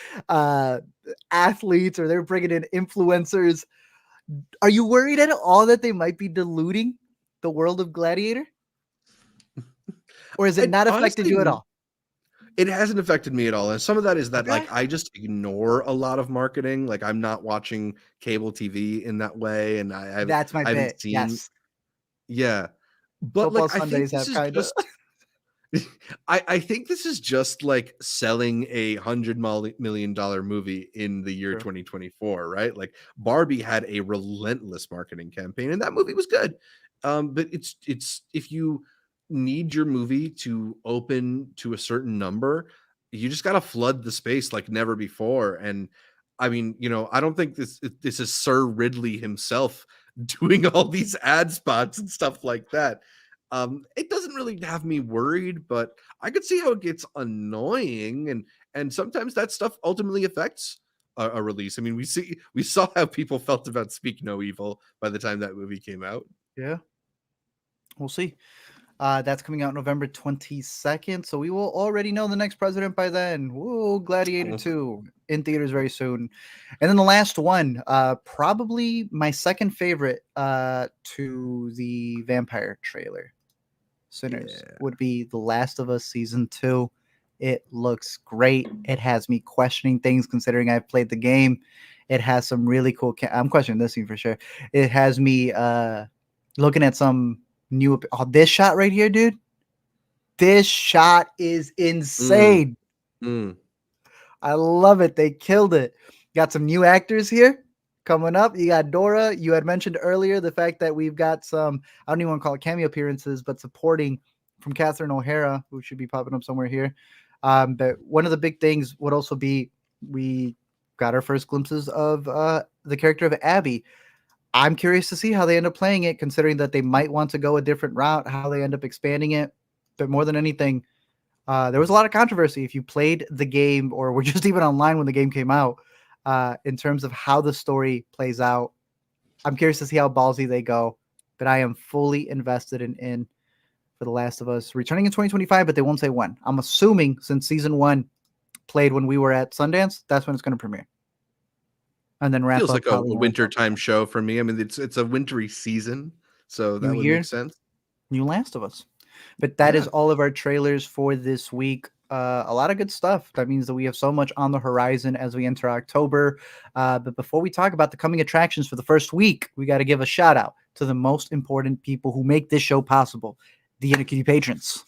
athletes or they're bringing in influencers. Are you worried at all that they might be diluting the world of Gladiator? Or has it not affected you at all? It hasn't affected me at all. And some of that is that like I just ignore a lot of marketing. Like I'm not watching cable TV in that way. And that's my bit. Yes. Yeah. But like I think this is just I think this is just like selling $100 million movie in the year 2024, right? Like Barbie had a relentless marketing campaign and that movie was good. But it's if you need your movie to open to a certain number, you just got to flood the space like never before. And I mean, you know, I don't think this is Sir Ridley himself doing all these ad spots and stuff like that. It doesn't really have me worried, but I could see how it gets annoying, and sometimes that stuff ultimately affects a release. I mean, we saw how people felt about Speak No Evil by the time that movie came out. Yeah, we'll see. That's coming out November 22nd. So we will already know the next president by then. Whoa, Gladiator 2 in theaters very soon. And then the last one, probably my second favorite to the vampire trailer, Sinners, would be The Last of Us Season 2. It looks great. It has me questioning things considering I've played the game. It has some really cool... I'm questioning this scene for sure. It has me looking at some new... Oh, this shot right here, dude. This shot is insane. I love it. They killed it. Got some new actors here coming up. You got Dora. You had mentioned earlier the fact that we've got some, I don't even want to call it cameo appearances, but supporting from Catherine O'Hara, who should be popping up somewhere here. But one of the big things would also be we got our first glimpses of the character of Abby. I'm curious to see how they end up playing it, considering that they might want to go a different route, how they end up expanding it. But more than anything, there was a lot of controversy if you played the game or were just even online when the game came out in terms of how the story plays out. I'm curious to see how ballsy they go, but I am fully invested in for The Last of Us returning in 2025, but they won't say when. I'm assuming since season 1 played when we were at Sundance, that's when it's going to premiere. And then wrap Feels up like a wintertime show for me. I mean, it's a wintry season, so that would make sense. New Last of Us. But that is all of our trailers for this week. A lot of good stuff. That means that we have so much on the horizon as we enter October. But before we talk about the coming attractions for the first week, we got to give a shout out to the most important people who make this show possible, the Intercut patrons.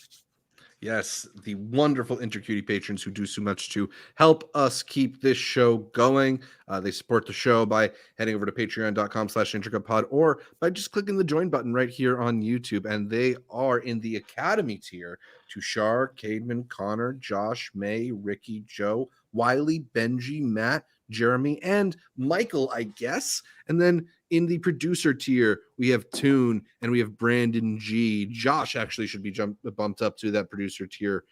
Yes, the wonderful Intercut patrons who do so much to help us keep this show going. They support the show by heading over to patreon.com/intercutpod or by just clicking the join button right here on YouTube. And they are in the Academy tier: Tushar, Cademan, Connor, Josh, May, Ricky, Joe, Wiley, Benji, Matt, Jeremy, and Michael, I guess. And then in the producer tier, we have Toon and we have Brandon G. Josh actually should be bumped up to that producer tier.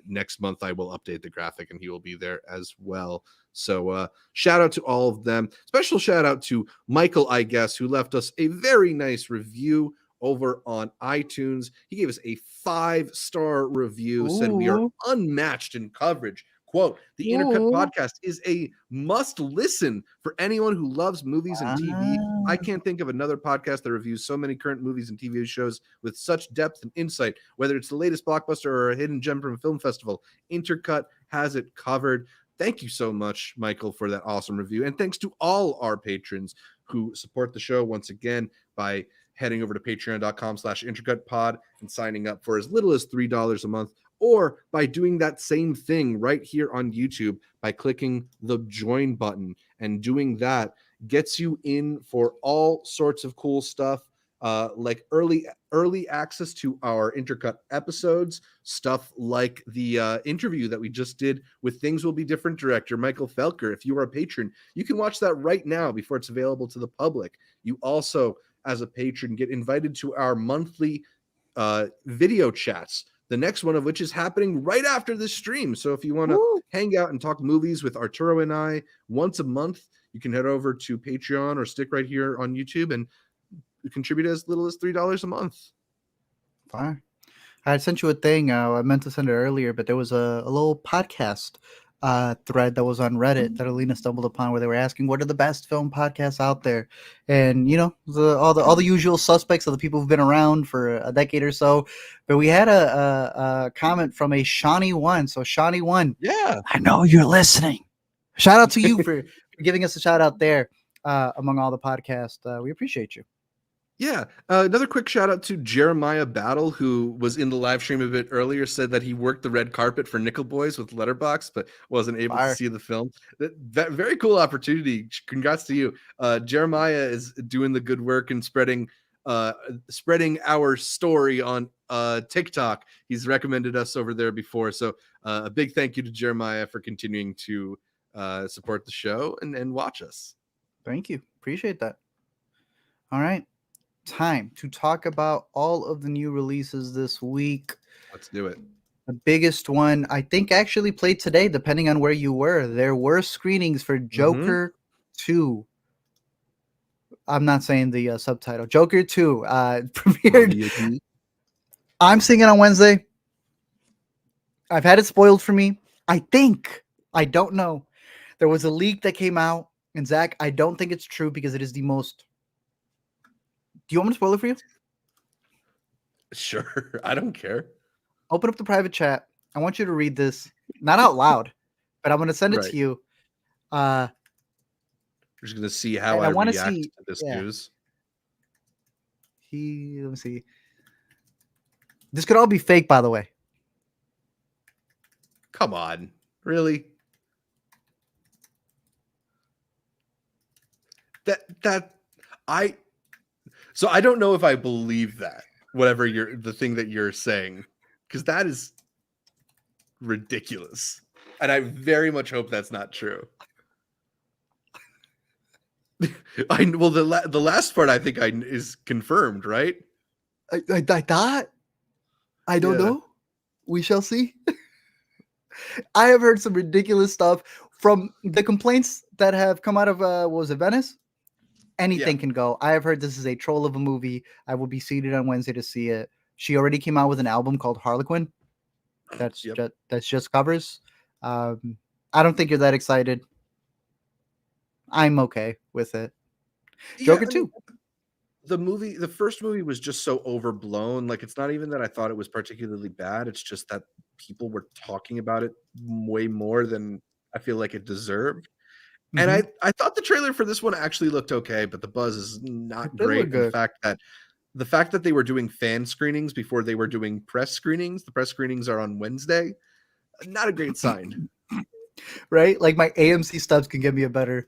Next month, I will update the graphic and he will be there as well. So shout out to all of them. Special shout out to Michael, I guess, who left us a very nice review over on iTunes. He gave us a 5-star review, said we are unmatched in coverage. Quote, the Intercut podcast is a must listen for anyone who loves movies and TV. I can't think of another podcast that reviews so many current movies and TV shows with such depth and insight, whether it's the latest blockbuster or a hidden gem from a film festival. Intercut has it covered. Thank you so much, Michael, for that awesome review. And thanks to all our patrons who support the show once again by heading over to patreon.com/intercutpod and signing up for as little as $3 a month, or by doing that same thing right here on YouTube by clicking the join button. And doing that gets you in for all sorts of cool stuff, like early access to our Intercut episodes, stuff like the interview that we just did with Things Will Be Different director Michael Felker. If you are a patron, you can watch that right now before it's available to the public. You also, as a patron, get invited to our monthly video chats, the next one of which is happening right after this stream. So if you want to hang out and talk movies with Arturo and I once a month, you can head over to Patreon or stick right here on YouTube and contribute as little as $3 a month. Fine. I sent you a thing. I meant to send it earlier, but there was a little podcast thread that was on Reddit that Alina stumbled upon, where they were asking what are the best film podcasts out there, and you know, all the usual suspects of the people who've been around for a decade or so. But we had a comment from a Shawnee One. So Shawnee One, yeah, I know you're listening. Shout out to you for giving us a shout out there among all the podcasts. We appreciate you. Yeah. Another quick shout out to Jeremiah Battle, who was in the live stream a bit earlier, said that he worked the red carpet for Nickel Boys with Letterboxd, but wasn't able to see the film. That very cool opportunity. Congrats to you. Jeremiah is doing the good work and spreading our story on TikTok. He's recommended us over there before. So a big thank you to Jeremiah for continuing to support the show and watch us. Thank you. Appreciate that. All right. Time to talk about all of the new releases this week. Let's do it. The biggest one, I think, actually played today, depending on where you were. There were screenings for Joker 2. I'm not saying the subtitle. Joker 2 premiered. I'm seeing it on Wednesday. I've had it spoiled for me. I think. I don't know. There was a leak that came out, and Zach, I don't think it's true because it is the most. Do you want me to spoil it for you? Sure. I don't care. Open up the private chat. I want you to read this, not out loud, but I'm going to send it Right. to you. We're just going to see how I want to react see to this yeah. news. Let me see. This could all be fake, by the way. Come on. Really? So I don't know if I believe that, whatever the thing that you're saying, because that is ridiculous. And I very much hope that's not true. Well, the last part I think is confirmed, right? I thought. I don't know. We shall see. I have heard some ridiculous stuff from the complaints that have come out of what was it, Venice? Anything can go. I have heard this is a troll of a movie. I will be seated on Wednesday to see it. She already came out with an album called Harlequin. That's just covers. I don't think you're that excited. I'm okay with it. Joker 2. The first movie was just so overblown. Like, it's not even that I thought it was particularly bad. It's just that people were talking about it way more than I feel like it deserved. And I thought the trailer for this one actually looked okay, but the buzz is not great. And the fact that they were doing fan screenings before they were doing press screenings, the press screenings are on Wednesday, not a great sign. Right? Like, my AMC stubs can give me a better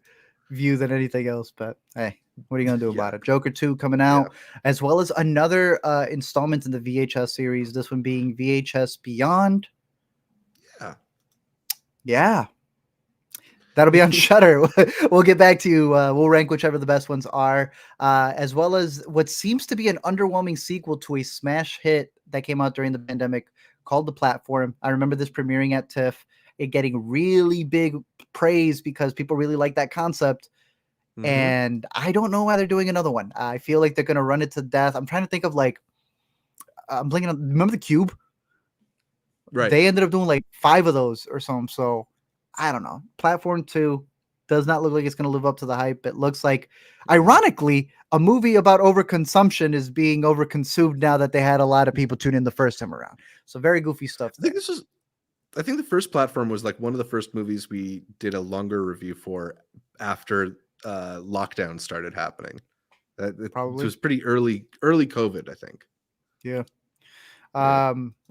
view than anything else, but hey, what are you going to do about it? Joker 2 coming out, as well as another installment in the VHS series, this one being VHS Beyond. Yeah. That'll be on Shudder. We'll get back to you. We'll rank whichever the best ones are, as well as what seems to be an underwhelming sequel to a smash hit that came out during the pandemic called The Platform. I remember this premiering at TIFF, it getting really big praise because people really like that concept. And I don't know why they're doing another one. I feel like they're going to run it to death. I'm trying to think of I'm blinking on, remember The Cube? Right. They ended up doing like 5 of those or something. So I don't know. Platform 2 does not look like it's going to live up to the hype. It looks like, ironically, a movie about overconsumption is being overconsumed now that they had a lot of people tune in the first time around. So very goofy stuff. I think the first Platform was like one of the first movies we did a longer review for after lockdown started happening. Probably. It was pretty early COVID, I think. Yeah.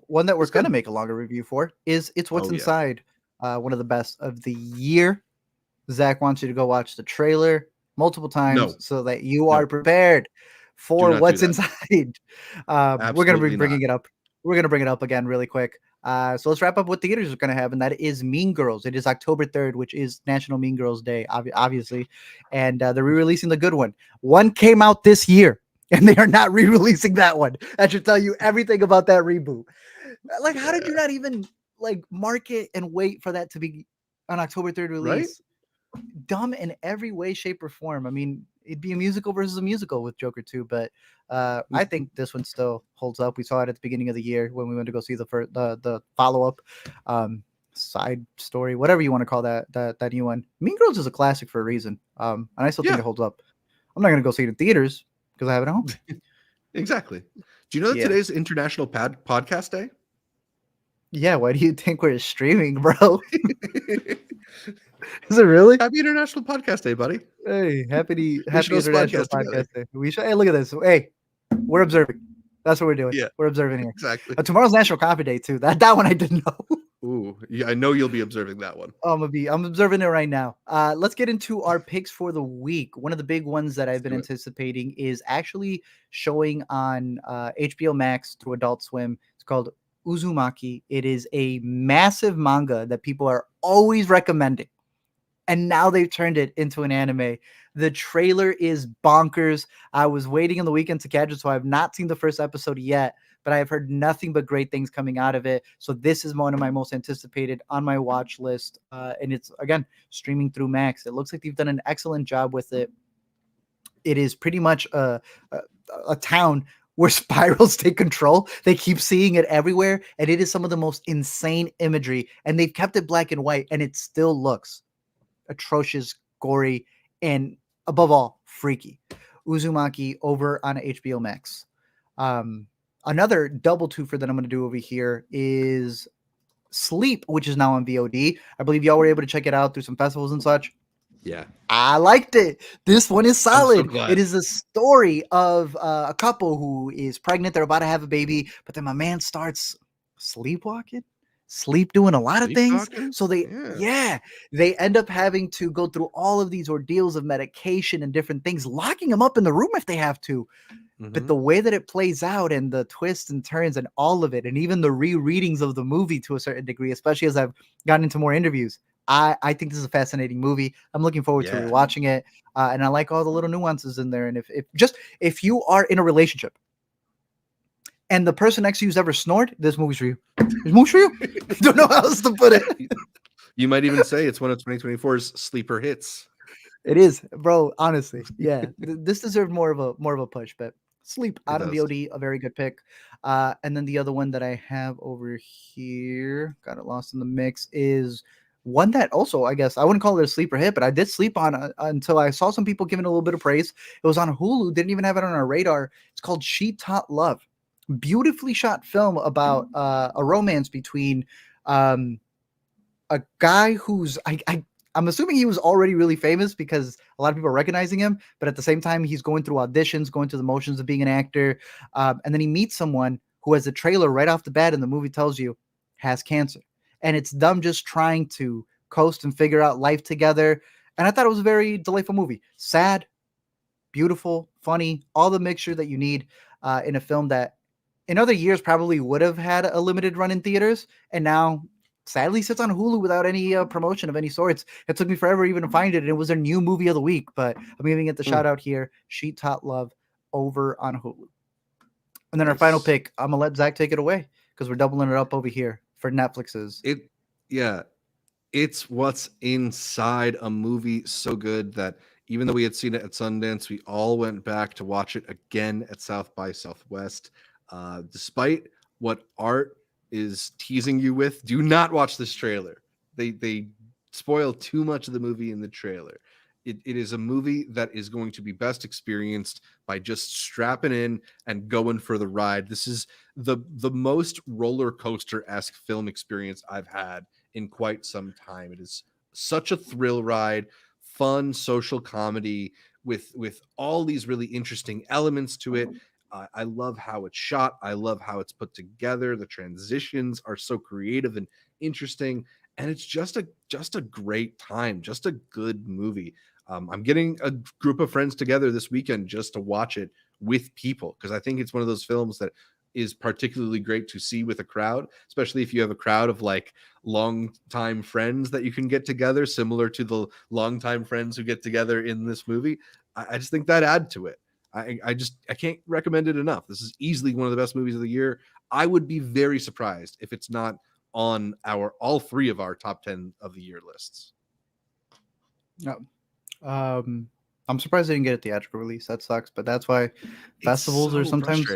One that we're going to make a longer review for is It's What's Inside. One of the best of the year. Zach wants you to go watch the trailer multiple times so that you are prepared for what's inside. We're going to be bringing it up. We're going to bring it up again really quick. So let's wrap up what theaters are going to have, and that is Mean Girls. It is October 3rd, which is National Mean Girls Day, obviously. And they're re-releasing the good one. One came out this year, and they are not re-releasing that one. That should tell you everything about that reboot. Like, how did you not even mark it and wait for that to be an October 3rd release? Right? Dumb in every way, shape, or form. I mean, it'd be a musical versus a musical with Joker 2, but I think this one still holds up. We saw it at the beginning of the year when we went to go see the follow-up side story, whatever you want to call that new one. Mean Girls is a classic for a reason, and I still think it holds up. I'm not going to go see it in theaters because I have it at home. Exactly. Do you know that today's International Podcast Day? Yeah, why do you think we're streaming, bro? Is it really? Happy International Podcast Day, buddy. Hey, happy International Podcast Day. We should. Hey, look at this. Hey, we're observing. That's what we're doing. Yeah, we're observing here. Exactly. Tomorrow's National Coffee Day too. That one I didn't know. Ooh, yeah, I know you'll be observing that one. I'm observing it right now. Let's get into our picks for the week. One of the big ones that I've been anticipating is actually showing on HBO Max through Adult Swim. It's called Uzumaki. It is a massive manga that people are always recommending. And now they've turned it into an anime. The trailer is bonkers. I was waiting on the weekend to catch it, so I have not seen the first episode yet, but I have heard nothing but great things coming out of it. So this is one of my most anticipated on my watch list. And it's, again, streaming through Max. It looks like they've done an excellent job with it. It is pretty much a town where spirals take control. They keep seeing it everywhere, and it is some of the most insane imagery. And they've kept it black and white, and it still looks atrocious, gory, and above all, freaky. Uzumaki over on HBO Max. Another double twofer that I'm going to do over here is Sleep, which is now on VOD. I believe y'all were able to check it out through some festivals and such. Yeah. I liked it. This one is solid. I'm so glad. It is a story of a couple who is pregnant. They're about to have a baby, but then my man starts sleepwalking, doing a lot of things. So they end up having to go through all of these ordeals of medication and different things, locking them up in the room if they have to. But the way that it plays out and the twists and turns and all of it, and even the rereadings of the movie to a certain degree, especially as I've gotten into more interviews, I think this is a fascinating movie. I'm looking forward to rewatching it. And I like all the little nuances in there. And if you are in a relationship and the person next to you's ever snored, this movie's for you. This movie's for you. I don't know how else to put it. You might even say it's one of 2024's sleeper hits. It is, bro. Honestly, yeah. This deserved more of a push, but Sleep out of VOD, a very good pick. And then the other one that I have over here, got it lost in the mix, is one that also, I guess, I wouldn't call it a sleeper hit, but I did sleep on until I saw some people giving it a little bit of praise. It was on Hulu, didn't even have it on our radar. It's called She Taught Love. Beautifully shot film about a romance between a guy who's, I'm assuming he was already really famous because a lot of people are recognizing him, but at the same time, he's going through auditions, going through the motions of being an actor. And then he meets someone who has a trailer right off the bat, and the movie tells you has cancer. And it's them just trying to coast and figure out life together. And I thought it was a very delightful movie. Sad, beautiful, funny, all the mixture that you need in a film that in other years probably would have had a limited run in theaters. And now sadly sits on Hulu without any promotion of any sorts. It took me forever even to find it, and it was their new movie of the week, but I'm giving it the shout out here. She Taught Love over on Hulu. And then our final pick, I'm gonna let Zach take it away because we're doubling it up over here for Netflix's. It's what's inside a movie so good that even though we had seen it at Sundance, we all went back to watch it again at South by Southwest. Despite what Art is teasing you with, do not watch this trailer. They spoil too much of the movie in the trailer. It is a movie that is going to be best experienced by just strapping in and going for the ride. This is the most roller coaster-esque film experience I've had in quite some time. It is such a thrill ride, fun social comedy with all these really interesting elements to it. I love how it's shot. I love how it's put together. The transitions are so creative and interesting, and it's just a great time, just a good movie. I'm getting a group of friends together this weekend just to watch it with people because I think it's one of those films that is particularly great to see with a crowd, especially if you have a crowd of like longtime friends that you can get together, similar to the longtime friends who get together in this movie. I just think that add to it. I can't recommend it enough. This is easily one of the best movies of the year. I would be very surprised if it's not on all three of our top 10 of the year lists. No. I'm surprised they didn't get a theatrical release. That sucks, but that's why festivals are sometimes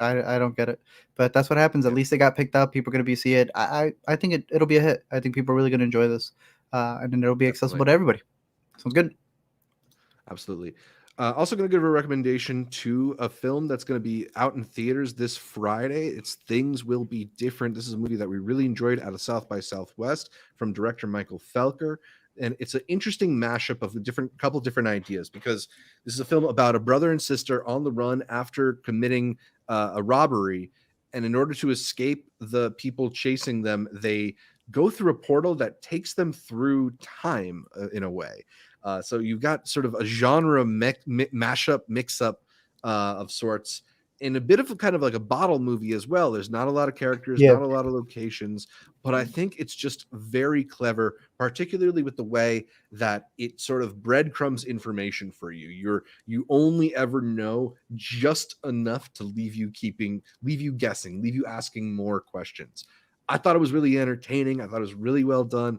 I don't get it. But that's what happens. At least they got picked up. People are going to be see it. I think it'll be a hit. I think people are really going to enjoy this. And then it'll be accessible to everybody. Sounds good. Absolutely. Also going to give a recommendation to a film that's going to be out in theaters this Friday. It's Things Will Be Different. This is a movie that we really enjoyed out of South by Southwest from director Michael Felker. And it's an interesting mashup of a couple different ideas because this is a film about a brother and sister on the run after committing a robbery. And in order to escape the people chasing them, they go through a portal that takes them through time in a way. So you've got sort of a genre mashup, mix-up of sorts, in a bit of kind of like a bottle movie as well. There's not a lot of characters, not a lot of locations, but I think it's just very clever, particularly with the way that it sort of breadcrumbs information for you. You only ever know just enough to leave you guessing, leave you asking more questions. I thought it was really entertaining. I thought it was really well done.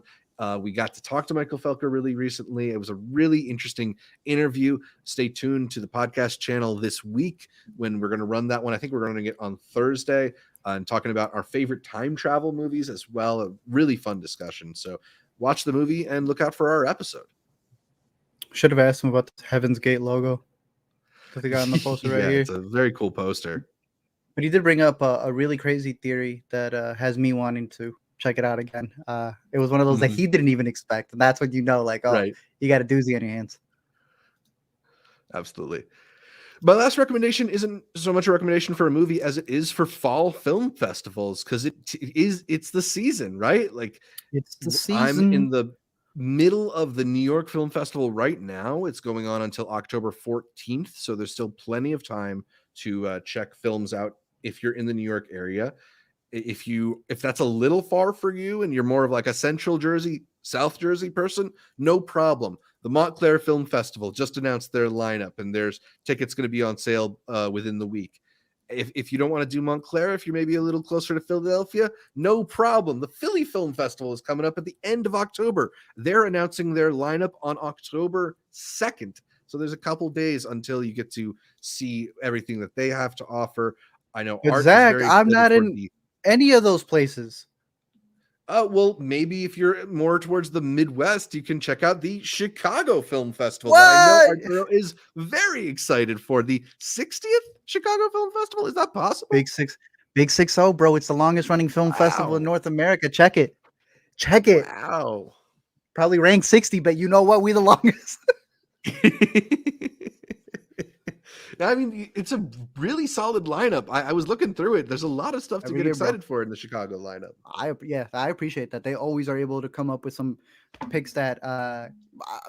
We got to talk to Michael Felker really recently. It was a really interesting interview. Stay tuned to the podcast channel this week when we're going to run that one. I think we're running it on Thursday and talking about our favorite time travel movies as well. A really fun discussion. So watch the movie and look out for our episode. Should have asked him about the Heaven's Gate logo that they got on the poster right here. It's a very cool poster. But he did bring up a really crazy theory that has me wanting to check it out again. It was one of those that he didn't even expect, and that's when you know, like, oh, right. You got a doozy on your hands. Absolutely. My last recommendation isn't so much a recommendation for a movie as it is for fall film festivals, because it's the season, right? Like, it's the season. I'm in the middle of the New York Film Festival right now. It's going on until October 14th, so there's still plenty of time to check films out if you're in the New York area. If that's a little far for you and you're more of like a Central Jersey, South Jersey person, no problem. The Montclair Film Festival just announced their lineup, and there's tickets going to be on sale within the week. If you don't want to do Montclair, if you're maybe a little closer to Philadelphia, no problem. The Philly Film Festival is coming up at the end of October. They're announcing their lineup on October 2nd. So there's a couple days until you get to see everything that they have to offer. I know Art Zach, I'm not in any of those places. Well, maybe if you're more towards the Midwest, you can check out the Chicago Film Festival. What? That I know Arturo is very excited for. The 60th Chicago Film Festival. Is that possible? Big 6-0, bro. It's the longest running film festival in North America. Check it. Wow. Probably ranked 60, but you know what? We the longest. I mean, it's a really solid lineup. I was looking through it. There's a lot of stuff to get excited for in the Chicago lineup. I appreciate that. They always are able to come up with some picks that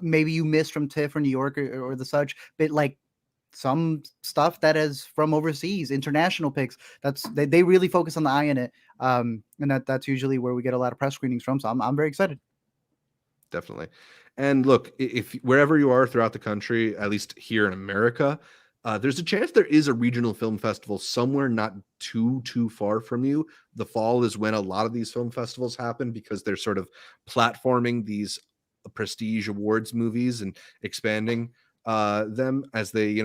maybe you missed from TIFF or New York or the such, but like some stuff that is from overseas, international picks. They really focus on the eye in it, and that's usually where we get a lot of press screenings from. So I'm very excited. Definitely. And look, if wherever you are throughout the country, at least here in America, there's a chance there is a regional film festival somewhere not too far from you. The fall is when a lot of these film festivals happen because they're sort of platforming these prestige awards movies and expanding them as they,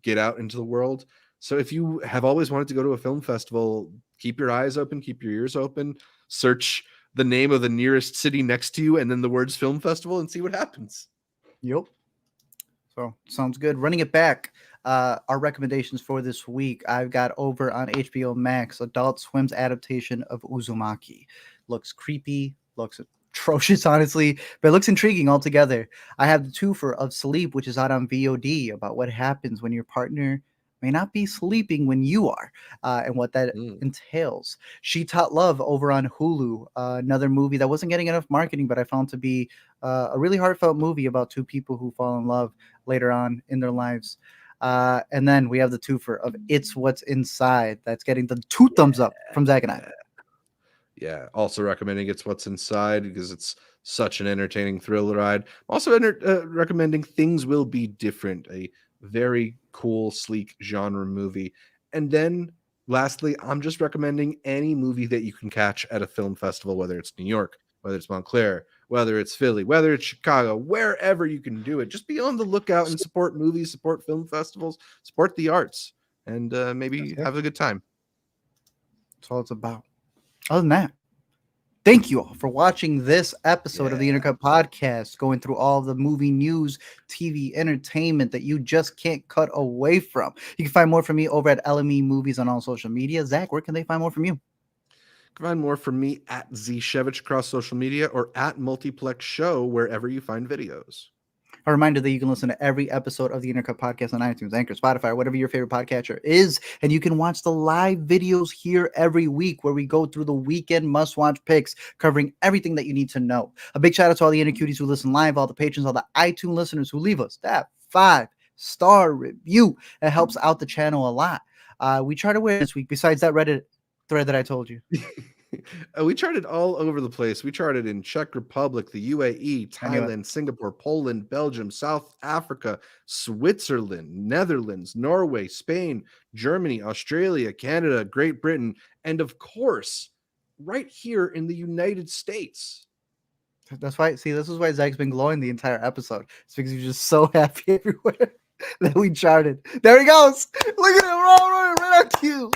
get out into the world. So if you have always wanted to go to a film festival, keep your eyes open, keep your ears open, search the name of the nearest city next to you and then the words film festival and see what happens. Yep. So sounds good. Running it back. Our recommendations for this week, I've got over on HBO Max, Adult Swim's adaptation of Uzumaki. Looks creepy, looks atrocious, honestly, but it looks intriguing altogether. I have the twofer of Sleep, which is out on VOD, about what happens when your partner may not be sleeping when you are, and what that entails. She Taught Love over on Hulu, another movie that wasn't getting enough marketing, but I found to be a really heartfelt movie about two people who fall in love later on in their lives. And then we have the twofer of It's What's Inside. That's getting the 2 thumbs up from Zach and I. Yeah, also recommending It's What's Inside because it's such an entertaining thrill ride. Also recommending Things Will Be Different, a very cool, sleek genre movie. And then lastly, I'm just recommending any movie that you can catch at a film festival, whether it's New York, whether it's Montclair, whether it's Philly, whether it's Chicago, wherever you can do it. Just be on the lookout and support movies, support film festivals, support the arts, and maybe have a good time. That's all it's about. Other than that, thank you all for watching this episode of the Intercut podcast, going through all the movie news, TV entertainment that you just can't cut away from. You can find more from me over at LME Movies on all social media. Zach, where can they find more from you? You can find more from me at Zshevich across social media or at Multiplex Show wherever you find videos. A reminder that you can listen to every episode of the Intercut podcast on iTunes, Anchor, Spotify, whatever your favorite podcatcher is. And you can watch the live videos here every week where we go through the weekend must-watch picks, covering everything that you need to know. A big shout out to all the Intercuties who listen live, all the patrons, all the iTunes listeners who leave us that 5-star review. It helps out the channel a lot. We try to win this week, besides that Reddit thread that I told you. We charted all over the place. We charted in Czech Republic, the UAE, Thailand, Singapore, Poland, Belgium, South Africa, Switzerland, Netherlands, Norway, Spain, Germany, Australia, Canada, Great Britain, and of course, right here in the United States. That's why. See, this is why Zach's been glowing the entire episode. It's because he's just so happy everywhere that we charted. There he goes. Look at him, right on cue.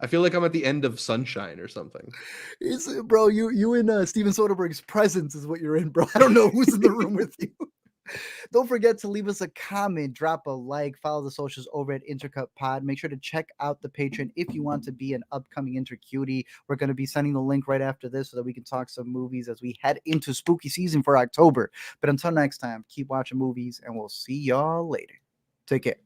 I feel like I'm at the end of Sunshine or something. Bro, you in Steven Soderbergh's presence is what you're in, bro. I don't know who's in the room with you. Don't forget to leave us a comment, drop a like, follow the socials over at Intercut Pod. Make sure to check out the Patreon if you want to be an upcoming Intercutie. We're going to be sending the link right after this so that we can talk some movies as we head into spooky season for October. But until next time, keep watching movies, and we'll see y'all later. Take care.